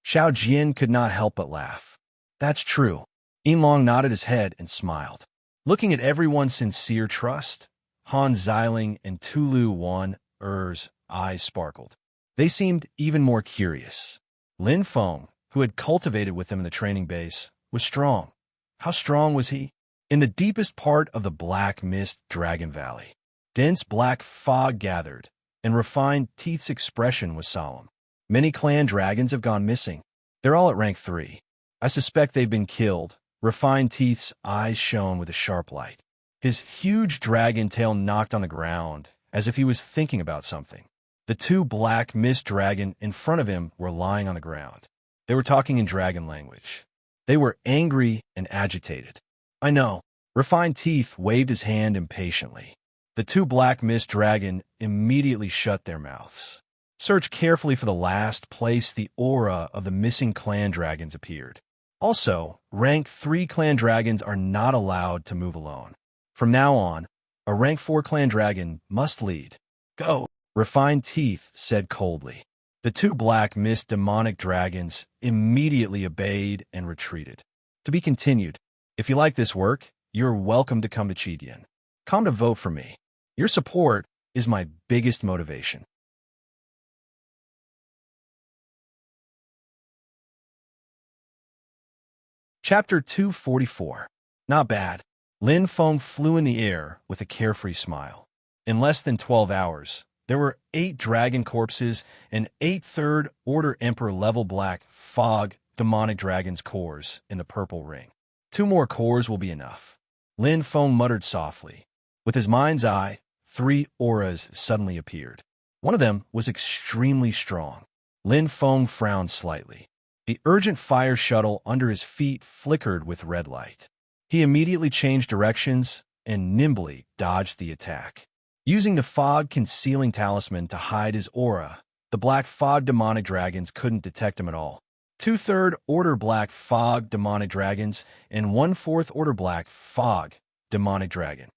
Xiao Jian could not help but laugh. "That's true." Yin Long nodded his head and smiled. Looking at everyone's sincere trust, Han Xiling and Tulu Wunner's eyes sparkled. They seemed even more curious. Lin Feng, who had cultivated with them in the training base, was strong. How strong was he? In the deepest part of the Black Mist Dragon Valley, dense black fog gathered, and Refined Teeth's expression was solemn. "Many clan dragons have gone missing. They're all at rank 3. I suspect they've been killed." Refined Teeth's eyes shone with a sharp light. His huge dragon tail knocked on the ground, as if he was thinking about something. The 2 black mist dragon in front of him were lying on the ground. They were talking in dragon language. They were angry and agitated. "I know." Refined Teeth waved his hand impatiently. The 2 black mist dragon immediately shut their mouths. Search carefully for the last place the aura of the missing clan dragons appeared. Also, rank 3 clan dragons are not allowed to move alone. From now on, a rank 4 clan dragon must lead. "Go," Refined Teeth said coldly. The 2 black mist demonic dragons immediately obeyed and retreated. To be continued. If you like this work, you're welcome to come to Chidian. Come to vote for me. Your support is my biggest motivation. Chapter 244. Not bad. Lin Feng flew in the air with a carefree smile. In less than 12 hours, there were 8 dragon corpses and 8 third-order Emperor-level black fog demonic dragons cores in the purple ring. 2 more cores will be enough. Lin Feng muttered softly. With his mind's eye, 3 auras suddenly appeared. One of them was extremely strong. Lin Feng frowned slightly. The urgent fire shuttle under his feet flickered with red light. He immediately changed directions and nimbly dodged the attack. Using the fog concealing talisman to hide his aura, the black fog demonic dragons couldn't detect him at all. 2 third-order black fog demonic dragons and 1 fourth-order black fog demonic dragon.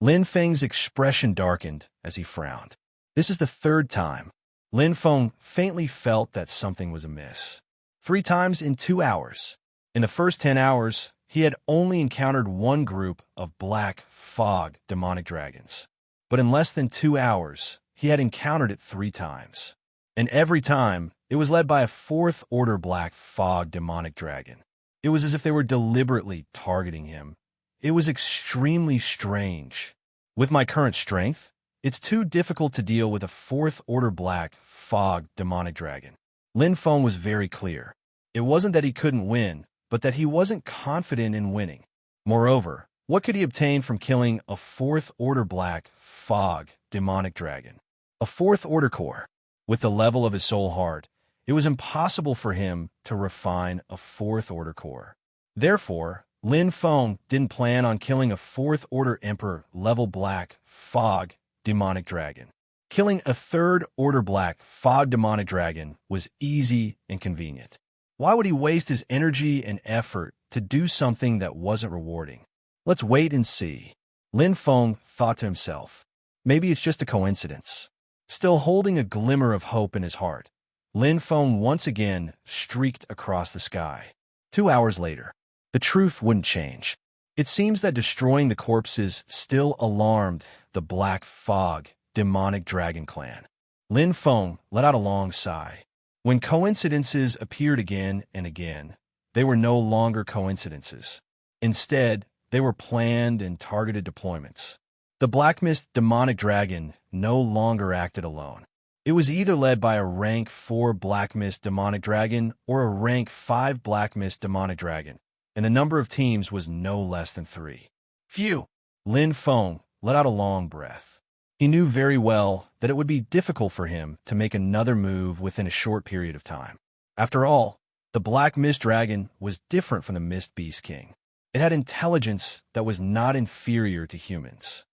Lin Feng's expression darkened as he frowned. This is the 3rd time. Lin Feng faintly felt that something was amiss. 3 times in 2 hours. In the first 10 hours, he had only encountered 1 group of black fog demonic dragons. But in less than 2 hours, he had encountered it 3 times. And every time, it was led by a 4th-order black fog demonic dragon. It was as if they were deliberately targeting him. It was extremely strange. With my current strength, it's too difficult to deal with a 4th-order black fog demonic dragon. Lin Feng was very clear. It wasn't that he couldn't win, but that he wasn't confident in winning. Moreover, what could he obtain from killing a 4th-order black fog demonic dragon? A 4th-order core. With the level of his soul heart, it was impossible for him to refine a 4th-order core. Therefore, Lin Feng didn't plan on killing a 4th-order Emperor-level black fog demonic dragon. Killing a 3rd-order black fog demonic dragon was easy and convenient. Why would he waste his energy and effort to do something that wasn't rewarding? Let's wait and see. Lin Feng thought to himself. Maybe it's just a coincidence. Still holding a glimmer of hope in his heart, Lin Feng once again streaked across the sky. 2 hours later, the truth wouldn't change. It seems that destroying the corpses still alarmed the Black Fog demonic dragon clan. Lin Feng let out a long sigh. When coincidences appeared again and again, they were no longer coincidences. Instead, they were planned and targeted deployments. The Black Mist demonic dragon no longer acted alone. It was either led by a rank 4 Black Mist demonic dragon or a rank 5 Black Mist demonic dragon, and the number of teams was no less than 3. Phew! Lin Feng let out a long breath. He knew very well that it would be difficult for him to make another move within a short period of time. After all, the Black Mist dragon was different from the Mist Beast King. It had intelligence that was not inferior to humans.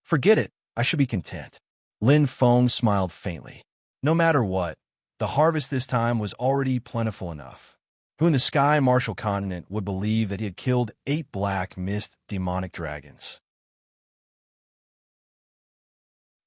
Forget it, I should be content. Lin Feng smiled faintly. No matter what, the harvest this time was already plentiful enough. Who in the Sky Martial Continent would believe that he had killed 8 Black Mist demonic dragons?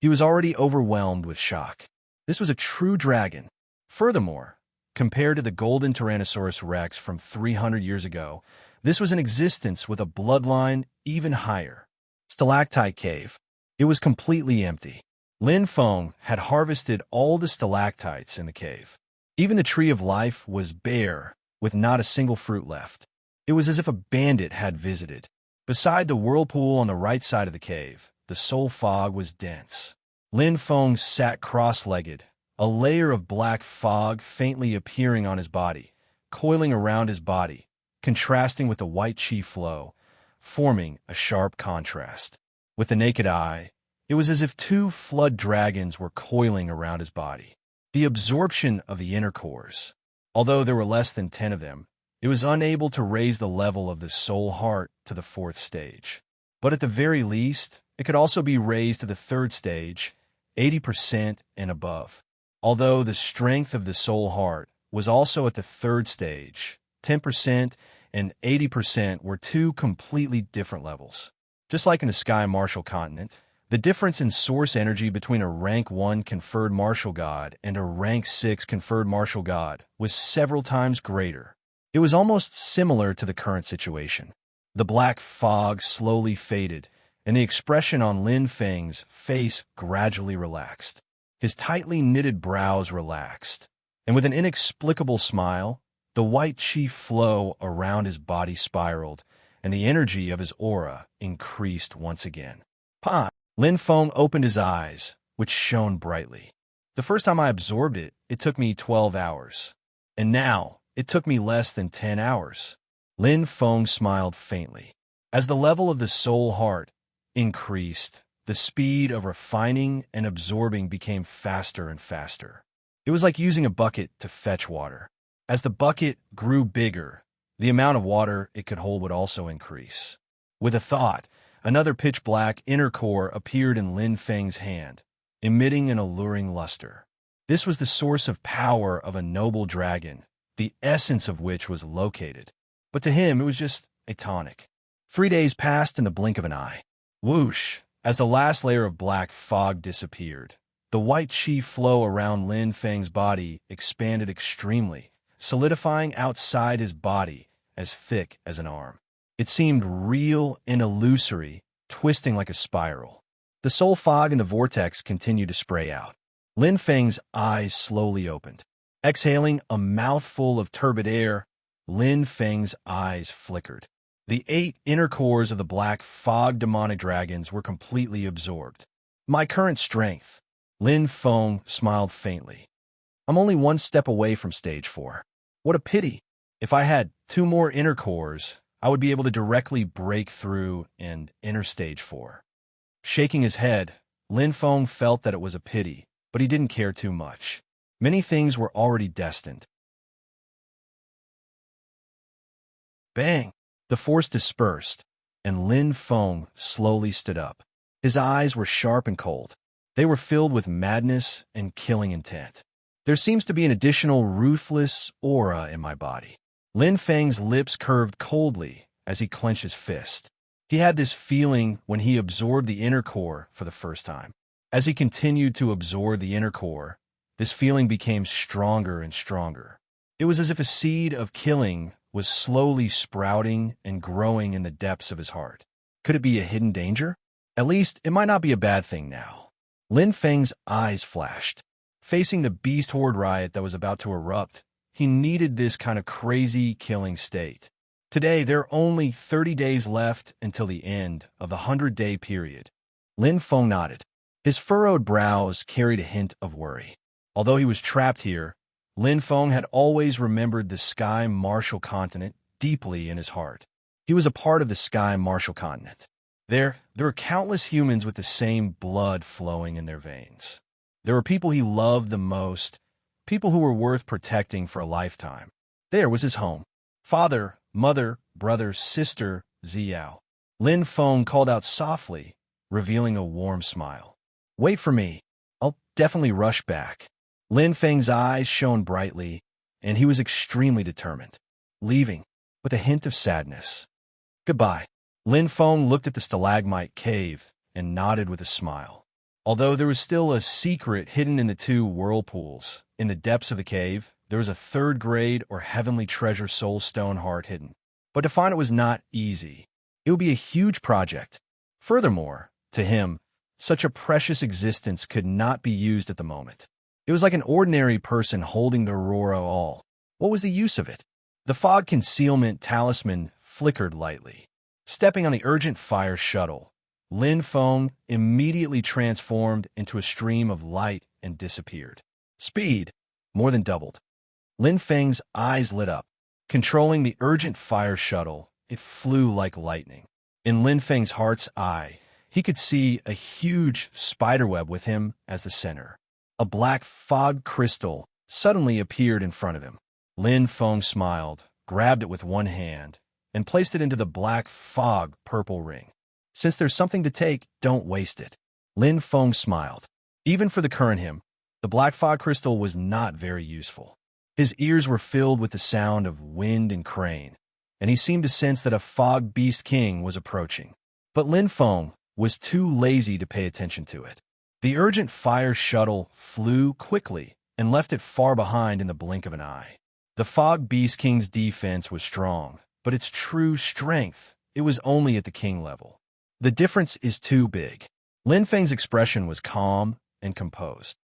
He was already overwhelmed with shock. This was a true dragon. Furthermore, compared to the golden Tyrannosaurus Rex from 300 years ago, this was an existence with a bloodline even higher. Stalactite Cave. It was completely empty. Lin Feng had harvested all the stalactites in the cave. Even the Tree of Life was bare, with not a single fruit left. It was as if a bandit had visited. Beside the whirlpool on the right side of the cave, the soul fog was dense. Lin Feng sat cross-legged, a layer of black fog faintly appearing on his body, coiling around his body, contrasting with the white chi flow, forming a sharp contrast. With the naked eye, it was as if 2 flood dragons were coiling around his body. The absorption of the inner cores. Although there were less than 10 of them, it was unable to raise the level of the soul heart to the 4th stage. But at the very least, it could also be raised to the 3rd stage, 80% and above. Although the strength of the soul heart was also at the 3rd stage, 10% and 80% were 2 completely different levels. Just like in the Sky Martial Continent, the difference in source energy between a rank 1 conferred martial god and a rank 6 conferred martial god was several times greater. It was almost similar to the current situation. The black fog slowly faded, and the expression on Lin Feng's face gradually relaxed. His tightly knitted brows relaxed, and with an inexplicable smile, the white chi flow around his body spiraled and the energy of his aura increased once again. Pan! Lin Feng opened his eyes, which shone brightly. The first time I absorbed it, it took me 12 hours. And now, it took me less than 10 hours. Lin Feng smiled faintly. As the level of the soul heart increased, the speed of refining and absorbing became faster and faster. It was like using a bucket to fetch water. As the bucket grew bigger, the amount of water it could hold would also increase. With a thought, another pitch-black inner core appeared in Lin Feng's hand, emitting an alluring luster. This was the source of power of a noble dragon, the essence of which was located. But to him, it was just a tonic. 3 days passed in the blink of an eye. Whoosh! As the last layer of black fog disappeared, the white chi flow around Lin Feng's body expanded extremely, solidifying outside his body as thick as an arm. It seemed real and illusory, twisting like a spiral. The soul fog in the vortex continued to spray out. Lin Feng's eyes slowly opened. Exhaling a mouthful of turbid air, Lin Feng's eyes flickered. The 8 inner cores of the black fog demonic dragons were completely absorbed. My current strength. Lin Feng smiled faintly. I'm only 1 step away from stage 4. What a pity. If I had 2 more inner cores, I would be able to directly break through and enter stage 4. Shaking his head, Lin Feng felt that it was a pity, but he didn't care too much. Many things were already destined. Bang! The force dispersed, and Lin Feng slowly stood up. His eyes were sharp and cold. They were filled with madness and killing intent. There seems to be an additional ruthless aura in my body. Lin Feng's lips curved coldly as he clenched his fist. He had this feeling when he absorbed the inner core for the first time. As he continued to absorb the inner core, this feeling became stronger and stronger. It was as if a seed of killing was slowly sprouting and growing in the depths of his heart. Could it be a hidden danger? At least, it might not be a bad thing now. Lin Feng's eyes flashed. Facing the beast horde riot that was about to erupt, he needed this kind of crazy killing state. Today, there are only 30 days left until the end of the 100-day period. Lin Feng nodded. His furrowed brows carried a hint of worry. Although he was trapped here, Lin Feng had always remembered the Sky Martial Continent deeply in his heart. He was a part of the Sky Martial Continent. There were countless humans with the same blood flowing in their veins. There were people he loved the most, people who were worth protecting for a lifetime. There was his home. Father, mother, brother, sister, Xiao. Lin Feng called out softly, revealing a warm smile. Wait for me. I'll definitely rush back. Lin Feng's eyes shone brightly, and he was extremely determined. Leaving, with a hint of sadness. Goodbye. Lin Feng looked at the stalagmite cave and nodded with a smile. Although there was still a secret hidden in the 2 whirlpools, in the depths of the cave, there was a 3rd grade or heavenly treasure soul stone heart hidden. But to find it was not easy. It would be a huge project. Furthermore, to him, such a precious existence could not be used at the moment. It was like an ordinary person holding the Aurora all. What was the use of it? The fog concealment talisman flickered lightly. Stepping on the urgent fire shuttle, Lin Feng immediately transformed into a stream of light and disappeared. Speed more than doubled. Lin Feng's eyes lit up. Controlling the urgent fire shuttle, it flew like lightning. In Lin Feng's heart's eye, he could see a huge spiderweb with him as the center. A black fog crystal suddenly appeared in front of him. Lin Feng smiled, grabbed it with one hand, and placed it into the black fog purple ring. Since there's something to take, don't waste it. Lin Feng smiled. Even for the current him, the black fog crystal was not very useful. His ears were filled with the sound of wind and crane, and he seemed to sense that a fog beast king was approaching. But Lin Feng was too lazy to pay attention to it. The urgent fire shuttle flew quickly and left it far behind in the blink of an eye. The Fog Beast King's defense was strong, but its true strength, it was only at the king level. The difference is too big. Lin Feng's expression was calm and composed.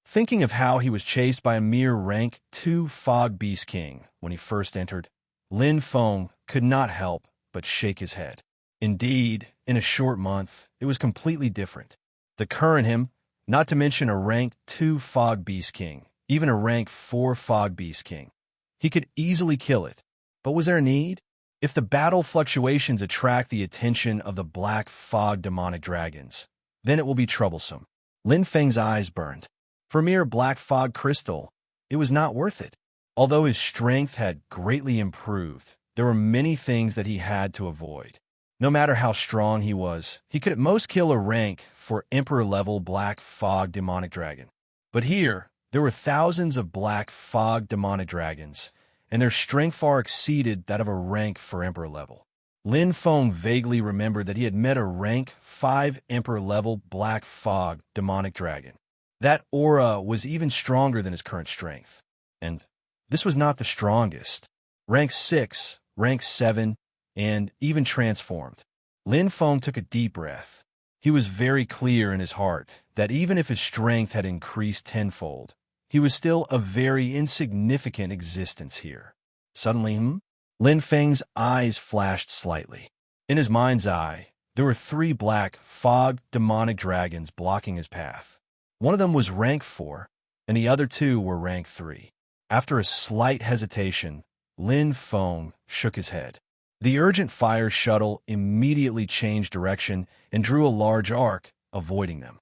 Thinking of how he was chased by a mere rank 2 Fog Beast King when he first entered, Lin Feng could not help but shake his head. Indeed, in a short month, it was completely different. The current him, not to mention a rank 2 Fog Beast King, even a rank 4 Fog Beast King. He could easily kill it. But was there a need? If the battle fluctuations attract the attention of the Black Fog demonic dragons, then it will be troublesome. Lin Feng's eyes burned. For mere Black Fog crystal, it was not worth it. Although his strength had greatly improved, there were many things that he had to avoid. No matter how strong he was, he could at most kill a rank for Emperor-level Black Fog demonic dragon. But here, there were thousands of Black Fog demonic dragons, and their strength far exceeded that of a rank for Emperor level. Lin Feng vaguely remembered that he had met a rank 5 Emperor-level Black Fog demonic dragon. That aura was even stronger than his current strength. And this was not the strongest. Rank 6, rank 7, and even transformed. Lin Feng took a deep breath. He was very clear in his heart that even if his strength had increased tenfold, he was still a very insignificant existence here. Suddenly, Lin Feng's eyes flashed slightly. In his mind's eye, there were 3 Black Fog demonic dragons blocking his path. One of them was rank 4, and the other 2 were rank 3. After a slight hesitation, Lin Feng shook his head. The urgent fire shuttle immediately changed direction and drew a large arc, avoiding them.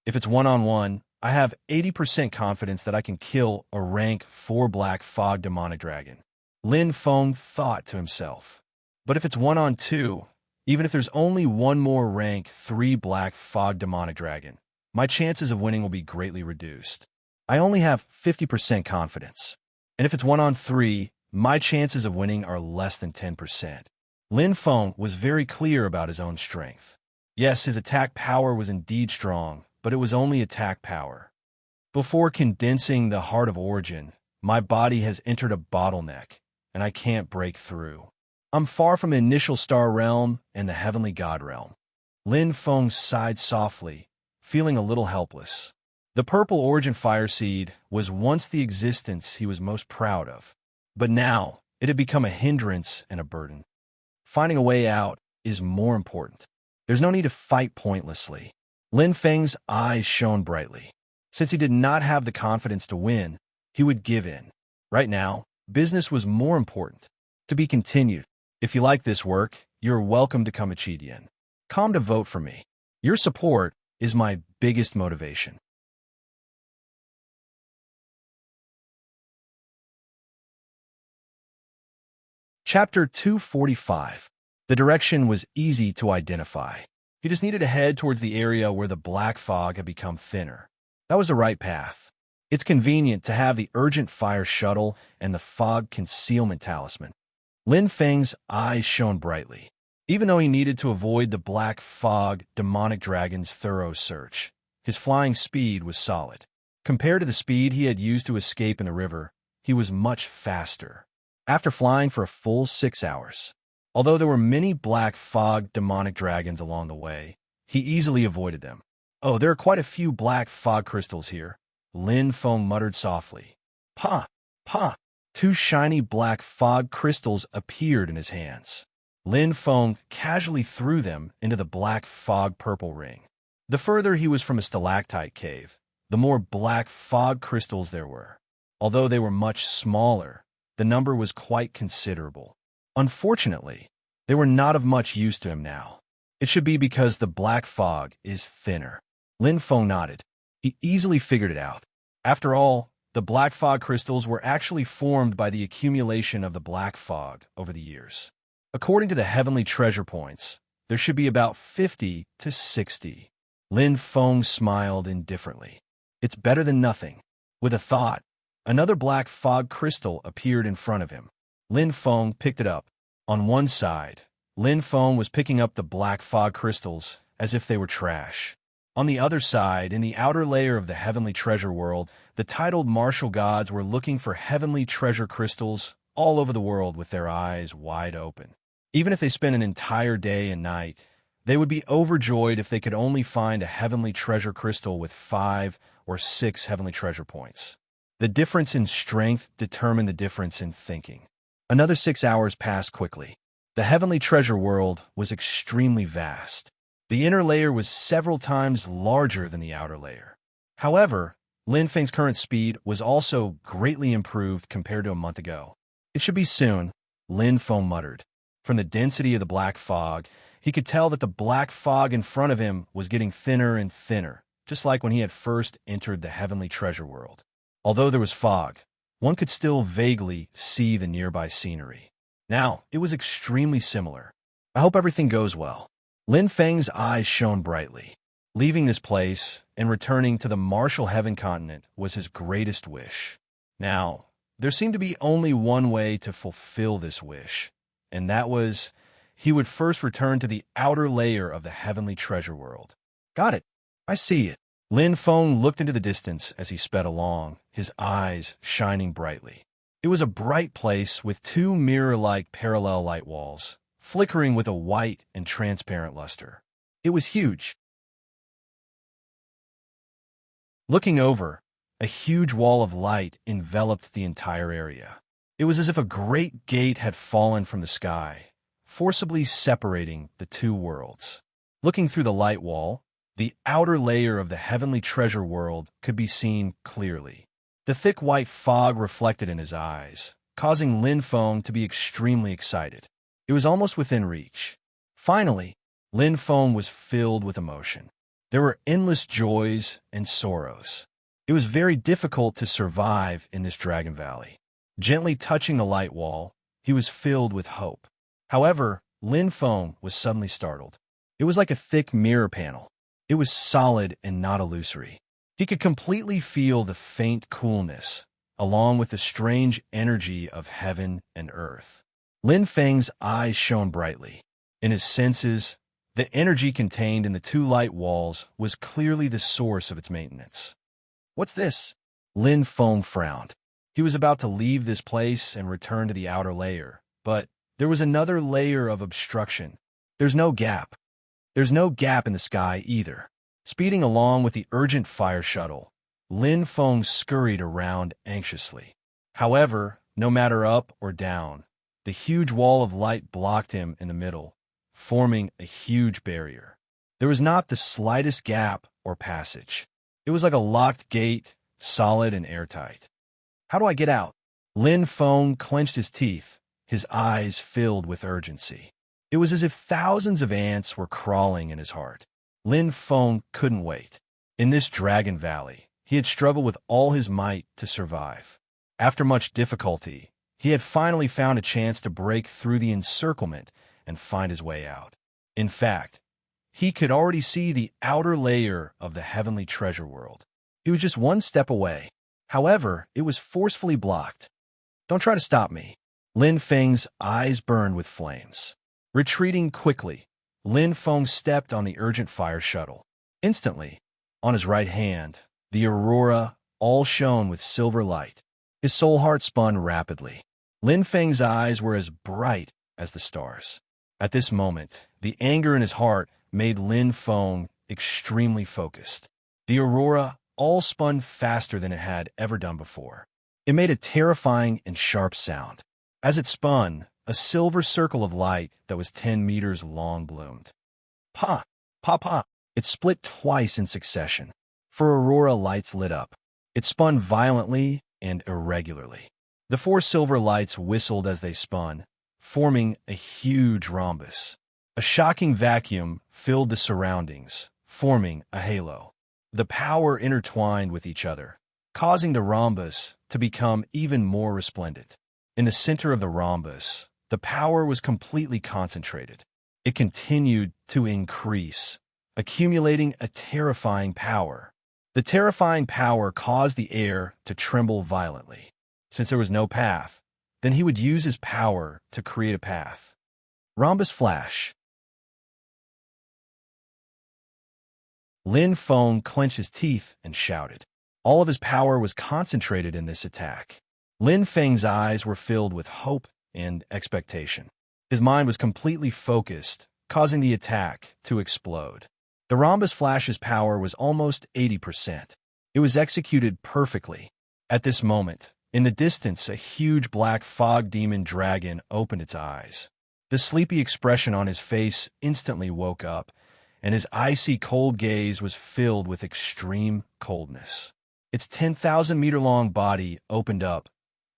If it's one-on-one, I have 80% confidence that I can kill a rank 4 Black Fog demonic dragon. Lin Feng thought to himself. But if it's 1-on-2, even if there's only one more rank 3 Black Fog demonic dragon, my chances of winning will be greatly reduced. I only have 50% confidence. And if it's 1-on-3, my chances of winning are less than 10%. Lin Feng was very clear about his own strength. Yes, his attack power was indeed strong, but it was only attack power. Before condensing the Heart of Origin, my body has entered a bottleneck, and I can't break through. I'm far from the initial star realm and the heavenly god realm. Lin Feng sighed softly, feeling a little helpless. The purple origin fire seed was once the existence he was most proud of. But now, it had become a hindrance and a burden. Finding a way out is more important. There's no need to fight pointlessly. Lin Feng's eyes shone brightly. Since he did not have the confidence to win, he would give in. Right now, business was more important. To be continued. If you like this work, you're welcome to come at Chidian. Come to vote for me. Your support is my biggest motivation. Chapter 245. The direction was easy to identify. He just needed to head towards the area where the black fog had become thinner. That was the right path. It's convenient to have the urgent fire shuttle and the fog concealment talisman. Lin Feng's eyes shone brightly. Even though he needed to avoid the black fog demonic dragon's thorough search, his flying speed was solid. Compared to the speed he had used to escape in the river, he was much faster. After flying for a full 6 hours, although there were many black fog demonic dragons along the way, he easily avoided them. Oh, there are quite a few black fog crystals here, Lin Feng muttered softly. Pa! Pa! 2 shiny black fog crystals appeared in his hands. Lin Feng casually threw them into the black fog purple ring. The further he was from a stalactite cave, the more black fog crystals there were. Although they were much smaller, the number was quite considerable. Unfortunately, they were not of much use to him now. It should be because the black fog is thinner. Lin Feng nodded. He easily figured it out. After all, the black fog crystals were actually formed by the accumulation of the black fog over the years. According to the heavenly treasure points, there should be about 50 to 60. Lin Feng smiled indifferently. It's better than nothing. With a thought, another black fog crystal appeared in front of him. Lin Feng picked it up. On one side, Lin Feng was picking up the black fog crystals as if they were trash. On the other side, in the outer layer of the heavenly treasure world, the titled martial gods were looking for heavenly treasure crystals all over the world with their eyes wide open. Even if they spent an entire day and night, they would be overjoyed if they could only find a heavenly treasure crystal with 5 or 6 heavenly treasure points. The difference in strength determined the difference in thinking. Another 6 hours passed quickly. The heavenly treasure world was extremely vast. The inner layer was several times larger than the outer layer. However, Lin Feng's current speed was also greatly improved compared to a month ago. It should be soon, Lin Feng muttered. From the density of the black fog, he could tell that the black fog in front of him was getting thinner and thinner, just like when he had first entered the heavenly treasure world. Although there was fog, one could still vaguely see the nearby scenery. Now, it was extremely similar. I hope everything goes well. Lin Feng's eyes shone brightly. Leaving this place and returning to the martial heaven continent was his greatest wish. Now, there seemed to be only one way to fulfill this wish, and that was he would first return to the outer layer of the heavenly treasure world. Got it. I see it. Lin Feng looked into the distance as he sped along, his eyes shining brightly. It was a bright place with two mirror-like parallel light walls, flickering with a white and transparent luster. It was huge. Looking over, a huge wall of light enveloped the entire area. It was as if a great gate had fallen from the sky, forcibly separating the two worlds. Looking through the light wall, the outer layer of the heavenly treasure world could be seen clearly. The thick white fog reflected in his eyes, causing Lin Feng to be extremely excited. It was almost within reach. Finally, Lin Feng was filled with emotion. There were endless joys and sorrows. It was very difficult to survive in this Dragon Valley. Gently touching the light wall, he was filled with hope. However, Lin Feng was suddenly startled. It was like a thick mirror panel. It was solid and not illusory. He could completely feel the faint coolness, along with the strange energy of heaven and earth. Lin Feng's eyes shone brightly. In his senses, the energy contained in the two light walls was clearly the source of its maintenance. What's this? Lin Feng frowned. He was about to leave this place and return to the outer layer, but there was another layer of obstruction. There's no gap. There's no gap in the sky either. Speeding along with the urgent fire shuttle, Lin Feng scurried around anxiously. However, no matter up or down, the huge wall of light blocked him in the middle, forming a huge barrier. There was not the slightest gap or passage. It was like a locked gate, solid and airtight. How do I get out? Lin Feng clenched his teeth, his eyes filled with urgency. It was as if thousands of ants were crawling in his heart. Lin Feng couldn't wait. In this Dragon Valley, he had struggled with all his might to survive. After much difficulty, he had finally found a chance to break through the encirclement and find his way out. In fact, he could already see the outer layer of the heavenly treasure world. He was just one step away. However, it was forcefully blocked. Don't try to stop me. Lin Feng's eyes burned with flames. Retreating quickly, Lin Feng stepped on the urgent fire shuttle. Instantly, on his right hand, the aurora all shone with silver light. His soul heart spun rapidly. Lin Feng's eyes were as bright as the stars. At this moment, the anger in his heart made Lin Feng extremely focused. The aurora all spun faster than it had ever done before. It made a terrifying and sharp sound. As it spun, a silver circle of light that was 10 meters long bloomed. Pa! Pa! Pa! It split twice in succession. 4 aurora lights lit up. It spun violently and irregularly. The 4 silver lights whistled as they spun, forming a huge rhombus. A shocking vacuum filled the surroundings, forming a halo. The power intertwined with each other, causing the rhombus to become even more resplendent. In the center of the rhombus, the power was completely concentrated. It continued to increase, accumulating a terrifying power. The terrifying power caused the air to tremble violently. Since there was no path, then he would use his power to create a path. Rhombus flash. Lin Feng clenched his teeth and shouted. All of his power was concentrated in this attack. Lin Feng's eyes were filled with hope and expectation. His mind was completely focused, causing the attack to explode. The rhombus flash's power was almost 80%. It was executed perfectly. At this moment, In the distance, a huge black fog demon dragon opened its eyes. The sleepy expression on his face instantly woke up, and his icy cold gaze was filled with extreme coldness. Its 10,000-meter-long body opened up,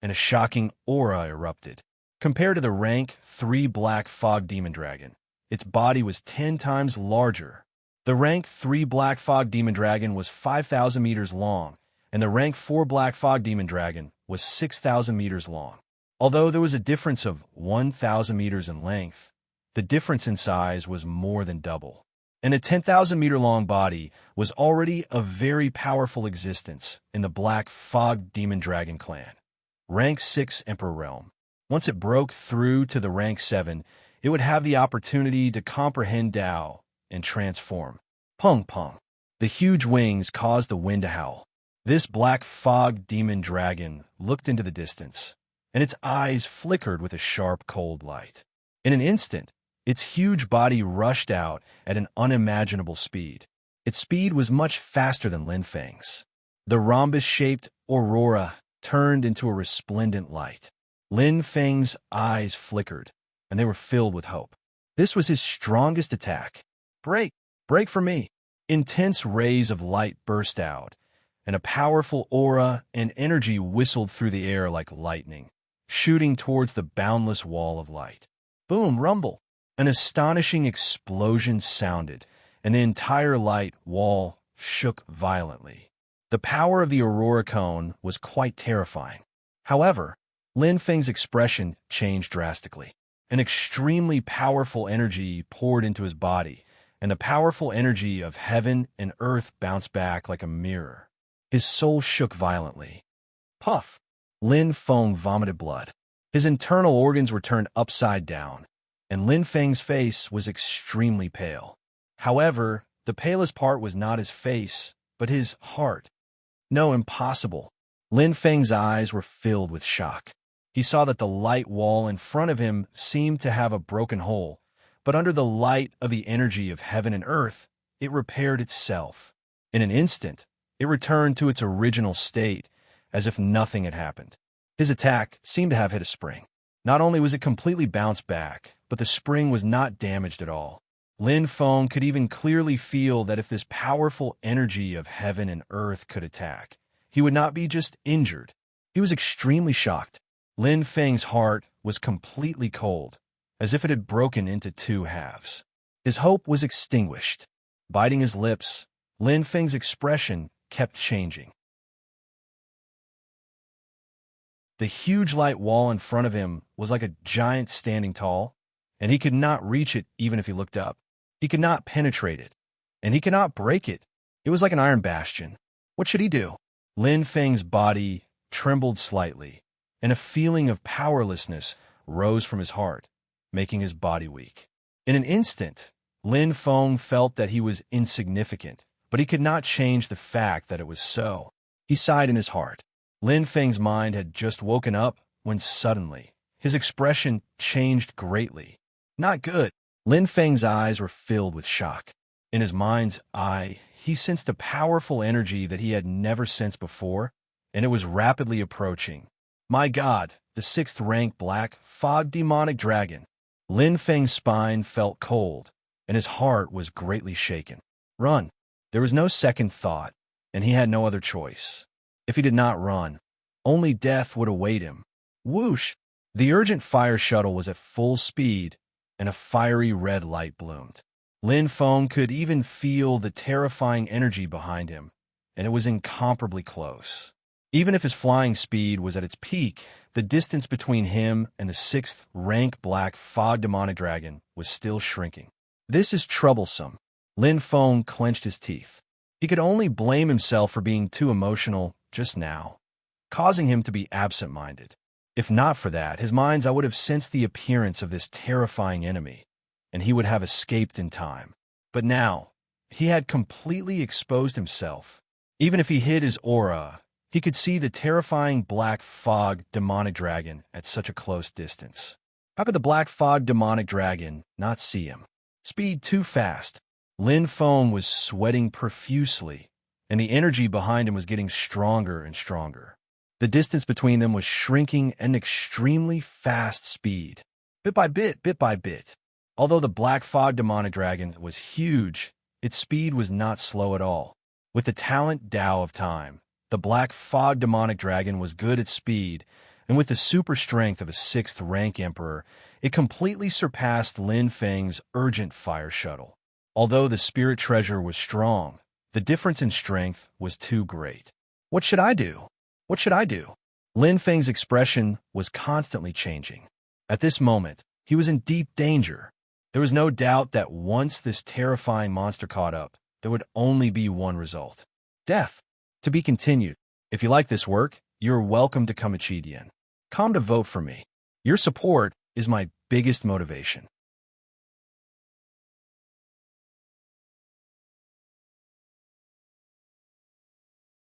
and a shocking aura erupted. Compared to the rank 3 black fog demon dragon, its body was 10 times larger. The rank 3 black fog demon dragon was 5,000 meters long, and the rank 4 black fog demon dragon was 6,000 meters long. Although there was a difference of 1,000 meters in length, the difference in size was more than double. And a 10,000-meter-long body was already a very powerful existence in the Black Fog Demon Dragon clan. Rank 6 Emperor Realm. Once it broke through to the rank 7, it would have the opportunity to comprehend Tao and transform. Pung pung. The huge wings caused the wind to howl. This Black Fog Demon Dragon looked into the distance, and its eyes flickered with a sharp, cold light. In an instant, its huge body rushed out at an unimaginable speed. Its speed was much faster than Lin Feng's. The rhombus-shaped aurora turned into a resplendent light. Lin Feng's eyes flickered, and they were filled with hope. This was his strongest attack. Break! Break for me! Intense rays of light burst out, and a powerful aura and energy whistled through the air like lightning, shooting towards the boundless wall of light. Boom! Rumble! An astonishing explosion sounded, and the entire light wall shook violently. The power of the aurora cone was quite terrifying. However, Lin Feng's expression changed drastically. An extremely powerful energy poured into his body, and the powerful energy of heaven and earth bounced back like a mirror. His soul shook violently. Puff! Lin Feng vomited blood. His internal organs were turned upside down, and Lin Feng's face was extremely pale. However, the palest part was not his face, but his heart. No, impossible. Lin Feng's eyes were filled with shock. He saw that the light wall in front of him seemed to have a broken hole, but under the light of the energy of heaven and earth, it repaired itself. In an instant, it returned to its original state, as if nothing had happened. His attack seemed to have hit a spring. Not only was it completely bounced back, but the spring was not damaged at all. Lin Feng could even clearly feel that if this powerful energy of heaven and earth could attack, he would not be just injured. He was extremely shocked. Lin Feng's heart was completely cold, as if it had broken into two halves. His hope was extinguished. Biting his lips, Lin Feng's expression kept changing. The huge light wall in front of him was like a giant standing tall, and he could not reach it even if he looked up. He could not penetrate it, and he could not break it. It was like an iron bastion. What should he do? Lin Feng's body trembled slightly, and a feeling of powerlessness rose from his heart, making his body weak. In an instant, Lin Feng felt that he was insignificant, but he could not change the fact that it was so. He sighed in his heart. Lin Feng's mind had just woken up when suddenly his expression changed greatly. Not good. Lin Feng's eyes were filled with shock. In his mind's eye, he sensed a powerful energy that he had never sensed before, and it was rapidly approaching. My God, the 6th-rank Black Fog Demonic Dragon. Lin Feng's spine felt cold, and his heart was greatly shaken. Run. There was no second thought, and he had no other choice. If he did not run, only death would await him. Whoosh! The urgent fire shuttle was at full speed, and a fiery red light bloomed. Lin Feng could even feel the terrifying energy behind him, and it was incomparably close. Even if his flying speed was at its peak, the distance between him and the 6th-rank Black Fog Demonic Dragon was still shrinking. This is troublesome. Lin Feng clenched his teeth. He could only blame himself for being too emotional just now, causing him to be absent-minded. If not for that, his mind's eye would have sensed the appearance of this terrifying enemy, and he would have escaped in time. But now, he had completely exposed himself. Even if he hid his aura, he could see the terrifying Black Fog Demonic Dragon at such a close distance. How could the Black Fog Demonic Dragon not see him? Speed too fast. Lin Feng was sweating profusely, and the energy behind him was getting stronger and stronger. The distance between them was shrinking at an extremely fast speed. Bit by bit, bit by bit. Although the black fog demonic dragon was huge, its speed was not slow at all. With the talent Tao of Time, the black fog demonic dragon was good at speed, and with the super strength of a 6th rank emperor, it completely surpassed Lin Feng's urgent fire shuttle. Although the spirit treasure was strong, the difference in strength was too great. What should I do? What should I do? Lin Feng's expression was constantly changing. At this moment, he was in deep danger. There was no doubt that once this terrifying monster caught up, there would only be one result: death. To be continued. If you like this work, you're welcome to come Come to vote for me. Your support is my biggest motivation.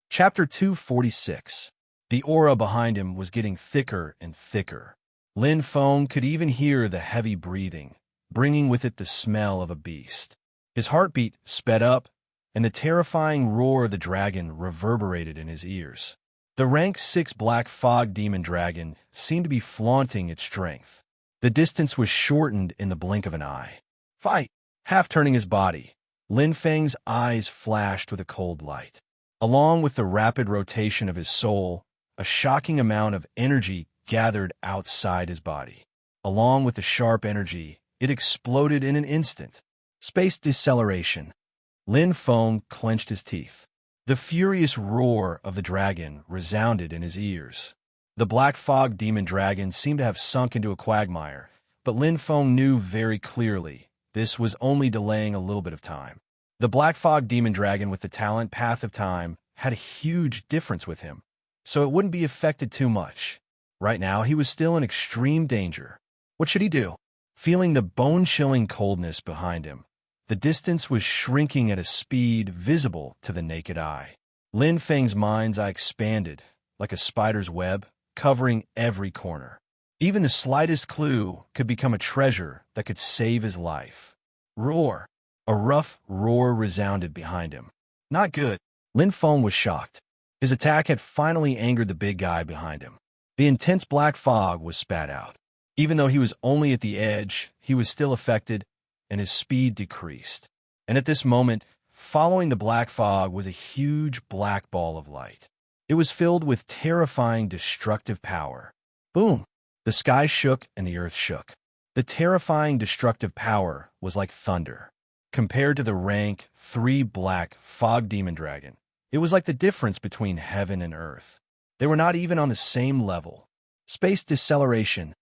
Chapter 246. The aura behind him was getting thicker and thicker. Lin Feng could even hear the heavy breathing, bringing with it the smell of a beast. His heartbeat sped up, and the terrifying roar of the dragon reverberated in his ears. The rank 6 black fog demon dragon seemed to be flaunting its strength. The distance was shortened in the blink of an eye. Fight! Half turning his body, Lin Feng's eyes flashed with a cold light. Along with the rapid rotation of his soul, a shocking amount of energy gathered outside his body. Along with the sharp energy, it exploded in an instant. Space deceleration. Lin Feng clenched his teeth. The furious roar of the dragon resounded in his ears. The black fog demon dragon seemed to have sunk into a quagmire, but Lin Feng knew very clearly this was only delaying a little bit of time. The black fog demon dragon with the talent Path of Time had a huge difference with him, so it wouldn't be affected too much. Right now, he was still in extreme danger. What should he do? Feeling the bone-chilling coldness behind him, the distance was shrinking at a speed visible to the naked eye. Lin Feng's mind's eye expanded, like a spider's web, covering every corner. Even the slightest clue could become a treasure that could save his life. Roar! A rough roar resounded behind him. Not good. Lin Feng was shocked. His attack had finally angered the big guy behind him. The intense black fog was spat out. Even though he was only at the edge, he was still affected, and his speed decreased. And at this moment, following the black fog was a huge black ball of light. It was filled with terrifying, destructive power. Boom! The sky shook and the earth shook. The terrifying, destructive power was like thunder. Compared to the rank 3 black fog demon dragon, it was like the difference between heaven and earth. They were not even on the same level. Space deceleration.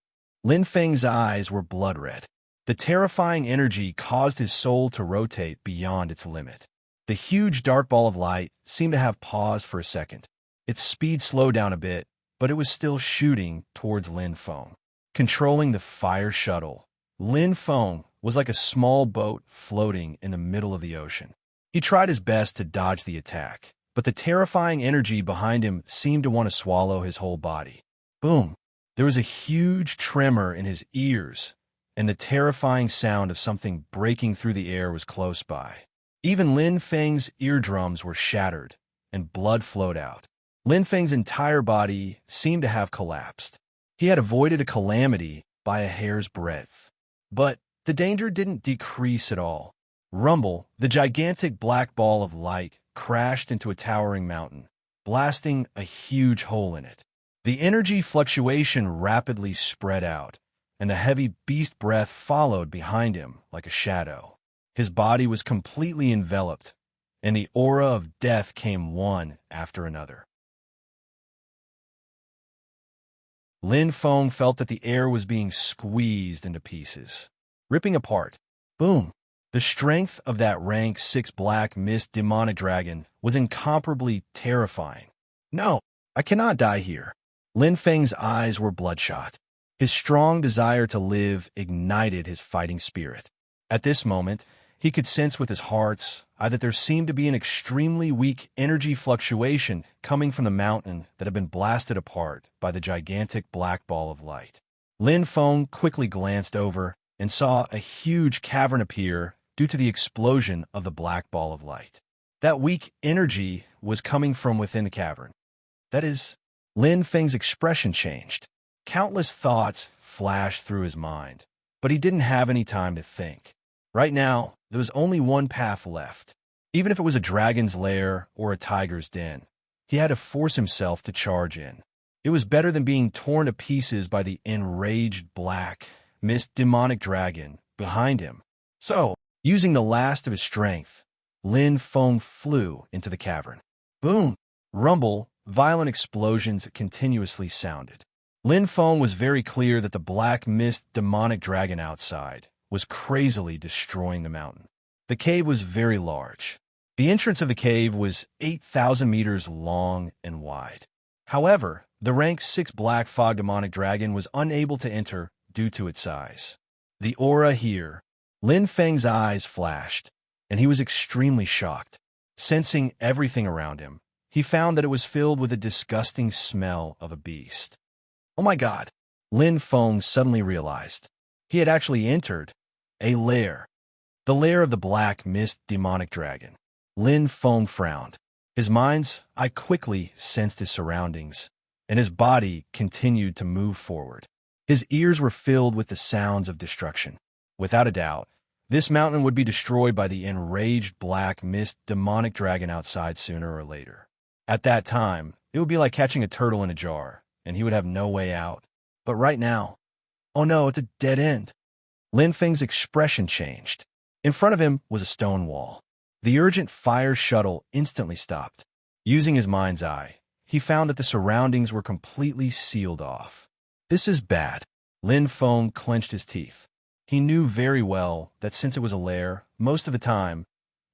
Lin Feng's eyes were blood red. The terrifying energy caused his soul to rotate beyond its limit. The huge dark ball of light seemed to have paused for a second. Its speed slowed down a bit, but it was still shooting towards Lin Feng. Controlling the fire shuttle, Lin Feng was like a small boat floating in the middle of the ocean. He tried his best to dodge the attack, but the terrifying energy behind him seemed to want to swallow his whole body. Boom! There was a huge tremor in his ears, and the terrifying sound of something breaking through the air was close by. Even Lin Feng's eardrums were shattered, and blood flowed out. Lin Feng's entire body seemed to have collapsed. He had avoided a calamity by a hair's breadth. But the danger didn't decrease at all. Rumble, the gigantic black ball of light, crashed into a towering mountain, blasting a huge hole in it. The energy fluctuation rapidly spread out, and the heavy beast breath followed behind him like a shadow. His body was completely enveloped, and the aura of death came one after another. Lin Feng felt that the air was being squeezed into pieces, ripping apart. Boom! The strength of that rank 6 black mist demonic dragon was incomparably terrifying. No, I cannot die here. Lin Feng's eyes were bloodshot. His strong desire to live ignited his fighting spirit. At this moment, he could sense with his heart's eye that there seemed to be an extremely weak energy fluctuation coming from the mountain that had been blasted apart by the gigantic black ball of light. Lin Feng quickly glanced over and saw a huge cavern appear due to the explosion of the black ball of light. That weak energy was coming from within the cavern. That is, Lin Feng's expression changed. Countless thoughts flashed through his mind, but he didn't have any time to think. Right now, there was only one path left. Even if it was a dragon's lair or a tiger's den, he had to force himself to charge in. It was better than being torn to pieces by the enraged black, mist demonic dragon behind him. So, using the last of his strength, Lin Feng flew into the cavern. Boom! Rumble, violent explosions continuously sounded. Lin Feng was very clear that the black mist demonic dragon outside was crazily destroying the mountain. The cave was very large. The entrance of the cave was 8,000 meters long and wide. However, the rank 6 black fog demonic dragon was unable to enter due to its size. The aura here. Lin Feng's eyes flashed, and he was extremely shocked. Sensing everything around him, he found that it was filled with a disgusting smell of a beast. Oh my God! Lin Feng suddenly realized. He had actually entered a lair. The lair of the black mist demonic dragon. Lin Feng frowned. His mind's eye quickly sensed his surroundings, and his body continued to move forward. His ears were filled with the sounds of destruction. Without a doubt, this mountain would be destroyed by the enraged black mist demonic dragon outside sooner or later. At that time, it would be like catching a turtle in a jar, and he would have no way out. But right now, oh no, it's a dead end. Lin Feng's expression changed. In front of him was a stone wall. The urgent fire shuttle instantly stopped. Using his mind's eye, he found that the surroundings were completely sealed off. This is bad. Lin Feng clenched his teeth. He knew very well that since it was a lair, most of the time,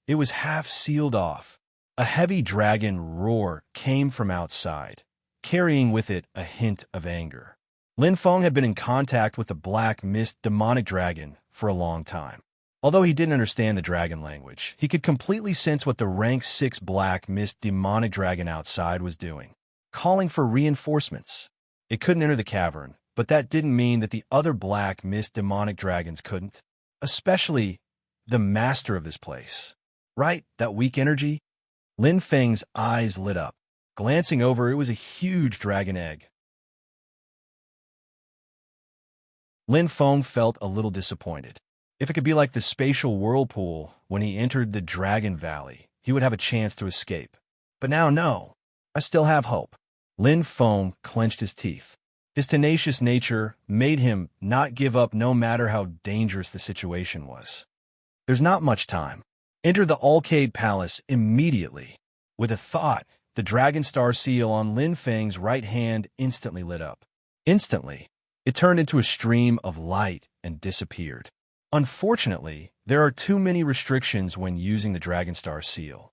it was half sealed off. A heavy dragon roar came from outside, carrying with it a hint of anger. Lin Feng had been in contact with the black mist demonic dragon for a long time. Although he didn't understand the dragon language, he could completely sense what the rank 6 black mist demonic dragon outside was doing, calling for reinforcements. It couldn't enter the cavern, but that didn't mean that the other black mist demonic dragons couldn't, especially the master of this place. Right? That weak energy? Lin Feng's eyes lit up. Glancing over, it was a huge dragon egg. Lin Feng felt a little disappointed. If it could be like the spatial whirlpool when he entered the Dragon Valley, he would have a chance to escape. But now, no. I still have hope. Lin Feng clenched his teeth. His tenacious nature made him not give up no matter how dangerous the situation was. There's not much time. Enter the Alcade Palace immediately. With a thought, the Dragon Star seal on Lin Feng's right hand instantly lit up. Instantly, it turned into a stream of light and disappeared. Unfortunately, there are too many restrictions when using the Dragon Star seal.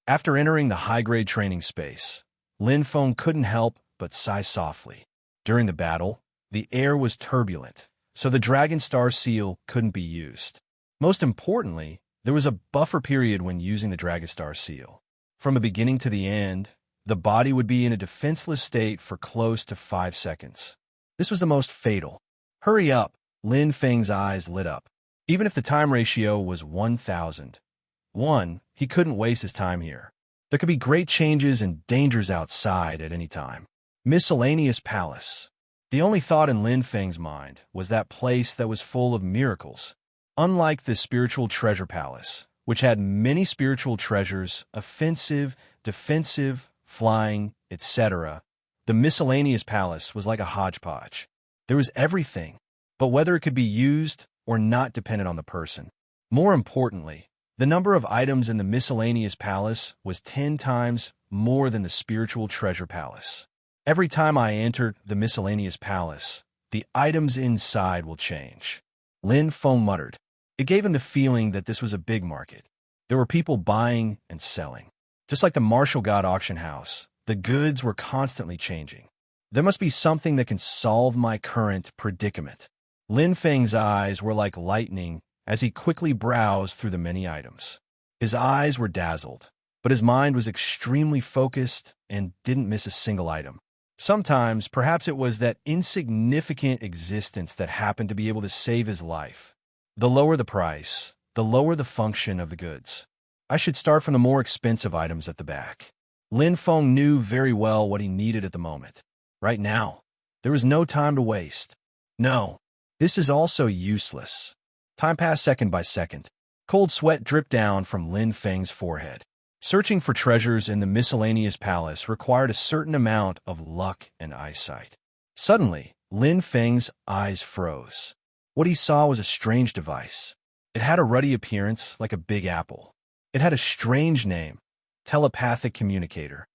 After entering the high-grade training space, Lin Feng couldn't help but sigh softly. During the battle, the air was turbulent, so the Dragon Star seal couldn't be used. Most importantly, there was a buffer period when using the Dragon Star seal. From the beginning to the end, the body would be in a defenseless state for close to 5 seconds. This was the most fatal. Hurry up! Lin Feng's eyes lit up. Even if the time ratio was 1,000:1, he couldn't waste his time here. There could be great changes and dangers outside at any time. Miscellaneous Palace. The only thought in Lin Feng's mind was that place that was full of miracles. Unlike the Spiritual Treasure Palace, which had many spiritual treasures, offensive, defensive, flying, etc., the Miscellaneous Palace was like a hodgepodge. There was everything, but whether it could be used or not depended on the person. More importantly, the number of items in the Miscellaneous Palace was 10 times more than the Spiritual Treasure Palace. Every time I entered the Miscellaneous Palace, the items inside will change. Lin Feng muttered. It gave him the feeling that this was a big market. There were people buying and selling. Just like the Martial God auction house, the goods were constantly changing. There must be something that can solve my current predicament. Lin Feng's eyes were like lightning as he quickly browsed through the many items. His eyes were dazzled, but his mind was extremely focused and didn't miss a single item. Sometimes, perhaps it was that insignificant existence that happened to be able to save his life. The lower the price, the lower the function of the goods. I should start from the more expensive items at the back. Lin Feng knew very well what he needed at the moment. Right now, there was no time to waste. No, this is also useless. Time passed second by second. Cold sweat dripped down from Lin Feng's forehead. Searching for treasures in the miscellaneous palace required a certain amount of luck and eyesight. Suddenly, Lin Feng's eyes froze. What he saw was a strange device. It had a ruddy appearance like a big apple. It had a strange name, telepathic communicator.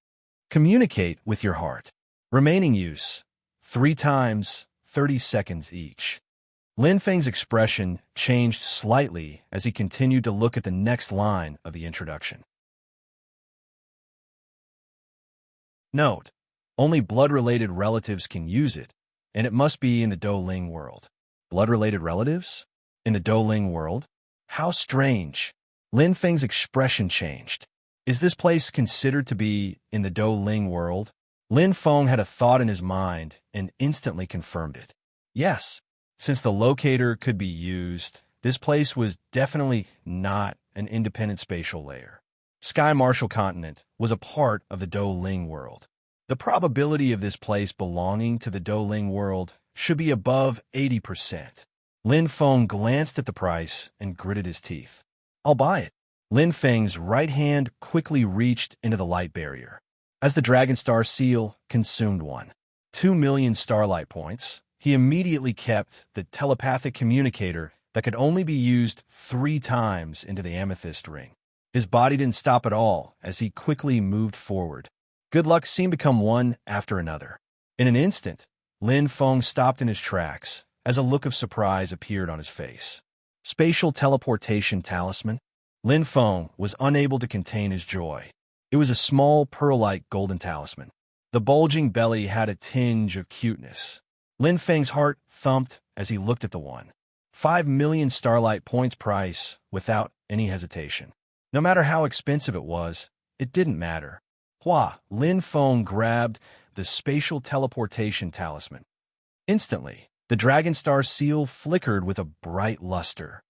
Communicate with your heart. Remaining use, 3 times, 30 seconds each. Lin Feng's expression changed slightly as he continued to look at the next line of the introduction. Note: only blood-related relatives can use it, and it must be in the Douling world. Blood-related relatives? In the Douling world? How strange. Lin Feng's expression changed. Is this place considered to be in the Douling world? Lin Feng had a thought in his mind and instantly confirmed it. Yes, since the locator could be used, this place was definitely not an independent spatial layer. Sky Martial Continent was a part of the Douling world. The probability of this place belonging to the Douling world should be above 80%. Lin Feng glanced at the price and gritted his teeth. I'll buy it. Lin Feng's right hand quickly reached into the light barrier. As the Dragon Star seal consumed 2 million starlight points, he immediately kept the telepathic communicator that could only be used 3 times into the amethyst ring. His body didn't stop at all as he quickly moved forward. Good luck seemed to come one after another. In an instant, Lin Feng stopped in his tracks as a look of surprise appeared on his face. Spatial teleportation talisman? Lin Feng was unable to contain his joy. It was a small, pearl-like golden talisman. The bulging belly had a tinge of cuteness. Lin Feng's heart thumped as he looked at the 5 million starlight points price without any hesitation. No matter how expensive it was, it didn't matter. Lin Feng grabbed the spatial teleportation talisman. Instantly, the Dragon Star seal flickered with a bright luster.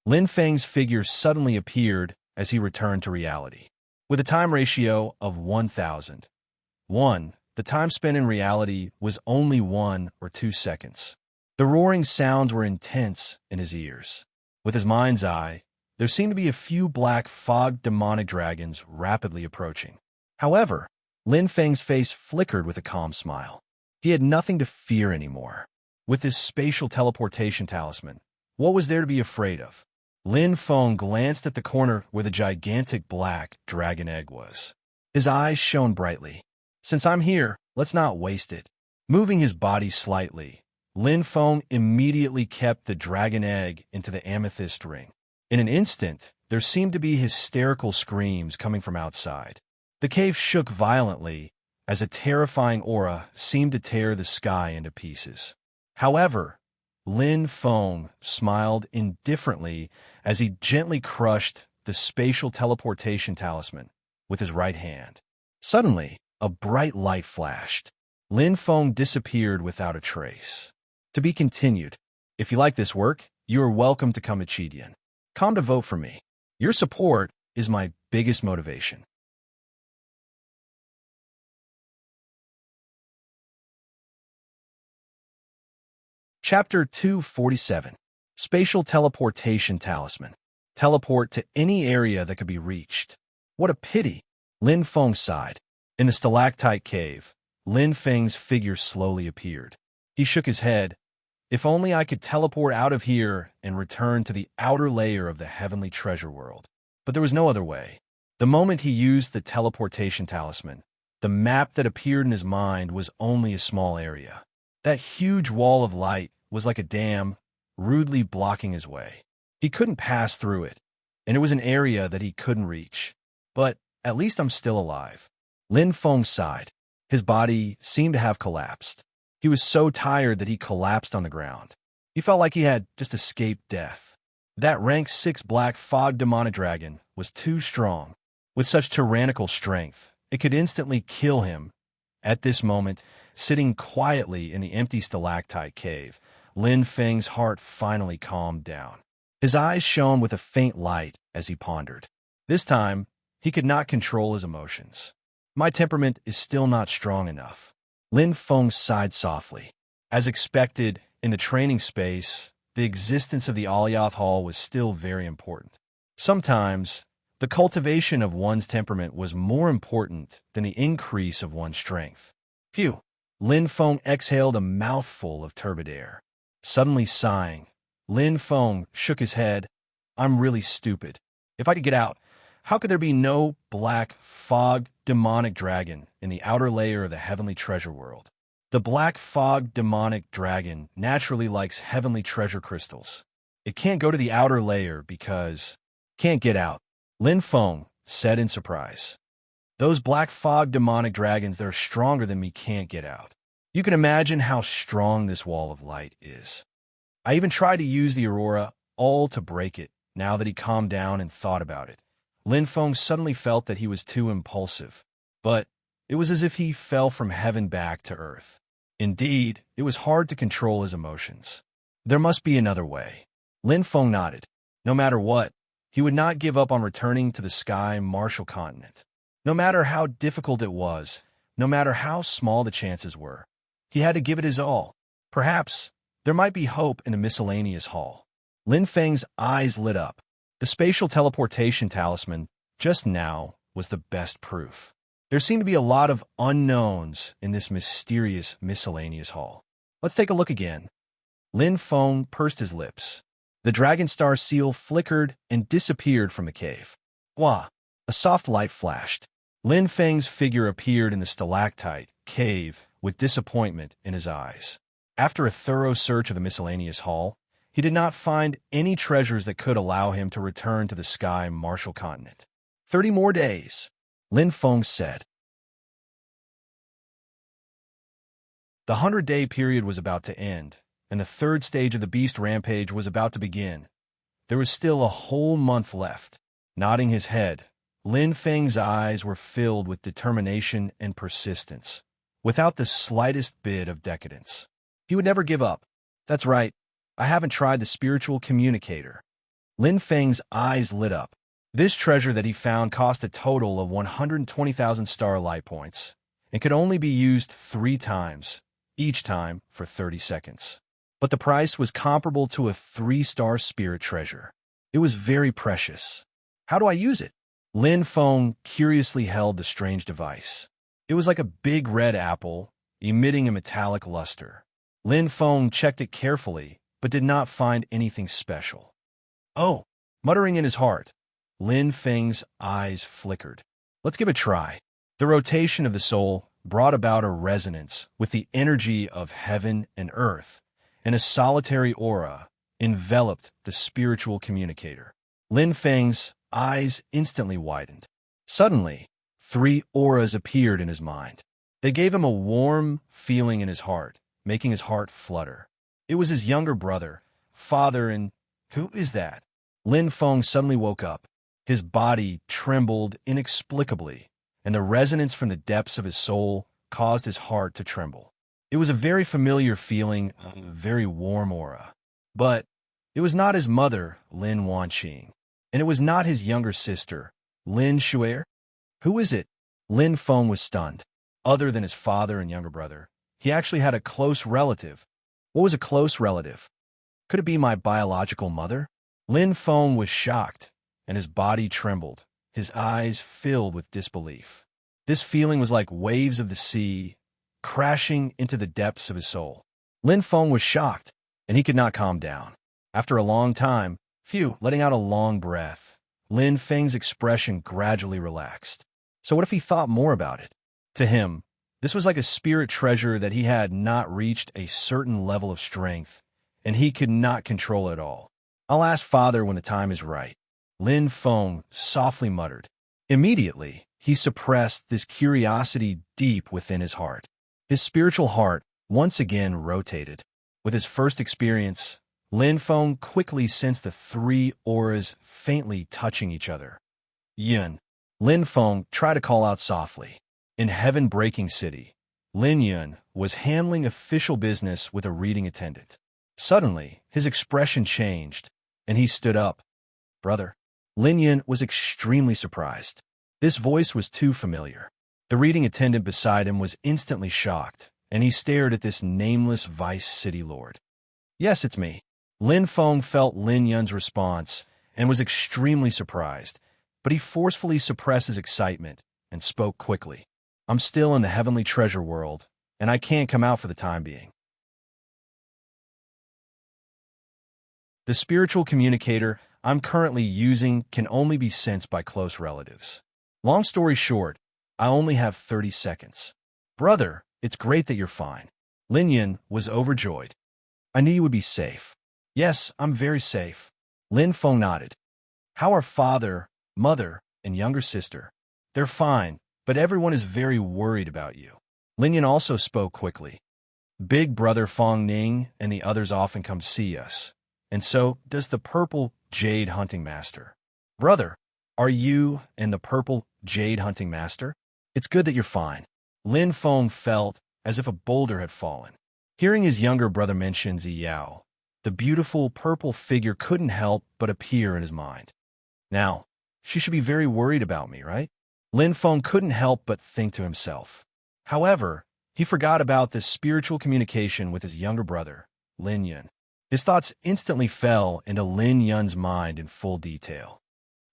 Lin Feng's figure suddenly appeared as he returned to reality. With a time ratio of 1001, the time spent in reality was only 1 or 2 seconds. The roaring sounds were intense in his ears. With his mind's eye, there seemed to be a few black fog demonic dragons rapidly approaching. However, Lin Feng's face flickered with a calm smile. He had nothing to fear anymore. With his spatial teleportation talisman, what was there to be afraid of? Lin Feng glanced at the corner where the gigantic black dragon egg was. His eyes shone brightly. Since I'm here, let's not waste it. Moving his body slightly, Lin Feng immediately kept the dragon egg into the amethyst ring. In an instant, there seemed to be hysterical screams coming from outside. The cave shook violently as a terrifying aura seemed to tear the sky into pieces. However, Lin Feng smiled indifferently as he gently crushed the spatial teleportation talisman with his right hand. Suddenly, a bright light flashed. Lin Feng disappeared without a trace. To be continued. If you like this work, you are welcome to come to Chidian. Come to vote for me. Your support is my biggest motivation. Chapter 247. Spatial Teleportation Talisman. Teleport to any area that could be reached. What a pity. Lin Feng sighed. In the stalactite cave, Lin Feng's figure slowly appeared. He shook his head. If only I could teleport out of here and return to the outer layer of the heavenly treasure world. But there was no other way. The moment he used the teleportation talisman, the map that appeared in his mind was only a small area. That huge wall of light was like a dam, rudely blocking his way. He couldn't pass through it, and it was an area that he couldn't reach. But at least I'm still alive. Lin Feng sighed. His body seemed to have collapsed. He was so tired that he collapsed on the ground. He felt like he had just escaped death. That rank 6 black fog demonic dragon was too strong. With such tyrannical strength, it could instantly kill him. At this moment, sitting quietly in the empty stalactite cave, Lin Feng's heart finally calmed down. His eyes shone with a faint light as he pondered. This time, he could not control his emotions. My temperament is still not strong enough. Lin Feng sighed softly. As expected, in the training space, the existence of the Alioth Hall was still very important. Sometimes, the cultivation of one's temperament was more important than the increase of one's strength. Phew! Lin Feng exhaled a mouthful of turbid air. Suddenly sighing, Lin Feng shook his head. I'm really stupid. If I could get out, how could there be no black fog demonic dragon in the outer layer of the heavenly treasure world? The black fog demonic dragon naturally likes heavenly treasure crystals. It can't go to the outer layer because can't get out, Lin Feng said in surprise. Those black fog demonic dragons that are stronger than me can't get out. You can imagine how strong this wall of light is. I even tried to use the aurora all to break it. Now that he calmed down and thought about it, Lin Feng suddenly felt that he was too impulsive. But it was as if he fell from heaven back to earth. Indeed, it was hard to control his emotions. There must be another way. Lin Feng nodded. No matter what, he would not give up on returning to the sky martial continent. No matter how difficult it was, no matter how small the chances were, he had to give it his all. Perhaps there might be hope in the miscellaneous hall. Lin Feng's eyes lit up. The spatial teleportation talisman, just now, was the best proof. There seemed to be a lot of unknowns in this mysterious miscellaneous hall. Let's take a look again. Lin Feng pursed his lips. The dragon star seal flickered and disappeared from the cave. Wah! A soft light flashed. Lin Feng's figure appeared in the stalactite cave with disappointment in his eyes. After a thorough search of the miscellaneous hall, he did not find any treasures that could allow him to return to the sky martial continent. 30 more days, Lin Feng said. The 100-day period was about to end, and the third stage of the beast rampage was about to begin. There was still a whole month left. Nodding his head, Lin Feng's eyes were filled with determination and persistence, without the slightest bit of decadence. He would never give up. That's right, I haven't tried the spiritual communicator. Lin Feng's eyes lit up. This treasure that he found cost a total of 120,000 starlight points, and could only be used 3 times, each time for 30 seconds. But the price was comparable to a 3-star spirit treasure. It was very precious. How do I use it? Lin Feng curiously held the strange device. It was like a big red apple, emitting a metallic luster. Lin Feng checked it carefully, but did not find anything special. Oh, muttering in his heart, Lin Feng's eyes flickered. Let's give it a try. The rotation of the soul brought about a resonance with the energy of heaven and earth, and a solitary aura enveloped the spiritual communicator. Lin Feng's eyes instantly widened. Suddenly, 3 auras appeared in his mind. They gave him a warm feeling in his heart, making his heart flutter. It was his younger brother, father, and who is that? Lin Feng suddenly woke up. His body trembled inexplicably, and the resonance from the depths of his soul caused his heart to tremble. It was a very familiar feeling, a very warm aura. But it was not his mother, Lin Wanqing, and it was not his younger sister, Lin Shuer. Who is it? Lin Feng was stunned. Other than his father and younger brother, he actually had a close relative. What was a close relative? Could it be my biological mother? Lin Feng was shocked, and his body trembled, his eyes filled with disbelief. This feeling was like waves of the sea, crashing into the depths of his soul. Lin Feng was shocked, and he could not calm down. After a long time, letting out a long breath, Lin Feng's expression gradually relaxed. So what if he thought more about it? To him, this was like a spirit treasure that he had not reached a certain level of strength, and he could not control it all. I'll ask father when the time is right, Lin Feng softly muttered. Immediately, he suppressed this curiosity deep within his heart. His spiritual heart once again rotated. With his first experience, Lin Feng quickly sensed the 3 auras faintly touching each other. Yun. Lin Feng tried to call out softly. In Heaven-Breaking City, Lin Yun was handling official business with a reading attendant. Suddenly, his expression changed, and he stood up. Brother. Lin Yun was extremely surprised. This voice was too familiar. The reading attendant beside him was instantly shocked, and he stared at this nameless vice city lord. Yes, it's me. Lin Feng felt Lin Yun's response and was extremely surprised, but he forcefully suppressed his excitement and spoke quickly. I'm still in the heavenly treasure world, and I can't come out for the time being. The spiritual communicator I'm currently using can only be sensed by close relatives. Long story short, I only have 30 seconds. Brother, it's great that you're fine. Lin Yun was overjoyed. I knew you would be safe. Yes, I'm very safe. Lin Feng nodded. How are father, mother, and younger sister? They're fine, but everyone is very worried about you. Lin Yun also spoke quickly. Big brother Fong Ning and the others often come see us, and so does the purple jade hunting master. Brother, are you and the purple jade hunting master? It's good that you're fine. Lin Feng felt as if a boulder had fallen. Hearing his younger brother mention Ziyao, the beautiful purple figure couldn't help but appear in his mind. Now, she should be very worried about me, right? Lin Feng couldn't help but think to himself. However, he forgot about this spiritual communication with his younger brother, Lin Yun. His thoughts instantly fell into Lin Yun's mind in full detail.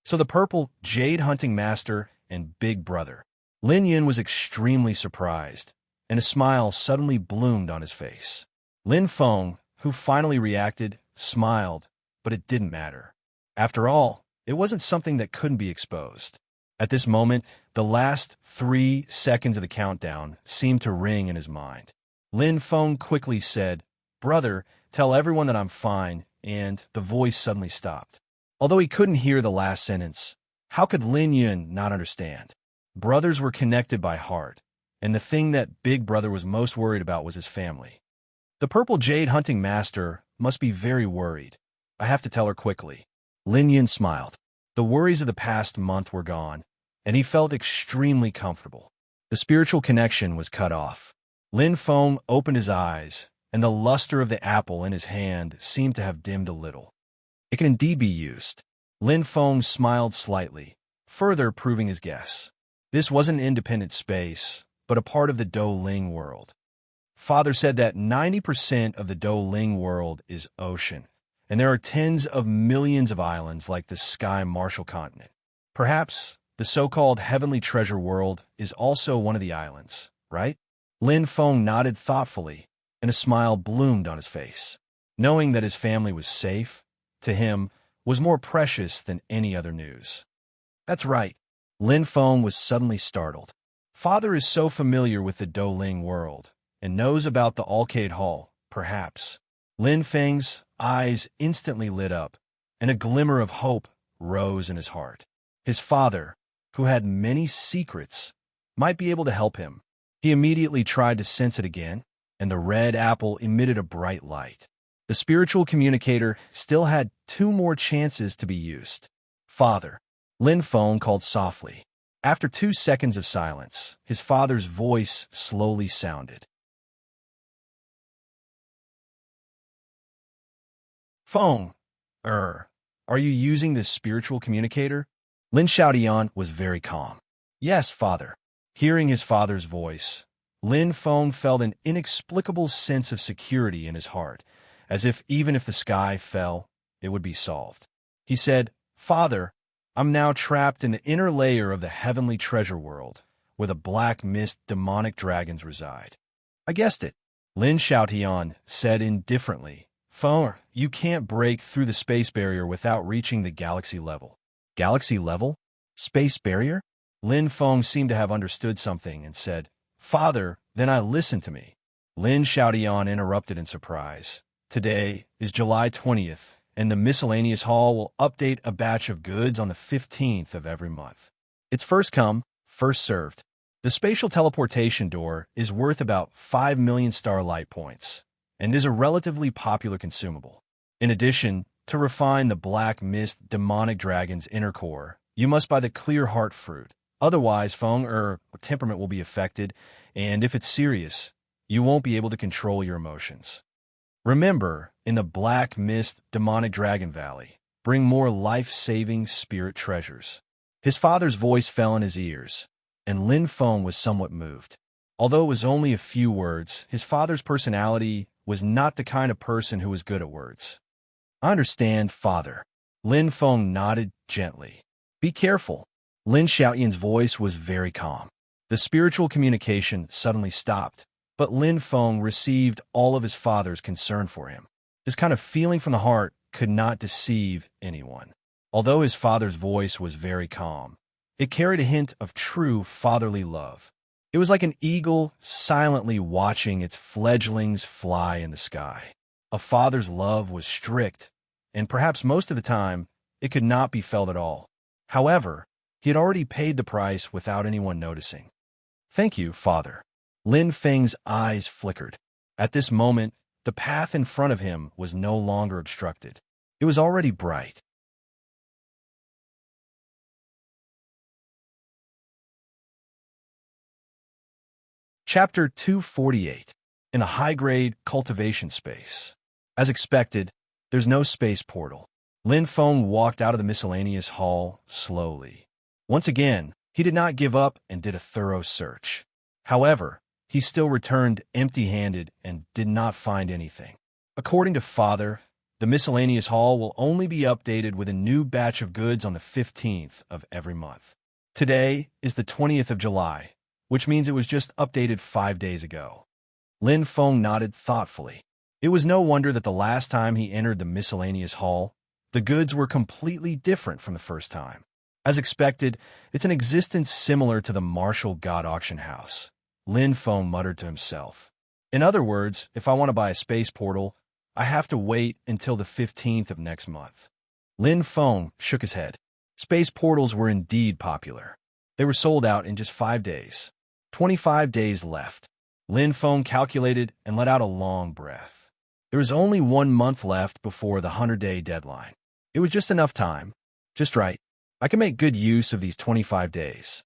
So the purple jade hunting master and big brother. Lin Yun was extremely surprised, and a smile suddenly bloomed on his face. Lin Feng, who finally reacted, smiled, but it didn't matter. After all, it wasn't something that couldn't be exposed. At this moment, the last 3 seconds of the countdown seemed to ring in his mind. Lin Feng quickly said, Brother, tell everyone that I'm fine, and the voice suddenly stopped. Although he couldn't hear the last sentence, how could Lin Yun not understand? Brothers were connected by heart, and the thing that Big Brother was most worried about was his family. The purple jade hunting master must be very worried. I have to tell her quickly. Lin Yun smiled. The worries of the past month were gone, and he felt extremely comfortable. The spiritual connection was cut off. Lin Feng opened his eyes, and the luster of the apple in his hand seemed to have dimmed a little. It can indeed be used. Lin Feng smiled slightly, further proving his guess. This wasn't an independent space, but a part of the Douling world. Father said that 90% of the Douling world is ocean, and there are tens of millions of islands like the Sky Marshall continent. Perhaps the so-called heavenly treasure world is also one of the islands, right? Lin Feng nodded thoughtfully, and a smile bloomed on his face. Knowing that his family was safe, to him, was more precious than any other news. That's right. Lin Feng was suddenly startled. Father is so familiar with the Douling world, and knows about the Arcade Hall, perhaps. Lin Feng's eyes instantly lit up, and a glimmer of hope rose in his heart. His father, who had many secrets, might be able to help him. He immediately tried to sense it again, and the red apple emitted a bright light. The spiritual communicator still had 2 more chances to be used. Father. Lin Feng called softly. After 2 seconds of silence, his father's voice slowly sounded. Feng, are you using this spiritual communicator? Lin Xiaodian was very calm. Yes, father. Hearing his father's voice, Lin Feng felt an inexplicable sense of security in his heart, as if even if the sky fell, it would be solved. He said, Father, I'm now trapped in the inner layer of the heavenly treasure world, where the black mist demonic dragons reside. I guessed it. Lin Xiaotian said indifferently, Feng, you can't break through the space barrier without reaching the galaxy level. Galaxy level? Space barrier? Lin Feng seemed to have understood something and said, Father, then listen to me. Lin Xiaotian interrupted in surprise. Today is July 20th. And the miscellaneous hall will update a batch of goods on the 15th of every month. It's first come, first served. The spatial teleportation door is worth about 5 million starlight points, and is a relatively popular consumable. In addition, to refine the black mist demonic dragon's inner core, you must buy the clear heart fruit. Otherwise, temperament will be affected, and if it's serious, you won't be able to control your emotions. Remember, in the Black Mist Demonic Dragon Valley, bring more life-saving spirit treasures. His father's voice fell in his ears, and Lin Feng was somewhat moved. Although it was only a few words, his father's personality was not the kind of person who was good at words. "I understand, father." Lin Feng nodded gently. "Be careful." Lin Xiaoyan's voice was very calm. The spiritual communication suddenly stopped, but Lin Feng received all of his father's concern for him. This kind of feeling from the heart could not deceive anyone. Although his father's voice was very calm, it carried a hint of true fatherly love. It was like an eagle silently watching its fledglings fly in the sky. A father's love was strict, and perhaps most of the time, it could not be felt at all. However, he had already paid the price without anyone noticing. "Thank you, father." Lin Feng's eyes flickered. At this moment, the path in front of him was no longer obstructed. It was already bright. Chapter 248. In a high-grade cultivation space. As expected, there's no space portal. Lin Feng walked out of the miscellaneous hall slowly. Once again, he did not give up and did a thorough search. However, he still returned empty-handed and did not find anything. According to father, the miscellaneous hall will only be updated with a new batch of goods on the 15th of every month. Today is the 20th of July, which means it was just updated 5 days ago. Lin Feng nodded thoughtfully. It was no wonder that the last time he entered the miscellaneous hall, the goods were completely different from the first time. As expected, it's an existence similar to the Martial God Auction House. Lin Feng muttered to himself. In other words, if I want to buy a space portal, I have to wait until the 15th of next month. Lin Feng shook his head. Space portals were indeed popular. They were sold out in just 5 days. 25 days left. Lin Feng calculated and let out a long breath. There was only 1 month left before the 100-day deadline. It was just enough time. Just right. I can make good use of these 25 days.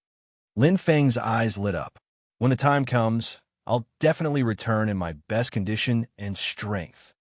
Lin Feng's eyes lit up. When the time comes, I'll definitely return in my best condition and strength.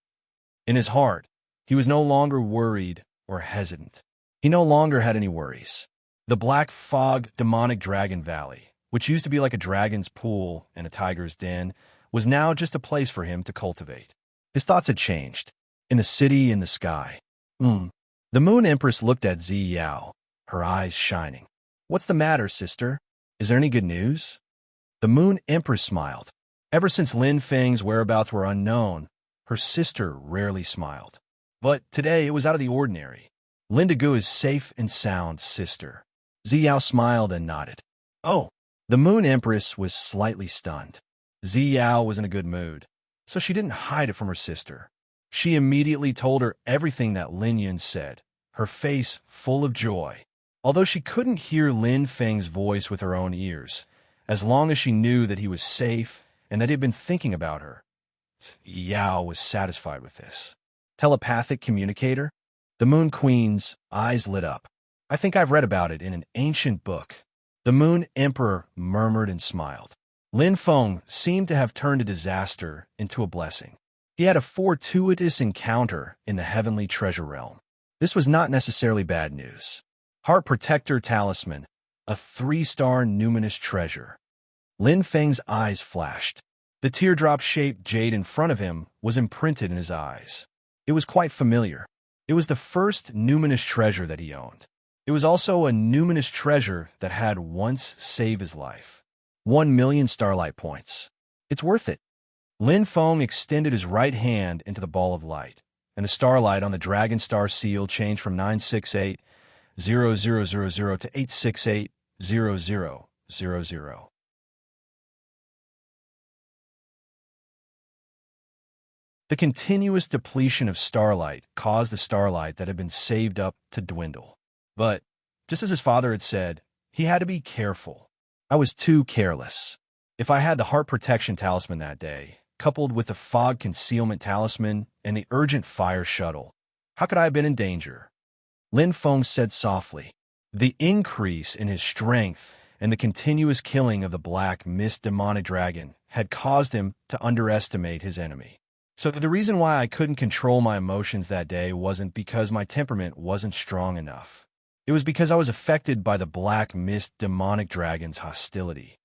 In his heart, he was no longer worried or hesitant. He no longer had any worries. The Black Fog Demonic Dragon Valley, which used to be like a dragon's pool and a tiger's den, was now just a place for him to cultivate. His thoughts had changed. In the city in the sky. The Moon Empress looked at Zi Yao, her eyes shining. "What's the matter, sister? Is there any good news?" The Moon Empress smiled. Ever since Lin Feng's whereabouts were unknown, her sister rarely smiled. But today it was out of the ordinary. "Linda Gu is safe and sound, sister." Zi Yao smiled and nodded. "Oh." The Moon Empress was slightly stunned. Zi Yao was in a good mood, so she didn't hide it from her sister. She immediately told her everything that Lin Yun said, her face full of joy. Although she couldn't hear Lin Feng's voice with her own ears, as long as she knew that he was safe and that he had been thinking about her, Yao was satisfied with this. Telepathic communicator? The Moon Queen's eyes lit up. "I think I've read about it in an ancient book." The Moon Emperor murmured and smiled. Lin Feng seemed to have turned a disaster into a blessing. He had a fortuitous encounter in the heavenly treasure realm. This was not necessarily bad news. Heart Protector Talisman, a 3-star numinous treasure. Lin Feng's eyes flashed. The teardrop-shaped jade in front of him was imprinted in his eyes. It was quite familiar. It was the first numinous treasure that he owned. It was also a numinous treasure that had once saved his life. 1,000,000 starlight points. It's worth it. Lin Feng extended his right hand into the ball of light, and the starlight on the Dragon Star seal changed from 968,000 to 868,000. The continuous depletion of starlight caused the starlight that had been saved up to dwindle. But, just as his father had said, he had to be careful. I was too careless. If I had the Heart Protection Talisman that day, coupled with the Fog Concealment Talisman and the Urgent Fire Shuttle, how could I have been in danger? Lin Feng said softly. The increase in his strength and the continuous killing of the Black Mist Demonic Dragon had caused him to underestimate his enemy. So the reason why I couldn't control my emotions that day wasn't because my temperament wasn't strong enough. It was because I was affected by the black mist demonic dragon's hostility.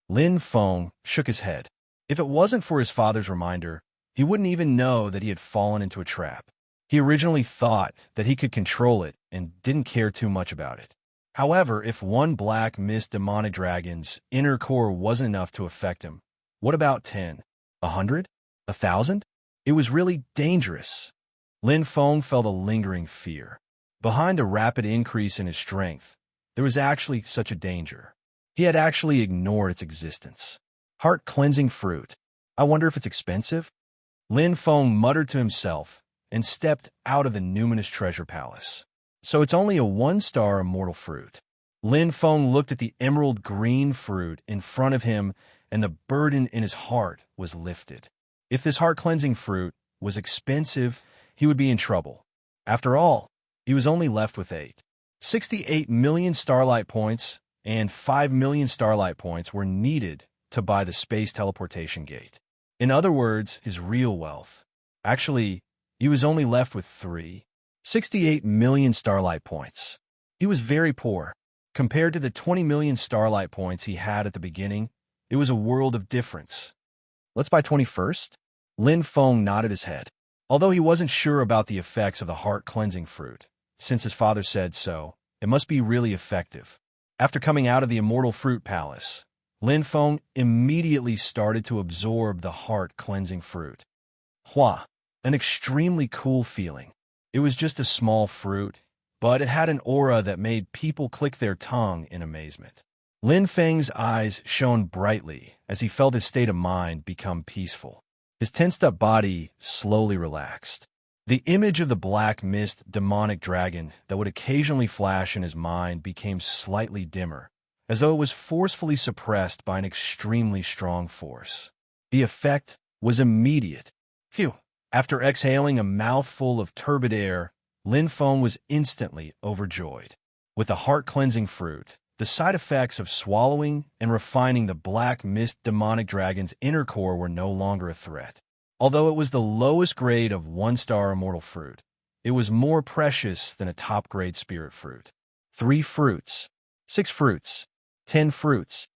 Lin Feng shook his head. If it wasn't for his father's reminder, he wouldn't even know that he had fallen into a trap. He originally thought that he could control it and didn't care too much about it. However, if one black mist demonic dragon's inner core wasn't enough to affect him, what about 10, 100, 1,000? It was really dangerous. Lin Feng felt a lingering fear. Behind a rapid increase in his strength, there was actually such a danger. He had actually ignored its existence. Heart-cleansing fruit. I wonder if it's expensive? Lin Feng muttered to himself and stepped out of the numinous treasure palace. So it's only a 1-star immortal fruit. Lin Feng looked at the emerald green fruit in front of him, and the burden in his heart was lifted. If this heart-cleansing fruit was expensive, he would be in trouble. After all, he was only left with 68 million starlight points, and 5 million starlight points were needed to buy the space teleportation gate. In other words, his real wealth. Actually, he was only left with 68 million starlight points. He was very poor. Compared to the 20 million starlight points he had at the beginning, it was a world of difference. Let's buy 21st? Lin Feng nodded his head. Although he wasn't sure about the effects of the heart-cleansing fruit, since his father said so, it must be really effective. After coming out of the Immortal Fruit Palace, Lin Feng immediately started to absorb the heart-cleansing fruit. Hua, an extremely cool feeling. It was just a small fruit, but it had an aura that made people click their tongue in amazement. Lin Feng's eyes shone brightly as he felt his state of mind become peaceful. His tensed-up body slowly relaxed. The image of the black mist demonic dragon that would occasionally flash in his mind became slightly dimmer, as though it was forcefully suppressed by an extremely strong force. The effect was immediate. Phew! After exhaling a mouthful of turbid air, Lin Feng was instantly overjoyed. With the heart-cleansing fruit, the side effects of swallowing and refining the black mist demonic dragon's inner core were no longer a threat. Although it was the lowest grade of 1-star immortal fruit, it was more precious than a top-grade spirit fruit. 3 fruits, 6 fruits, 10 fruits.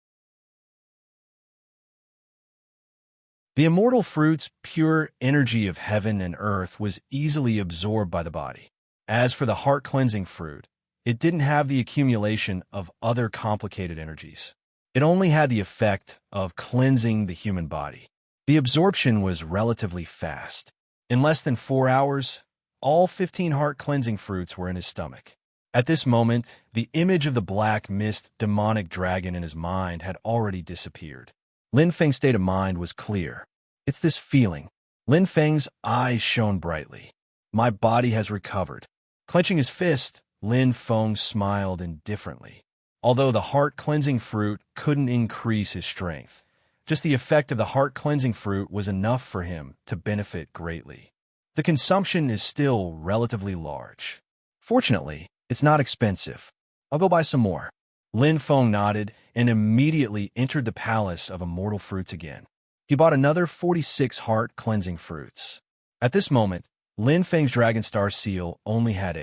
The immortal fruit's pure energy of heaven and earth was easily absorbed by the body. As for the heart-cleansing fruit, it didn't have the accumulation of other complicated energies. It only had the effect of cleansing the human body. The absorption was relatively fast. In less than 4 hours, all 15 heart-cleansing fruits were in his stomach. At this moment, the image of the black mist demonic dragon in his mind had already disappeared. Lin Feng's state of mind was clear. It's this feeling. Lin Feng's eyes shone brightly. My body has recovered. Clenching his fist, Lin Feng smiled indifferently. Although the heart-cleansing fruit couldn't increase his strength, just the effect of the heart-cleansing fruit was enough for him to benefit greatly. The consumption is still relatively large. Fortunately, it's not expensive. I'll go buy some more. Lin Feng nodded and immediately entered the palace of immortal fruits again. He bought another 46 heart-cleansing fruits. At this moment, Lin Feng's Dragon Star seal only had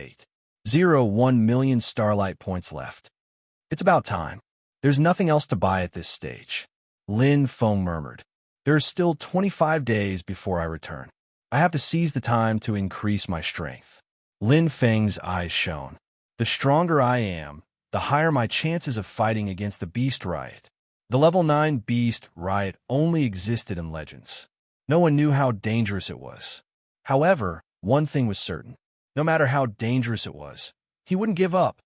1 million starlight points left. It's about time. There's nothing else to buy at this stage. Lin Feng murmured. There are still 25 days before I return. I have to seize the time to increase my strength. Lin Feng's eyes shone. The stronger I am, the higher my chances of fighting against the Beast Riot. The level 9 Beast Riot only existed in legends. No one knew how dangerous it was. However, one thing was certain. No matter how dangerous it was, he wouldn't give up.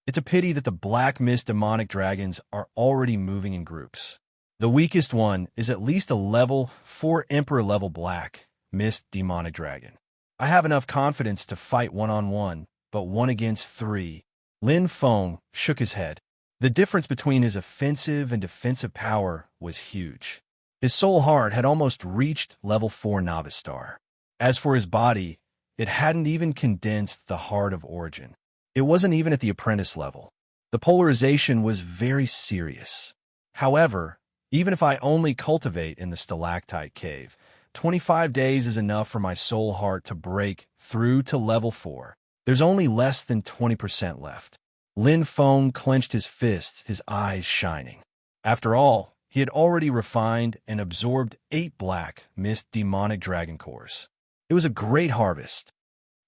It's a pity that the Black Mist demonic dragons are already moving in groups. The weakest one is at least a level 4 Emperor level Black Mist demonic dragon. I have enough confidence to fight one-on-one, but 1 against 3. Lin Feng shook his head. The difference between his offensive and defensive power was huge. His soul heart had almost reached level 4 Novice Star. As for his body, it hadn't even condensed the heart of origin. It wasn't even at the apprentice level. The polarization was very serious. However, even if I only cultivate in the stalactite cave, 25 days is enough for my soul heart to break through to level 4. There's only less than 20% left. Lin Feng clenched his fists, his eyes shining. After all, he had already refined and absorbed 8 black, mist demonic dragon cores. It was a great harvest,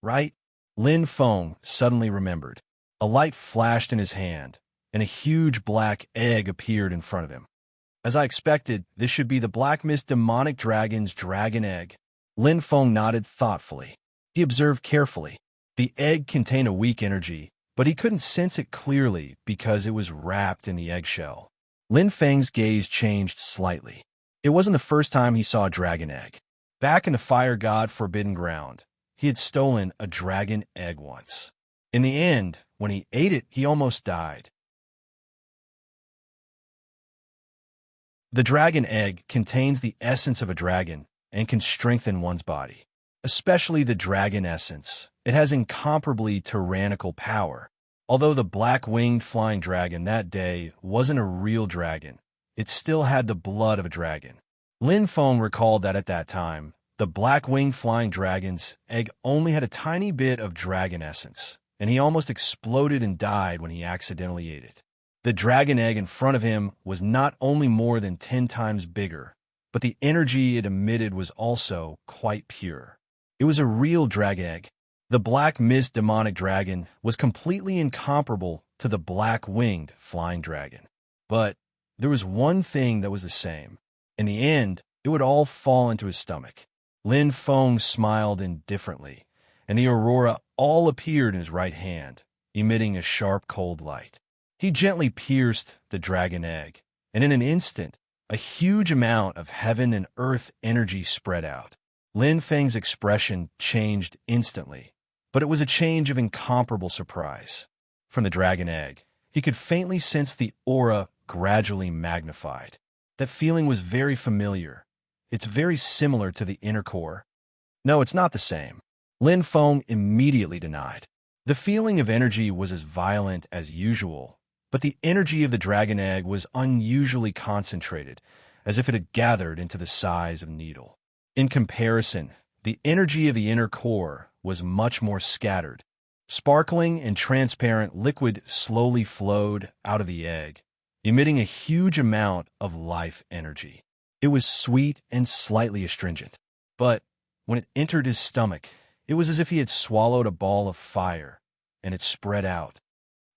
right? Lin Feng suddenly remembered. A light flashed in his hand, and a huge black egg appeared in front of him. As I expected, this should be the Black Mist Demonic Dragon's dragon egg. Lin Feng nodded thoughtfully. He observed carefully. The egg contained a weak energy, but he couldn't sense it clearly because it was wrapped in the eggshell. Lin Feng's gaze changed slightly. It wasn't the first time he saw a dragon egg. Back in the Fire God Forbidden Ground, he had stolen a dragon egg once. In the end, when he ate it, he almost died. The dragon egg contains the essence of a dragon and can strengthen one's body. Especially the dragon essence. It has incomparably tyrannical power. Although the black-winged flying dragon that day wasn't a real dragon, it still had the blood of a dragon. Lin Feng recalled that at that time, the black-winged flying dragon's egg only had a tiny bit of dragon essence, and he almost exploded and died when he accidentally ate it. The dragon egg in front of him was not only more than 10 times bigger, but the energy it emitted was also quite pure. It was a real dragon egg. The Black Mist Demonic Dragon was completely incomparable to the black-winged flying dragon. But there was one thing that was the same. In the end, it would all fall into his stomach. Lin Feng smiled indifferently, and the aurora all appeared in his right hand, emitting a sharp cold light. He gently pierced the dragon egg, and in an instant, a huge amount of heaven and earth energy spread out. Lin Feng's expression changed instantly, but it was a change of incomparable surprise. From the dragon egg, he could faintly sense the aura gradually magnified. That feeling was very familiar. It's very similar to the inner core. No, it's not the same. Lin Feng immediately denied. The feeling of energy was as violent as usual, but the energy of the dragon egg was unusually concentrated, as if it had gathered into the size of a needle. In comparison, the energy of the inner core was much more scattered. Sparkling and transparent liquid slowly flowed out of the egg, emitting a huge amount of life energy. It was sweet and slightly astringent, but when it entered his stomach, it was as if he had swallowed a ball of fire, and it spread out.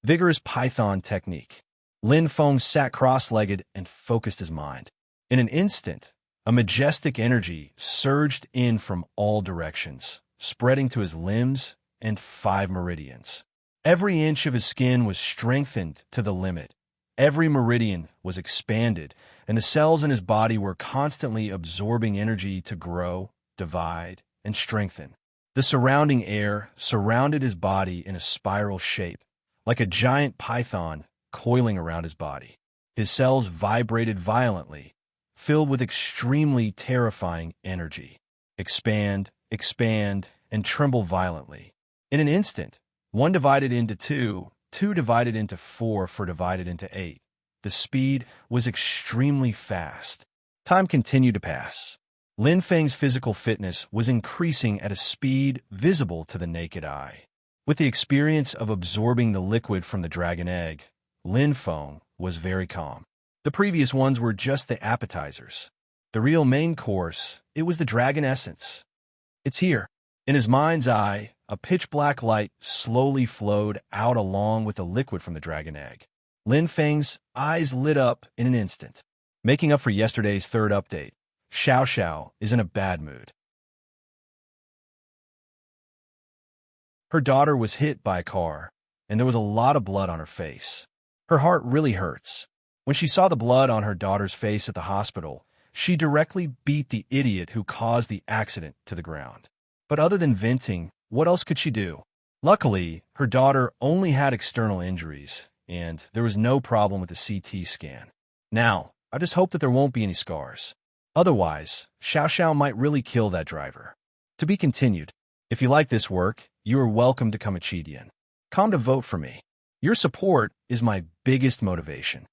Vigorous python technique. Lin Feng sat cross-legged and focused his mind. In an instant, a majestic energy surged in from all directions, spreading to his limbs and 5 meridians. Every inch of his skin was strengthened to the limit. Every meridian was expanded, and the cells in his body were constantly absorbing energy to grow, divide, and strengthen. The surrounding air surrounded his body in a spiral shape, like a giant python coiling around his body. His cells vibrated violently, filled with extremely terrifying energy. Expand, expand, and tremble violently. In an instant, 1 divided into 2, 2 divided into 4 divided into 8. The speed was extremely fast. Time continued to pass. Lin Feng's physical fitness was increasing at a speed visible to the naked eye. With the experience of absorbing the liquid from the dragon egg, Lin Feng was very calm. The previous ones were just the appetizers. The real main course, it was the dragon essence. It's here. In his mind's eye, a pitch-black light slowly flowed out along with the liquid from the dragon egg. Lin Feng's eyes lit up in an instant. Making up for yesterday's 3rd update, Xiao Xiao is in a bad mood. Her daughter was hit by a car, and there was a lot of blood on her face. Her heart really hurts. When she saw the blood on her daughter's face at the hospital, she directly beat the idiot who caused the accident to the ground. But other than venting, what else could she do? Luckily, her daughter only had external injuries, and there was no problem with the CT scan. Now, I just hope that there won't be any scars. Otherwise, Xiao Xiao might really kill that driver. To be continued. If you like this work, you are welcome to come a Chidian. Come to vote for me. Your support is my biggest motivation.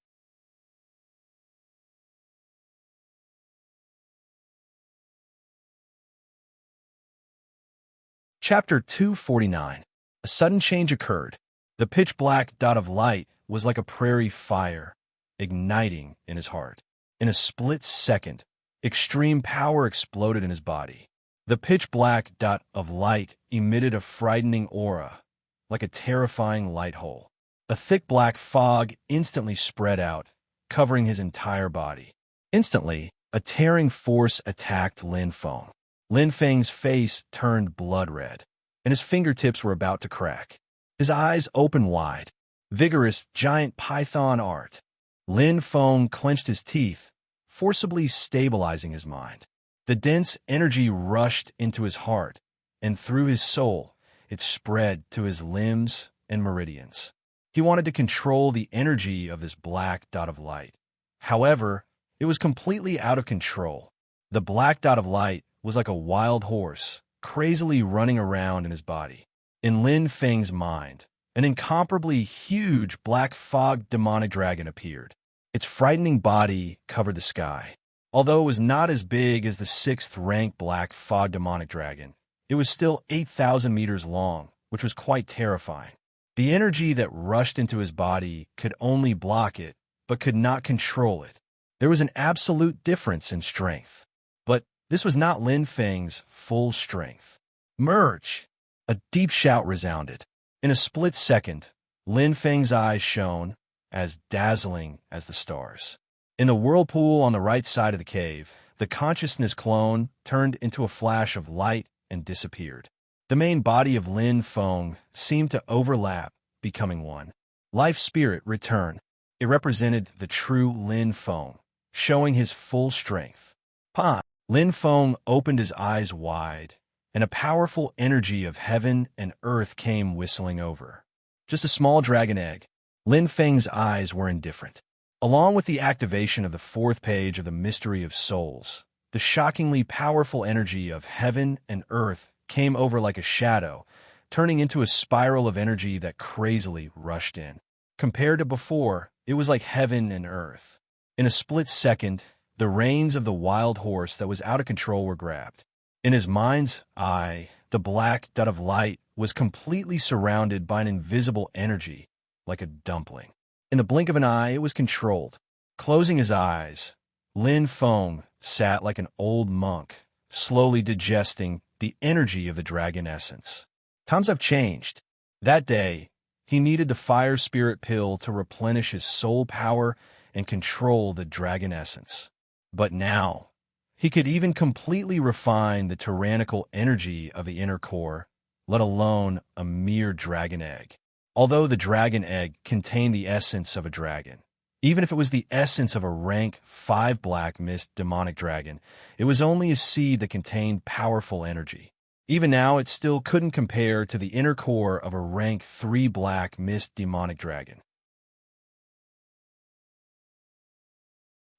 Chapter 249. A sudden change occurred. The pitch-black dot of light was like a prairie fire, igniting in his heart. In a split second, extreme power exploded in his body. The pitch-black dot of light emitted a frightening aura, like a terrifying light hole. A thick black fog instantly spread out, covering his entire body. Instantly, a tearing force attacked Lin Feng. Lin Feng's face turned blood red, and his fingertips were about to crack. His eyes opened wide. Vigorous, giant python art. Lin Feng clenched his teeth, forcibly stabilizing his mind. The dense energy rushed into his heart, and through his soul, it spread to his limbs and meridians. He wanted to control the energy of this black dot of light. However, it was completely out of control. The black dot of light was like a wild horse, crazily running around in his body. In Lin Feng's mind, an incomparably huge black fog demonic dragon appeared. Its frightening body covered the sky. Although it was not as big as the 6th-ranked black fog demonic dragon, it was still 8,000 meters long, which was quite terrifying. The energy that rushed into his body could only block it, but could not control it. There was an absolute difference in strength. But this was not Lin Feng's full strength. Merge! A deep shout resounded. In a split second, Lin Feng's eyes shone, as dazzling as the stars. In the whirlpool on the right side of the cave, the consciousness clone turned into a flash of light and disappeared. The main body of Lin Feng seemed to overlap, becoming one. Life spirit returned. It represented the true Lin Feng, showing his full strength. Pan! Lin Feng opened his eyes wide, and a powerful energy of heaven and earth came whistling over. Just a small dragon egg. Lin Feng's eyes were indifferent. Along with the activation of the 4th page of the Mystery of Souls, the shockingly powerful energy of heaven and earth came over like a shadow, turning into a spiral of energy that crazily rushed in. Compared to before, it was like heaven and earth. In a split second, the reins of the wild horse that was out of control were grabbed. In his mind's eye, the black dot of light was completely surrounded by an invisible energy, like a dumpling. In the blink of an eye, it was controlled. Closing his eyes, Lin Feng sat like an old monk, slowly digesting the energy of the dragon essence. Times have changed. That day, he needed the fire spirit pill to replenish his soul power and control the dragon essence. But now, he could even completely refine the tyrannical energy of the inner core, let alone a mere dragon egg. Although the dragon egg contained the essence of a dragon, even if it was the essence of a rank 5 black mist demonic dragon, it was only a seed that contained powerful energy. Even now, it still couldn't compare to the inner core of a rank 3 black mist demonic dragon.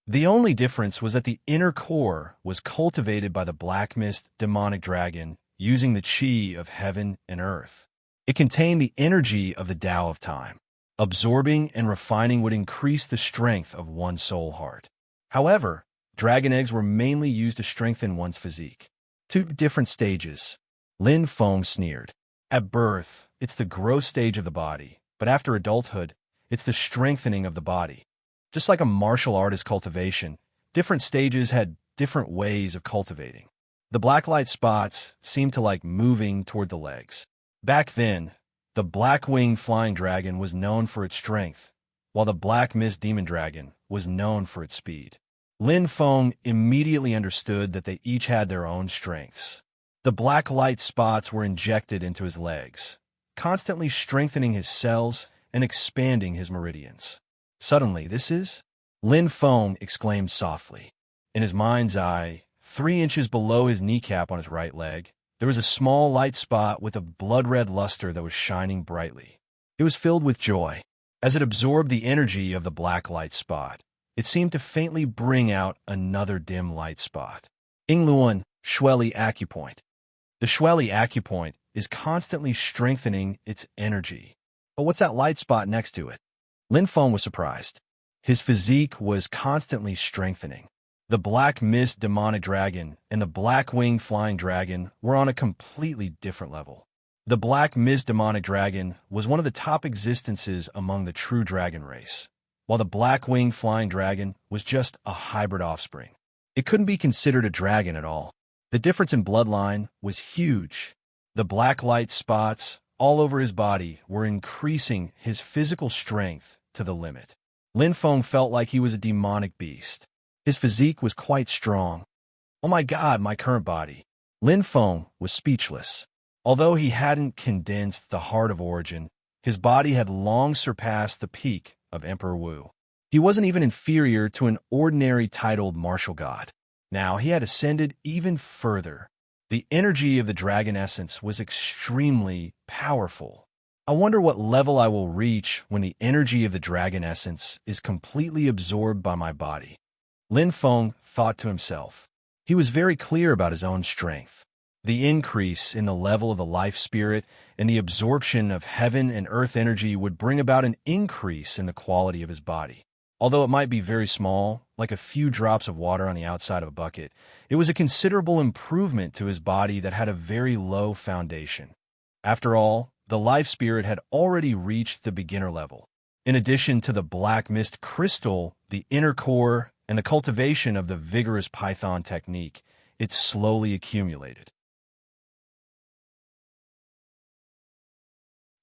The only difference was that the inner core was cultivated by the black mist demonic dragon using the chi of heaven and earth. It contained the energy of the Tao of time. Absorbing and refining would increase the strength of one's soul heart. However, dragon eggs were mainly used to strengthen one's physique. 2 different stages. Lin Feng sneered. At birth, it's the growth stage of the body, but after adulthood, it's the strengthening of the body. Just like a martial artist cultivation, different stages had different ways of cultivating. The black light spots seemed to like moving toward the legs. Back then, the black-winged flying dragon was known for its strength, while the black mist demon dragon was known for its speed. Lin Feng immediately understood that they each had their own strengths. The black light spots were injected into his legs, constantly strengthening his cells and expanding his meridians. Suddenly, this is... Lin Feng exclaimed softly. In his mind's eye, 3 inches below his kneecap on his right leg, there was a small light spot with a blood-red luster that was shining brightly. It was filled with joy. As it absorbed the energy of the black light spot, it seemed to faintly bring out another dim light spot. Ingluan, Shueli Acupoint. The Shueli Acupoint is constantly strengthening its energy. But what's that light spot next to it? Lin Feng was surprised. His physique was constantly strengthening. The black mist demonic dragon and the black-winged flying dragon were on a completely different level. The black mist demonic dragon was one of the top existences among the true dragon race, while the black-winged flying dragon was just a hybrid offspring. It couldn't be considered a dragon at all. The difference in bloodline was huge. The black light spots all over his body were increasing his physical strength to the limit. Lin Feng felt like he was a demonic beast. His physique was quite strong. Oh my God, my current body. Lin Feng was speechless. Although he hadn't condensed the heart of origin, his body had long surpassed the peak of Emperor Wu. He wasn't even inferior to an ordinary titled martial god. Now he had ascended even further. The energy of the dragon essence was extremely powerful. I wonder what level I will reach when the energy of the dragon essence is completely absorbed by my body. Lin Feng thought to himself. He was very clear about his own strength. The increase in the level of the life spirit and the absorption of heaven and earth energy would bring about an increase in the quality of his body. Although it might be very small, like a few drops of water on the outside of a bucket, it was a considerable improvement to his body that had a very low foundation. After all, the life spirit had already reached the beginner level. In addition to the black mist crystal, the inner core, and the cultivation of the vigorous python technique, it slowly accumulated.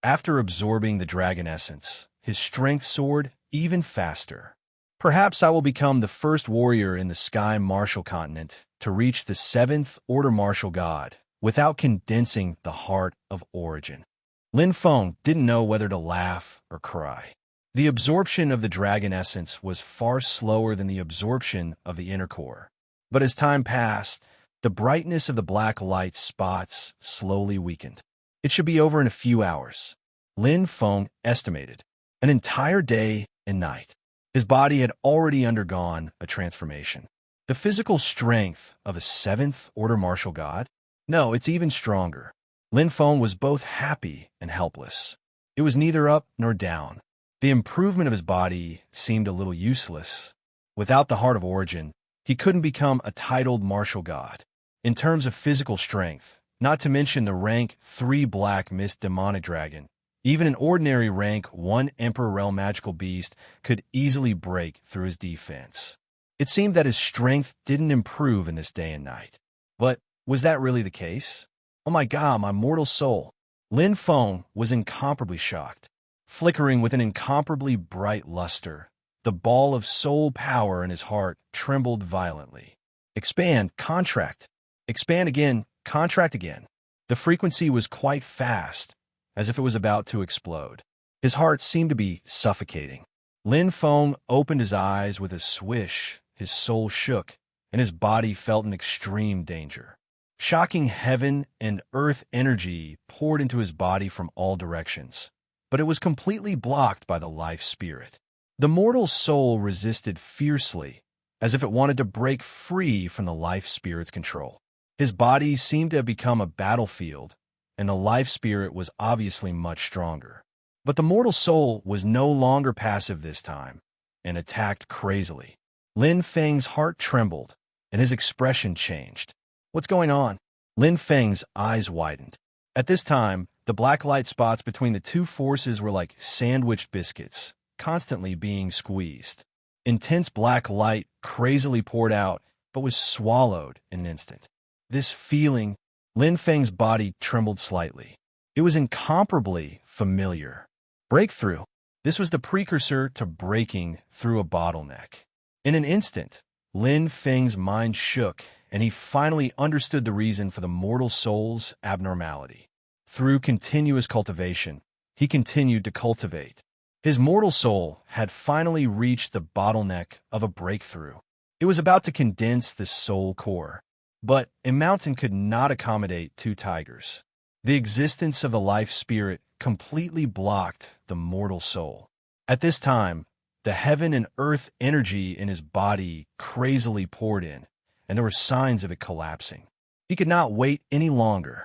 After absorbing the dragon essence, his strength soared even faster. Perhaps I will become the first warrior in the Sky Martial Continent to reach the 7th Order Martial God without condensing the heart of origin. Lin Feng didn't know whether to laugh or cry. The absorption of the dragon essence was far slower than the absorption of the inner core. But as time passed, the brightness of the black light spots slowly weakened. It should be over in a few hours. Lin Feng estimated. An entire day and night. His body had already undergone a transformation. The physical strength of a 7th Order Martial God? No, it's even stronger. Lin Feng was both happy and helpless. It was neither up nor down. The improvement of his body seemed a little useless. Without the heart of origin, he couldn't become a titled martial god. In terms of physical strength, not to mention the rank 3 Black Mist Demonic Dragon, even an ordinary rank 1 Emperor Realm Magical Beast could easily break through his defense. It seemed that his strength didn't improve in this day and night. But was that really the case? Oh my God, my mortal soul. Lin Feng was incomparably shocked. Flickering with an incomparably bright luster, the ball of soul power in his heart trembled violently. Expand, contract. Expand again, contract again. The frequency was quite fast, as if it was about to explode. His heart seemed to be suffocating. Lin Feng opened his eyes with a swish. His soul shook, and his body felt in extreme danger. Shocking heaven and earth energy poured into his body from all directions, but it was completely blocked by the life spirit. The mortal soul resisted fiercely, as if it wanted to break free from the life spirit's control. His body seemed to have become a battlefield, and the life spirit was obviously much stronger. But the mortal soul was no longer passive this time, and attacked crazily. Lin Feng's heart trembled, and his expression changed. What's going on? Lin Feng's eyes widened. At this time, the black light spots between the two forces were like sandwiched biscuits, constantly being squeezed. Intense black light crazily poured out, but was swallowed in an instant. This feeling, Lin Feng's body trembled slightly. It was incomparably familiar. Breakthrough. This was the precursor to breaking through a bottleneck. In an instant, Lin Feng's mind shook, and he finally understood the reason for the mortal soul's abnormality. Through continuous cultivation, he continued to cultivate. His mortal soul had finally reached the bottleneck of a breakthrough. It was about to condense the soul core. But a mountain could not accommodate 2 tigers. The existence of the life spirit completely blocked the mortal soul. At this time, the heaven and earth energy in his body crazily poured in, and there were signs of it collapsing. He could not wait any longer.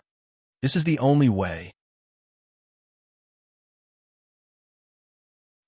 This is the only way.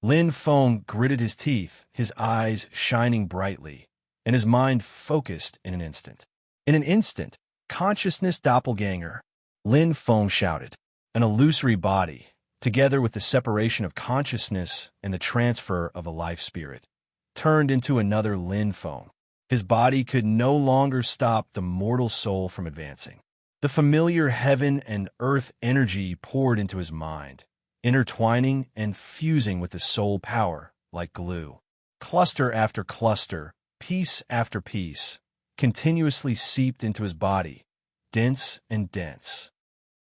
Lin Feng gritted his teeth, his eyes shining brightly, and his mind focused in an instant. In an instant, consciousness doppelganger, Lin Feng shouted. an illusory body, together with the separation of consciousness and the transfer of a life spirit, turned into another Lin Feng. His body could no longer stop the mortal soul from advancing. The familiar heaven and earth energy poured into his mind, intertwining and fusing with the soul power like glue. Cluster after cluster, piece after piece, continuously seeped into his body, dense and dense.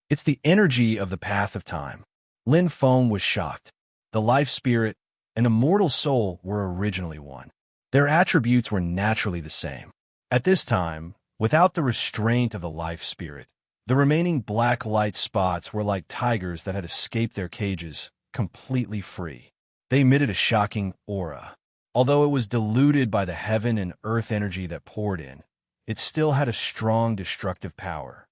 It's the energy of the path of time. Lin Feng was shocked. The life spirit and immortal soul were originally one. Their attributes were naturally the same. At this time, without the restraint of the life spirit, the remaining black light spots were like tigers that had escaped their cages, completely free. They emitted a shocking aura. Although it was diluted by the heaven and earth energy that poured in, it still had a strong destructive power.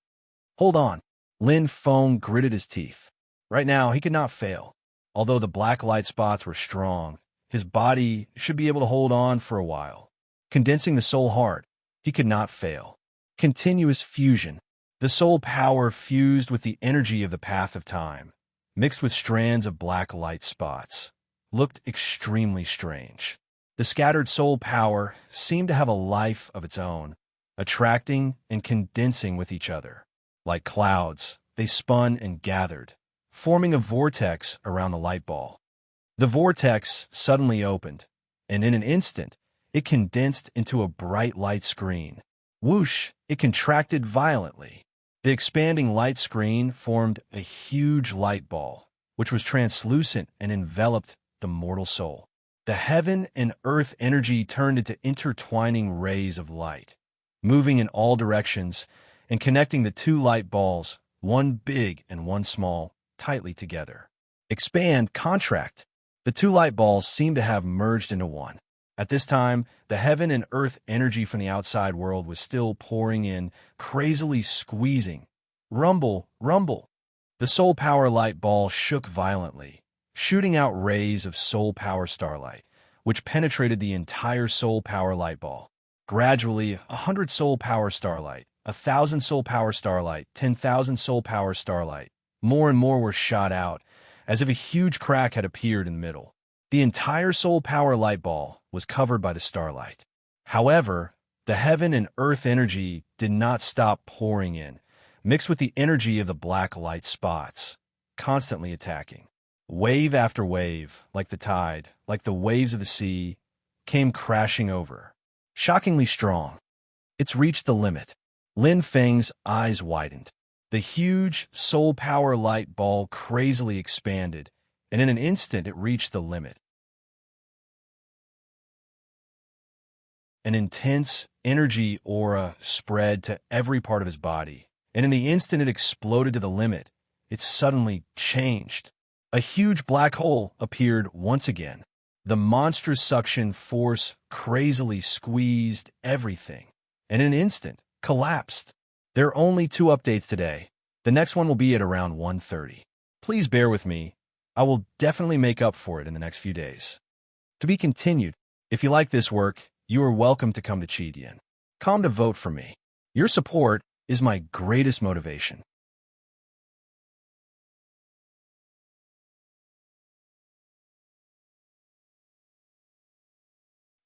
Hold on. Lin Feng gritted his teeth. Right now, he could not fail. Although the black light spots were strong, his body should be able to hold on for a while. Condensing the soul heart, he could not fail. Continuous fusion. The soul power fused with the energy of the path of time, mixed with strands of black light spots, looked extremely strange. The scattered soul power seemed to have a life of its own, attracting and condensing with each other. Like clouds, they spun and gathered, forming a vortex around the light ball. The vortex suddenly opened, and in an instant, it condensed into a bright light screen. Whoosh! It contracted violently. The expanding light screen formed a huge light ball, which was translucent and enveloped the mortal soul. The heaven and earth energy turned into intertwining rays of light, moving in all directions and connecting the two light balls, one big and one small, tightly together. Expand, contract. The two light balls seemed to have merged into one. At this time, the heaven and earth energy from the outside world was still pouring in, crazily squeezing. Rumble, rumble. The soul power light ball shook violently, shooting out rays of soul power starlight, which penetrated the entire soul power light ball. Gradually, 100 soul power starlight, 1,000 soul power starlight, 10,000 soul power starlight. More and more were shot out, as if a huge crack had appeared in the middle. The entire soul power light ball was covered by the starlight. However, the heaven and earth energy did not stop pouring in, mixed with the energy of the black light spots, constantly attacking. Wave after wave, like the tide, like the waves of the sea, came crashing over. Shockingly strong. It's reached the limit. Lin Feng's eyes widened. The huge soul power light ball crazily expanded, and in an instant it reached the limit. An intense energy aura spread to every part of his body, and in the instant it exploded to the limit, it suddenly changed. A huge black hole appeared once again. The monstrous suction force crazily squeezed everything, and in an instant collapsed. There are only 2 updates today. The next one will be at around 1:30. Please bear with me. I will definitely make up for it in the next few days. To be continued. If you like this work, you are welcome to come to Chidian. Come to vote for me. Your support is my greatest motivation.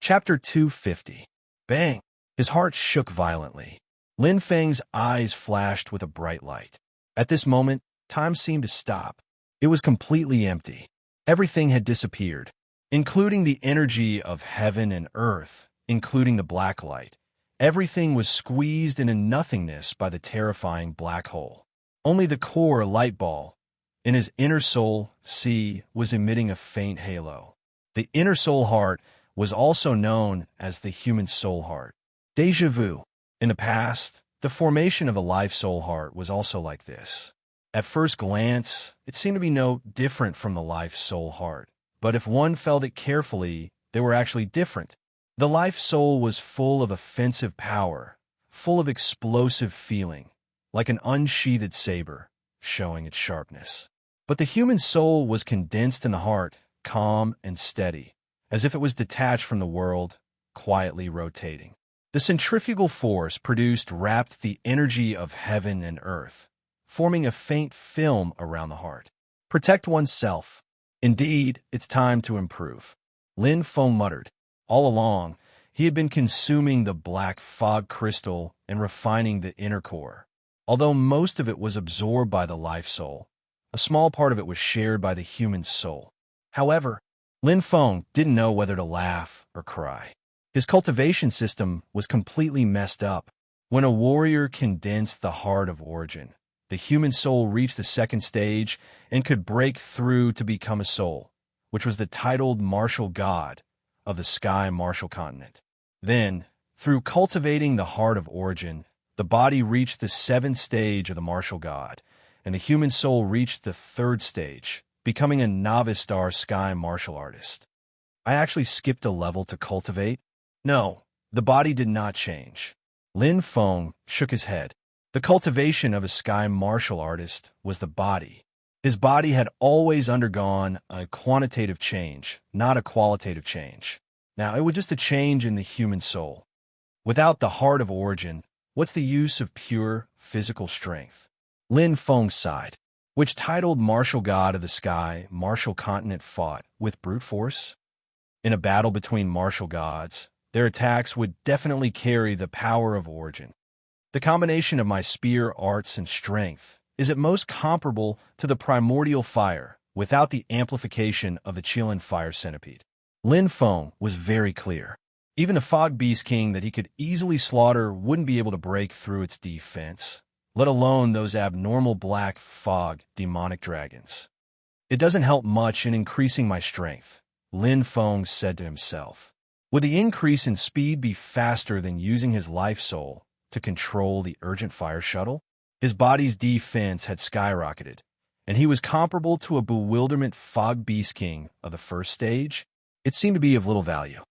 Chapter 250. Bang! His heart shook violently. Lin Feng's eyes flashed with a bright light. At this moment, time seemed to stop. It was completely empty. Everything had disappeared, including the energy of heaven and earth, including the black light. Everything was squeezed into nothingness by the terrifying black hole. Only the core light ball, in his inner soul, was emitting a faint halo. The inner soul heart was also known as the human soul heart. Déjà vu. In the past, the formation of the life soul heart was also like this. At first glance, it seemed to be no different from the life soul heart. But if one felt it carefully, they were actually different. The life soul was full of offensive power, full of explosive feeling, like an unsheathed saber, showing its sharpness. But the human soul was condensed in the heart, calm and steady, as if it was detached from the world, quietly rotating. The centrifugal force produced wrapped the energy of heaven and earth, forming a faint film around the heart. Protect oneself. Indeed, it's time to improve. Lin Feng muttered. All along, he had been consuming the black fog crystal and refining the inner core. Although most of it was absorbed by the life soul, a small part of it was shared by the human soul. However, Lin Feng didn't know whether to laugh or cry. His cultivation system was completely messed up. When a warrior condensed the heart of origin, the human soul reached the second stage and could break through to become a soul, which was the titled martial god of the sky martial continent. Then, through cultivating the heart of origin, the body reached the seventh stage of the martial god, and the human soul reached the third stage, becoming a novice star sky martial artist. I actually skipped a level to cultivate? No, the body did not change. Lin Feng shook his head. The cultivation of a sky martial artist was the body. His body had always undergone a quantitative change, not a qualitative change. Now, it was just a change in the human soul. Without the heart of origin, what's the use of pure physical strength? Lin Feng sighed. Which titled martial god of the sky, martial continent fought with brute force? In a battle between martial gods, their attacks would definitely carry the power of origin. The combination of my spear, arts, and strength is at most comparable to the primordial fire without the amplification of the Qilin fire centipede. Lin Feng was very clear. Even the fog beast king that he could easily slaughter wouldn't be able to break through its defense, let alone those abnormal black fog demonic dragons. It doesn't help much in increasing my strength, Lin Feng said to himself. Would the increase in speed be faster than using his life soul to control the urgent fire shuttle? His body's defense had skyrocketed, and he was comparable to a bewilderment fog beast king of the first stage. It seemed to be of little value.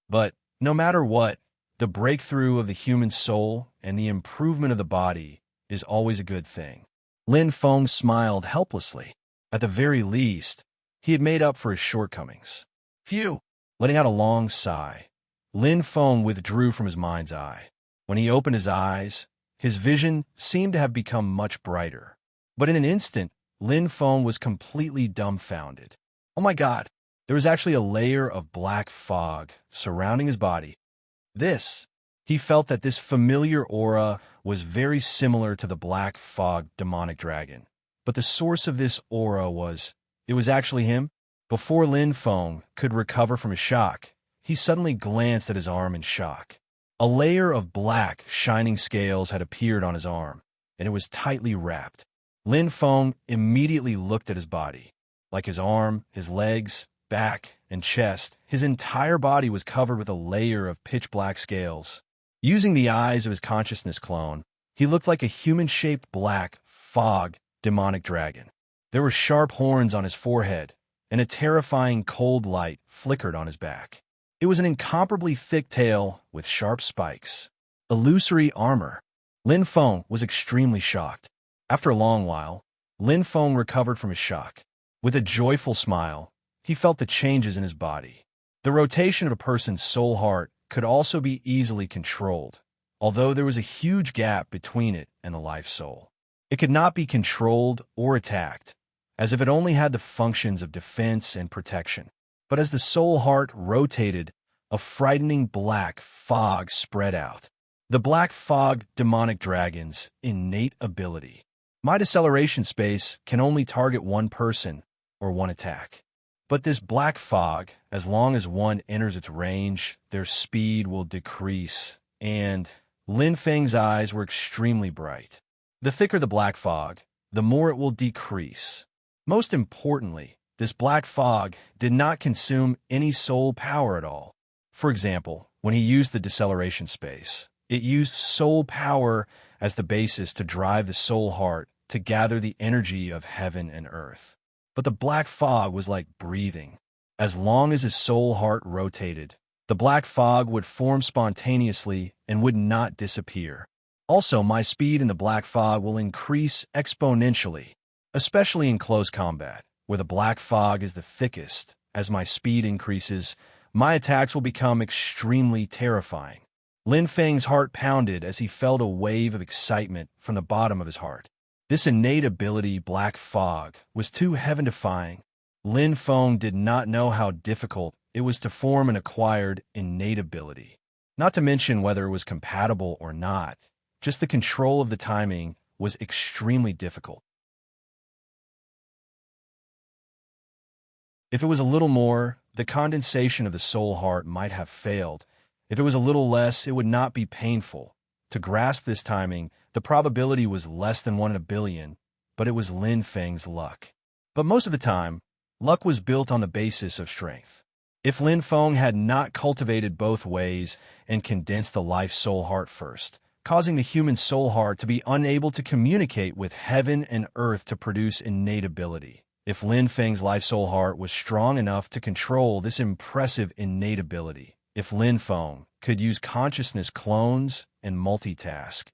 But no matter what, the breakthrough of the human soul and the improvement of the body is always a good thing. Lin Feng smiled helplessly. At the very least, he had made up for his shortcomings. Phew! Letting out a long sigh, Lin Feng withdrew from his mind's eye. When he opened his eyes, his vision seemed to have become much brighter. But in an instant, Lin Feng was completely dumbfounded. Oh my God! There was actually a layer of black fog surrounding his body. He felt that this familiar aura was very similar to the black fog demonic dragon. But the source of this aura was actually him. Before Lin Feng could recover from his shock, he suddenly glanced at his arm in shock. A layer of black, shining scales had appeared on his arm, and it was tightly wrapped. Lin Feng immediately looked at his body. Like his arm, his legs, back, and chest, his entire body was covered with a layer of pitch-black scales. Using the eyes of his consciousness clone, he looked like a human-shaped black, fog, demonic dragon. There were sharp horns on his forehead, and a terrifying cold light flickered on his back. It was an incomparably thick tail with sharp spikes. Illusory armor. Lin Feng was extremely shocked. After a long while, Lin Feng recovered from his shock. With a joyful smile, he felt the changes in his body. The rotation of a person's soul heart could also be easily controlled, although there was a huge gap between it and the life soul. It could not be controlled or attacked, as if it only had the functions of defense and protection. But as the soul heart rotated, a frightening black fog spread out. The black fog demonic dragon's innate ability. My deceleration space can only target one person or one attack. But this black fog, as long as one enters its range, their speed will decrease, and Lin Feng's eyes were extremely bright. The thicker the black fog, the more it will decrease. Most importantly, this black fog did not consume any soul power at all. For example, when he used the deceleration space, it used soul power as the basis to drive the soul heart to gather the energy of heaven and earth. But the black fog was like breathing. As long as his soul heart rotated, the black fog would form spontaneously and would not disappear. Also, my speed in the black fog will increase exponentially, especially in close combat, where the black fog is the thickest. As my speed increases, my attacks will become extremely terrifying. Lin Feng's heart pounded as he felt a wave of excitement from the bottom of his heart. This innate ability, Black Fog, was too heaven-defying. Lin Feng did not know how difficult it was to form an acquired innate ability. Not to mention whether it was compatible or not, just the control of the timing was extremely difficult. If it was a little more, the condensation of the soul heart might have failed. If it was a little less, it would not be painful. To grasp this timing, the probability was less than 1 in a billion, but it was Lin Feng's luck. But most of the time, luck was built on the basis of strength. If Lin Feng had not cultivated both ways and condensed the life-soul heart first, causing the human soul heart to be unable to communicate with heaven and earth to produce innate ability. If Lin Feng's life-soul heart was strong enough to control this impressive innate ability, if Lin Feng could use consciousness clones and multitask.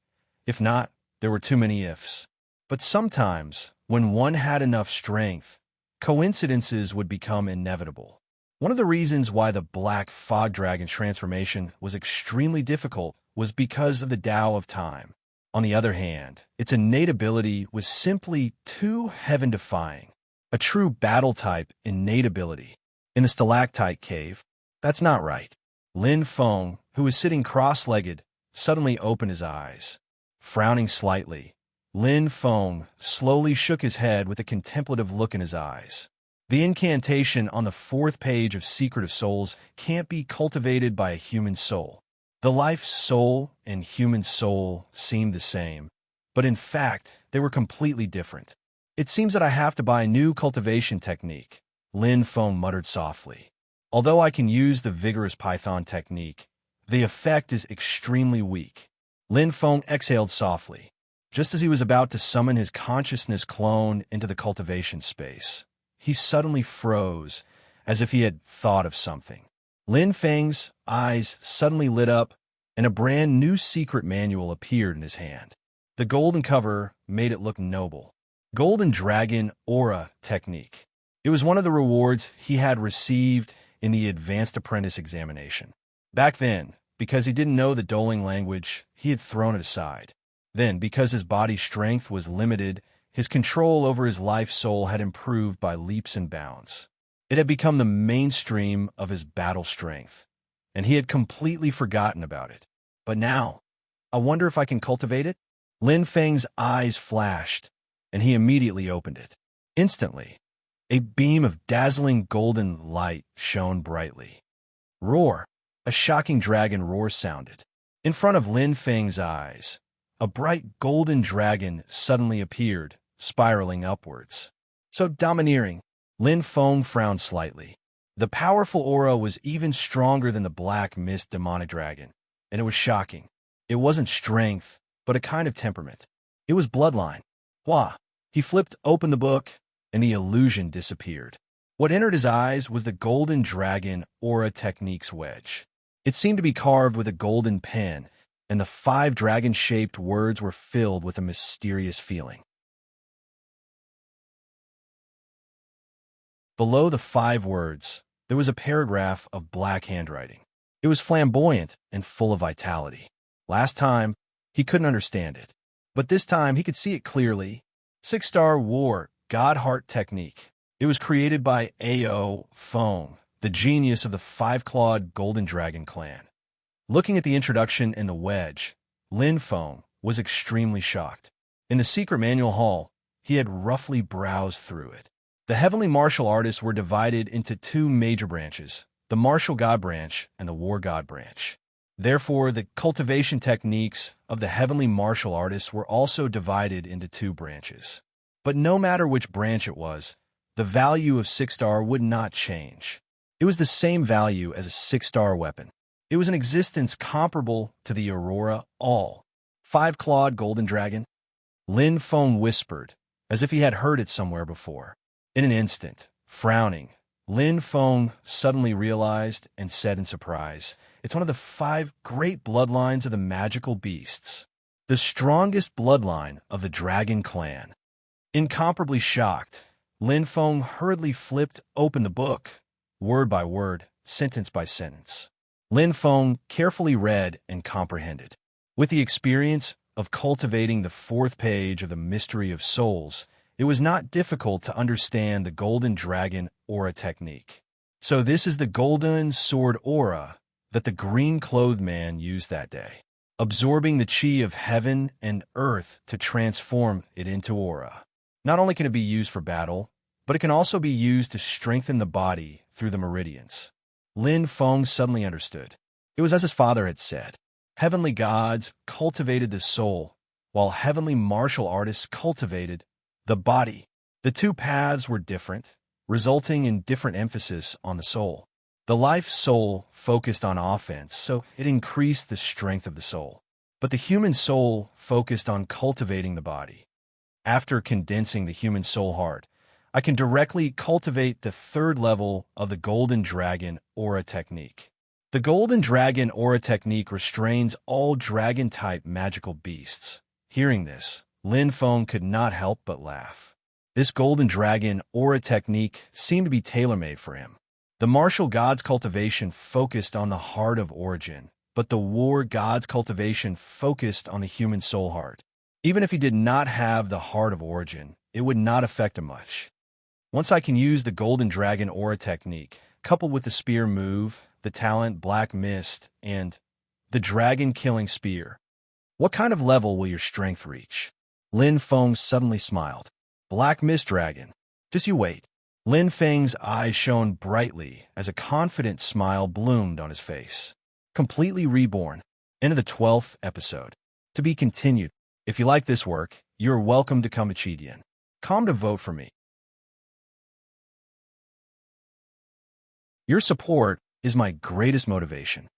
If not, there were too many ifs. But sometimes, when one had enough strength, coincidences would become inevitable. One of the reasons why the Black Fog Dragon's transformation was extremely difficult was because of the Tao of Time. On the other hand, its innate ability was simply too heaven-defying. A true battle-type innate ability. In the stalactite cave, that's not right. Lin Feng, who was sitting cross-legged, suddenly opened his eyes. Frowning slightly, Lin Feng slowly shook his head with a contemplative look in his eyes. The incantation on the 4th page of Secret of Souls can't be cultivated by a human soul. The life soul and human soul seemed the same, but in fact, they were completely different. It seems that I have to buy a new cultivation technique, Lin Feng muttered softly. Although I can use the vigorous Python technique, the effect is extremely weak. Lin Feng exhaled softly, just as he was about to summon his consciousness clone into the cultivation space. He suddenly froze, as if he had thought of something. Lin Feng's eyes suddenly lit up, and a brand new secret manual appeared in his hand. The golden cover made it look noble. Golden Dragon Aura Technique. It was one of the rewards he had received in the Advanced Apprentice examination. Back then, because he didn't know the Doling language, he had thrown it aside. Then, because his body's strength was limited, his control over his life soul had improved by leaps and bounds. It had become the mainstream of his battle strength, and he had completely forgotten about it. But now, I wonder if I can cultivate it? Lin Feng's eyes flashed, and he immediately opened it. Instantly, a beam of dazzling golden light shone brightly. Roar! A shocking dragon roar sounded. In front of Lin Feng's eyes, a bright golden dragon suddenly appeared, spiraling upwards. So domineering, Lin Feng frowned slightly. The powerful aura was even stronger than the black mist demonic dragon, and it was shocking. It wasn't strength, but a kind of temperament. It was bloodline. Wah! He flipped open the book, and the illusion disappeared. What entered his eyes was the Golden Dragon Aura Technique's wedge. It seemed to be carved with a golden pen, and the 5 dragon-shaped words were filled with a mysterious feeling. Below the 5 words, there was a paragraph of black handwriting. It was flamboyant and full of vitality. Last time, he couldn't understand it, but this time he could see it clearly. 6-star War God Heart Technique. It was created by A.O. Feng, the genius of the 5-clawed Golden Dragon clan. Looking at the introduction and the wedge, Lin Feng was extremely shocked. In the secret manual hall, he had roughly browsed through it. The heavenly martial artists were divided into 2 major branches, the martial god branch and the war god branch. Therefore, the cultivation techniques of the heavenly martial artists were also divided into 2 branches. But no matter which branch it was, the value of 6-star would not change. It was the same value as a 6-star weapon. It was an existence comparable to the Aurora All. 5-clawed Golden Dragon? Lin Feng whispered, as if he had heard it somewhere before. In an instant, frowning, Lin Feng suddenly realized and said in surprise, "It's one of the 5 great bloodlines of the magical beasts. The strongest bloodline of the Dragon Clan." Incomparably shocked, Lin Feng hurriedly flipped open the book, word by word, sentence by sentence. Lin Feng carefully read and comprehended. With the experience of cultivating the fourth page of the Mystery of Souls, it was not difficult to understand the Golden Dragon Aura technique. So this is the Golden Sword Aura that the green-clothed man used that day, absorbing the chi of heaven and earth to transform it into aura. Not only can it be used for battle, but it can also be used to strengthen the body through the meridians. Lin Feng suddenly understood. It was as his father had said. Heavenly gods cultivated the soul, while heavenly martial artists cultivated the body. The two paths were different, resulting in different emphasis on the soul. The life soul focused on offense, so it increased the strength of the soul. But the human soul focused on cultivating the body. After condensing the human soul heart, I can directly cultivate the third level of the Golden Dragon Aura technique. The Golden Dragon Aura technique restrains all dragon-type magical beasts. Hearing this, Lin Feng could not help but laugh. This Golden Dragon Aura technique seemed to be tailor-made for him. The martial god's cultivation focused on the heart of origin, but the war god's cultivation focused on the human soul heart. Even if he did not have the heart of origin, it would not affect him much. Once I can use the Golden Dragon Aura technique, coupled with the spear move, the talent Black Mist, and the dragon-killing spear, what kind of level will your strength reach? Lin Feng suddenly smiled. Black Mist Dragon. Just you wait. Lin Feng's eyes shone brightly as a confident smile bloomed on his face. Completely reborn. End of the 12th episode. To be continued. If you like this work, you're welcome to come to Chidian. Come to vote for me. Your support is my greatest motivation.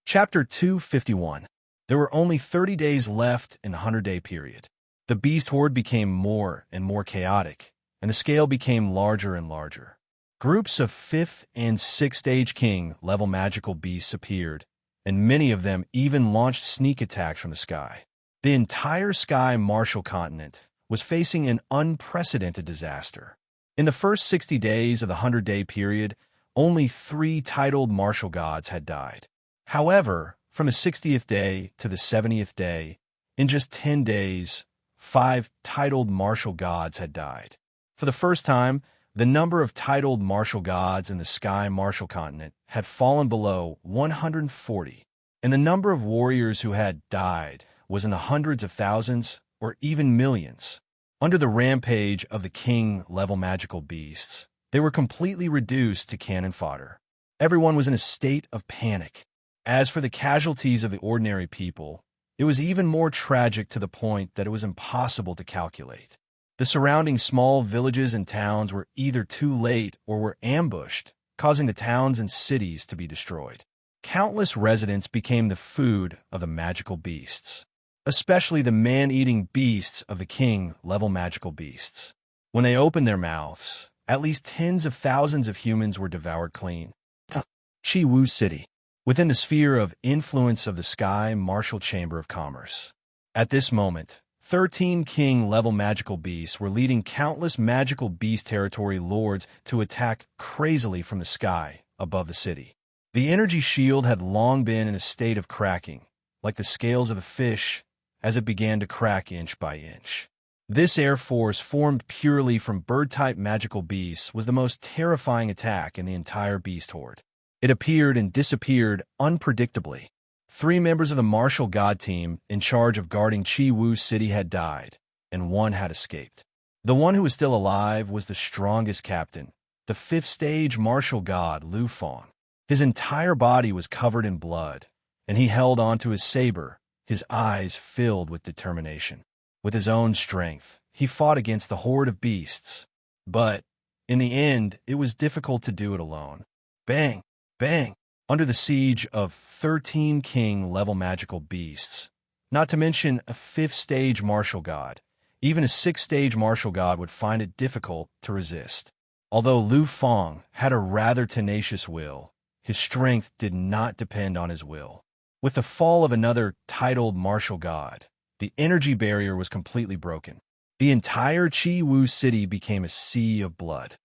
Chapter 251. There were only 30 days left in the 100-day period. The beast horde became more and more chaotic, and the scale became larger and larger. Groups of 5th and 6th stage king level magical beasts appeared, and many of them even launched sneak attacks from the sky. The entire sky martial continent was facing an unprecedented disaster. In the first 60 days of the 100-day period, only 3 titled martial gods had died. However, from the 60th day to the 70th day, in just 10 days, 5 titled martial gods had died. For the first time, the number of titled martial gods in the sky martial continent had fallen below 140, and the number of warriors who had died was in the hundreds of thousands or even millions. Under the rampage of the king-level magical beasts, they were completely reduced to cannon fodder. Everyone was in a state of panic. As for the casualties of the ordinary people, it was even more tragic to the point that it was impossible to calculate. The surrounding small villages and towns were either too late or were ambushed, causing the towns and cities to be destroyed. Countless residents became the food of the magical beasts, especially the man-eating beasts of the king-level magical beasts. When they opened their mouths, at least tens of thousands of humans were devoured clean. Chi Wu City, within the sphere of influence of the Sky Martial Chamber of Commerce. At this moment, 13 king-level magical beasts were leading countless magical beast territory lords to attack crazily from the sky above the city. The energy shield had long been in a state of cracking, like the scales of a fish, as it began to crack inch by inch. This air force, formed purely from bird-type magical beasts, was the most terrifying attack in the entire beast horde. It appeared and disappeared unpredictably. 3 members of the martial god team in charge of guarding Chi Wu City had died, and 1 had escaped. The one who was still alive was the strongest captain, the 5th stage martial god Lu Feng. His entire body was covered in blood, and he held onto his saber, his eyes filled with determination. With his own strength, he fought against the horde of beasts. But, in the end, it was difficult to do it alone. Bang! Bang! Under the siege of 13 king-level magical beasts, not to mention a 5th stage martial god, even a 6th stage martial god would find it difficult to resist. Although Lu Feng had a rather tenacious will, his strength did not depend on his will. With the fall of another titled martial god, the energy barrier was completely broken. The entire Chi-Wu city became a sea of blood.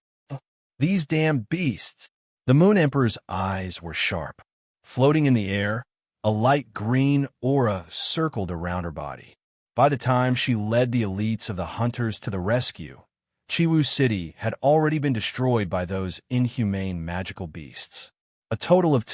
These damned beasts! The Moon Emperor's eyes were sharp. Floating in the air, a light green aura circled around her body. By the time she led the elites of the hunters to the rescue, Chi-Wu City had already been destroyed by those inhumane magical beasts. A total of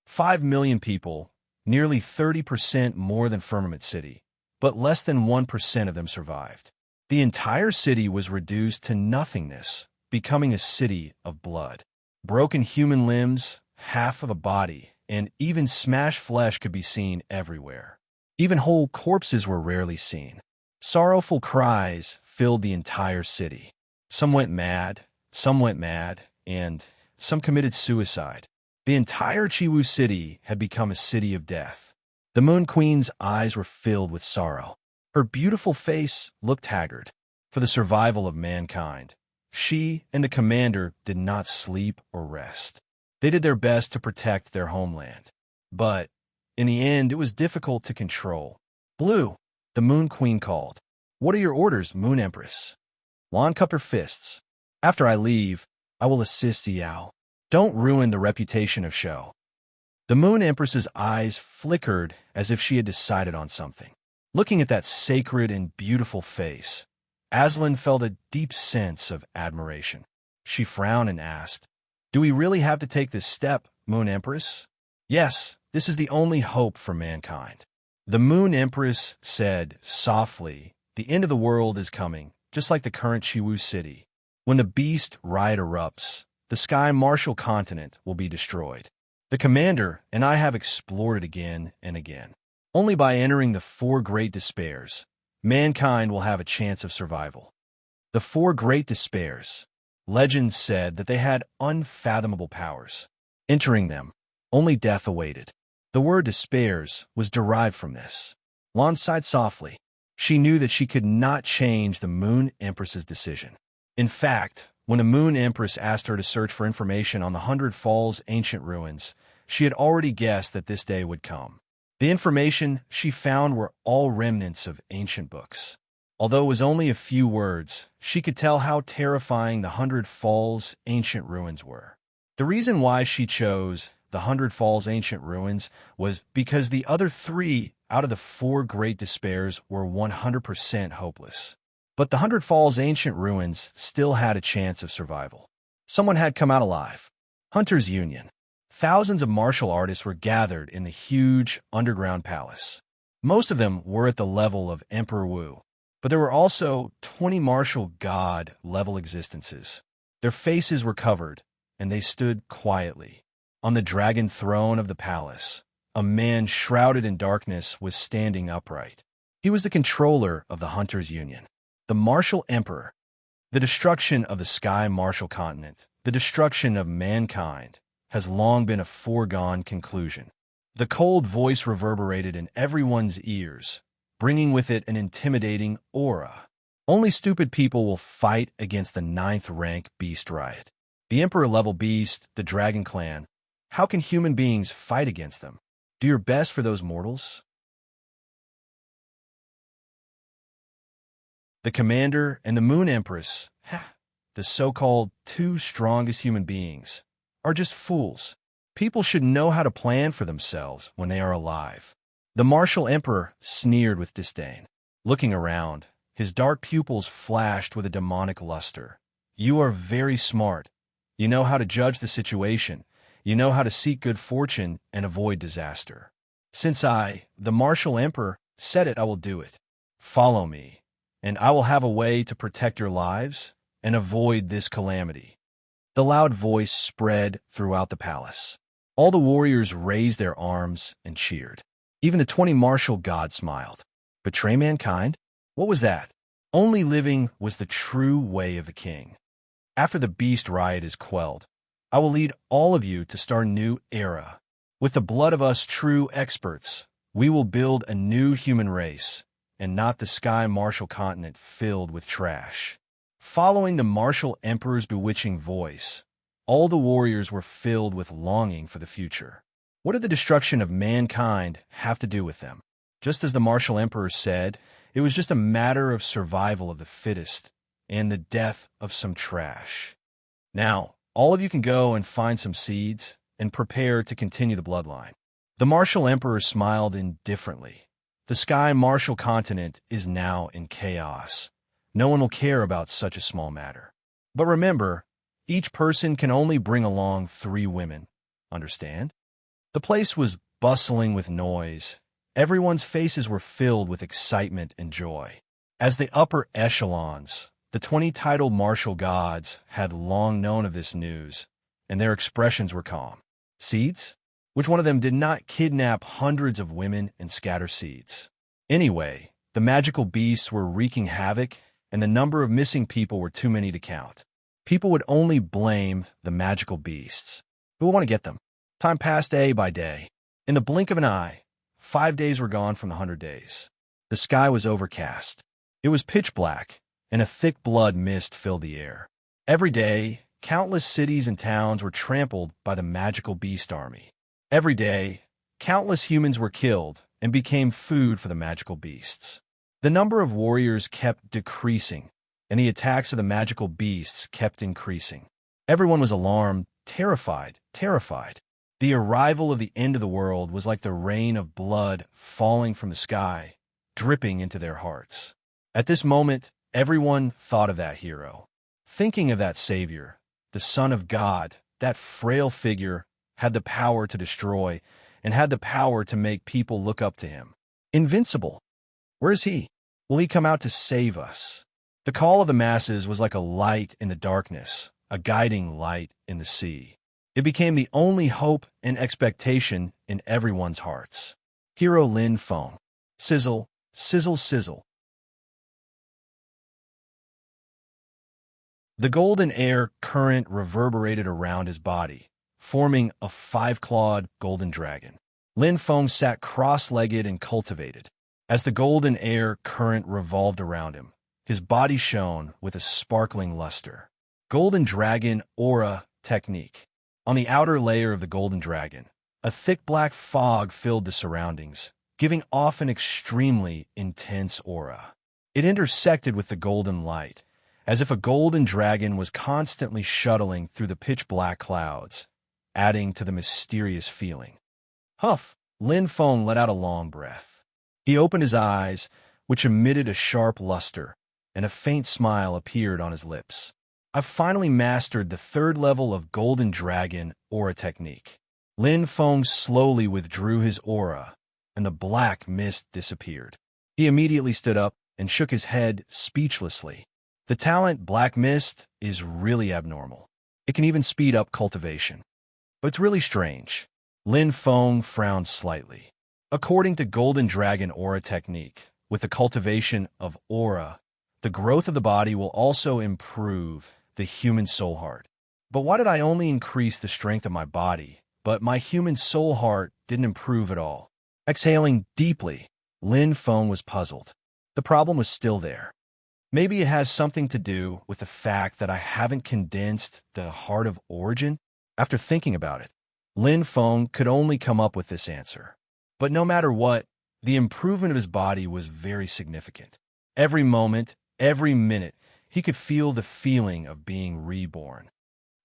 5 million people, nearly 30% more than Firmament City, but less than 1% of them survived. The entire city was reduced to nothingness, becoming a city of blood. Broken human limbs, half of a body, and even smashed flesh could be seen everywhere. Even whole corpses were rarely seen. Sorrowful cries filled the entire city. Some went mad, and some committed suicide. The entire Chi-Wu city had become a city of death. The Moon Queen's eyes were filled with sorrow. Her beautiful face looked haggard. For the survival of mankind, she and the commander did not sleep or rest. They did their best to protect their homeland. But, in the end, it was difficult to control. Blue, the Moon Queen called. What are your orders, Moon Empress? Lan cupped her fists. After I leave, I will assist Xiao. Don't ruin the reputation of Shou. The Moon Empress's eyes flickered as if she had decided on something. Looking at that sacred and beautiful face, Aslan felt a deep sense of admiration. She frowned and asked, "Do we really have to take this step, Moon Empress?" "Yes, this is the only hope for mankind." The Moon Empress said softly, "The end of the world is coming, just like the current Chi-Wu city. When the beast riot erupts, the Sky Martial continent will be destroyed. The commander and I have explored it again and again. Only by entering the 4 Great Despairs, mankind will have a chance of survival." The 4 Great Despairs. Legends said that they had unfathomable powers. Entering them, only death awaited. The word despairs was derived from this. Lan sighed softly. She knew that she could not change the Moon Empress's decision. In fact, when the Moon Empress asked her to search for information on the 100 Falls ancient ruins, she had already guessed that this day would come. The information she found were all remnants of ancient books. Although it was only a few words, she could tell how terrifying the 100 Falls ancient ruins were. The reason why she chose the 100 Falls ancient ruins was because the other 3 out of the 4 Great Despairs were 100% hopeless. But the 100 Falls ancient ruins still had a chance of survival. Someone had come out alive. Hunters' Union. Thousands of martial artists were gathered in the huge underground palace. Most of them were at the level of Emperor Wu, but there were also 20 martial god-level existences. Their faces were covered, and they stood quietly. On the dragon throne of the palace, a man shrouded in darkness was standing upright. He was the controller of the Hunters' Union, the Martial Emperor. The destruction of the Sky Martial Continent, the destruction of mankind, has long been a foregone conclusion. The cold voice reverberated in everyone's ears, bringing with it an intimidating aura. Only stupid people will fight against the 9th-rank Beast Riot. The Emperor-level beast, the Dragon Clan. How can human beings fight against them? Do your best for those mortals. The Commander and the Moon Empress, the so-called 2 strongest human beings, are just fools. People should know how to plan for themselves when they are alive. The Martial Emperor sneered with disdain. Looking around, his dark pupils flashed with a demonic luster. You are very smart. You know how to judge the situation. You know how to seek good fortune and avoid disaster. Since I, the Martial Emperor, said it, I will do it. Follow me, and I will have a way to protect your lives and avoid this calamity. The loud voice spread throughout the palace. All the warriors raised their arms and cheered. Even the 20 martial gods smiled. Betray mankind? What was that? Only living was the true way of the king. After the beast riot is quelled, I will lead all of you to start a new era. With the blood of us true experts, we will build a new human race, and not the Sky Martial Continent filled with trash. Following the Martial Emperor's bewitching voice, all the warriors were filled with longing for the future. What did the destruction of mankind have to do with them? Just as the martial emperor said, it was just a matter of survival of the fittest and the death of some trash. Now, all of you can go and find some seeds and prepare to continue the bloodline. The martial emperor smiled indifferently. The sky martial continent is now in chaos. No one will care about such a small matter. But remember, each person can only bring along 3 women. Understand? The place was bustling with noise. Everyone's faces were filled with excitement and joy. As the upper echelons, the 20 titled martial gods had long known of this news, and their expressions were calm. Seeds? Which one of them did not kidnap hundreds of women and scatter seeds? Anyway, the magical beasts were wreaking havoc, and the number of missing people were too many to count. People would only blame the magical beasts. Who would want to get them? Time passed day by day. In the blink of an eye, 5 days were gone from the 100 days. The sky was overcast. It was pitch black, and a thick blood mist filled the air. Every day, countless cities and towns were trampled by the magical beast army. Every day, countless humans were killed and became food for the magical beasts. The number of warriors kept decreasing, and the attacks of the magical beasts kept increasing. Everyone was alarmed, terrified. The arrival of the end of the world was like the rain of blood falling from the sky, dripping into their hearts. At this moment, everyone thought of that hero. Thinking of that savior, the Son of God, that frail figure, had the power to destroy and had the power to make people look up to him. Invincible. Where is he? Will he come out to save us? The call of the masses was like a light in the darkness, a guiding light in the sea. It became the only hope and expectation in everyone's hearts. Hero Lin Feng. Sizzle, sizzle, sizzle. The golden air current reverberated around his body, forming a 5-clawed golden dragon. Lin Feng sat cross-legged and cultivated. As the golden air current revolved around him, his body shone with a sparkling luster. Golden Dragon Aura Technique. On the outer layer of the golden dragon, a thick black fog filled the surroundings, giving off an extremely intense aura. It intersected with the golden light, as if a golden dragon was constantly shuttling through the pitch-black clouds, adding to the mysterious feeling. Huff! Lin Feng let out a long breath. He opened his eyes, which emitted a sharp luster, and a faint smile appeared on his lips. I've finally mastered the 3rd level of Golden Dragon Aura Technique. Lin Feng slowly withdrew his aura, and the black mist disappeared. He immediately stood up and shook his head speechlessly. The talent Black Mist is really abnormal. It can even speed up cultivation. But it's really strange. Lin Feng frowned slightly. According to Golden Dragon Aura Technique, with the cultivation of aura, the growth of the body will also improve the human soul heart. But why did I only increase the strength of my body, but my human soul heart didn't improve at all? Exhaling deeply, Lin Feng was puzzled. The problem was still there. Maybe it has something to do with the fact that I haven't condensed the heart of origin? After thinking about it, Lin Feng could only come up with this answer. But no matter what, the improvement of his body was very significant. Every moment, every minute, he could feel the feeling of being reborn.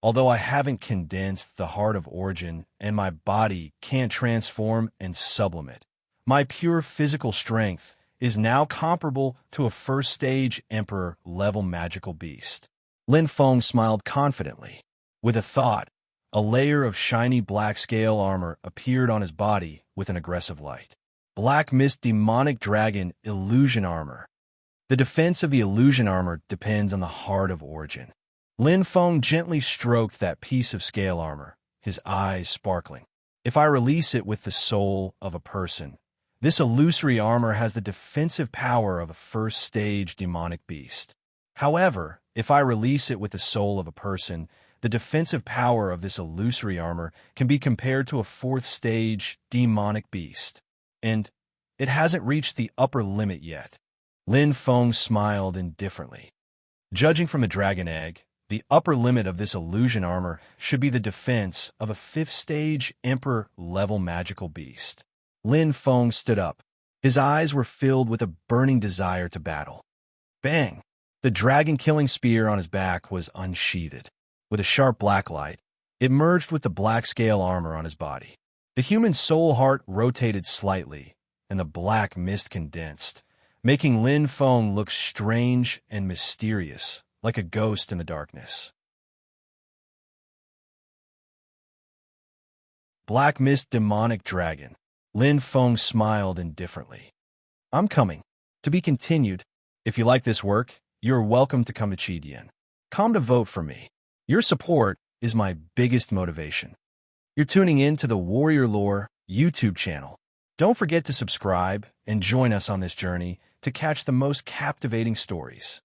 Although I haven't condensed the heart of origin and my body can't transform and sublimate, my pure physical strength is now comparable to a first-stage Emperor-level magical beast. Lin Feng smiled confidently. With a thought, a layer of shiny black scale armor appeared on his body with an aggressive light. Black Mist Demonic Dragon Illusion Armor. The defense of the illusion armor depends on the heart of origin. Lin Feng gently stroked that piece of scale armor, his eyes sparkling. If I release it with the soul of a person, this illusory armor has the defensive power of a first-stage demonic beast. However, if I release it with the soul of a person, the defensive power of this illusory armor can be compared to a 4th-stage demonic beast. And it hasn't reached the upper limit yet. Lin Feng smiled indifferently. Judging from a dragon egg, the upper limit of this illusion armor should be the defense of a 5th-stage Emperor-level magical beast. Lin Feng stood up. His eyes were filled with a burning desire to battle. Bang! The dragon-killing spear on his back was unsheathed. With a sharp black light, it merged with the black scale armor on his body. The human soul heart rotated slightly, and the black mist condensed, making Lin Feng look strange and mysterious, like a ghost in the darkness. Black Mist Demonic Dragon. Lin Feng smiled indifferently. I'm coming. To be continued. If you like this work, you're welcome to come to Chidian. Come to vote for me. Your support is my biggest motivation. You're tuning in to the Warrior Lore YouTube channel. Don't forget to subscribe and join us on this journey to catch the most captivating stories.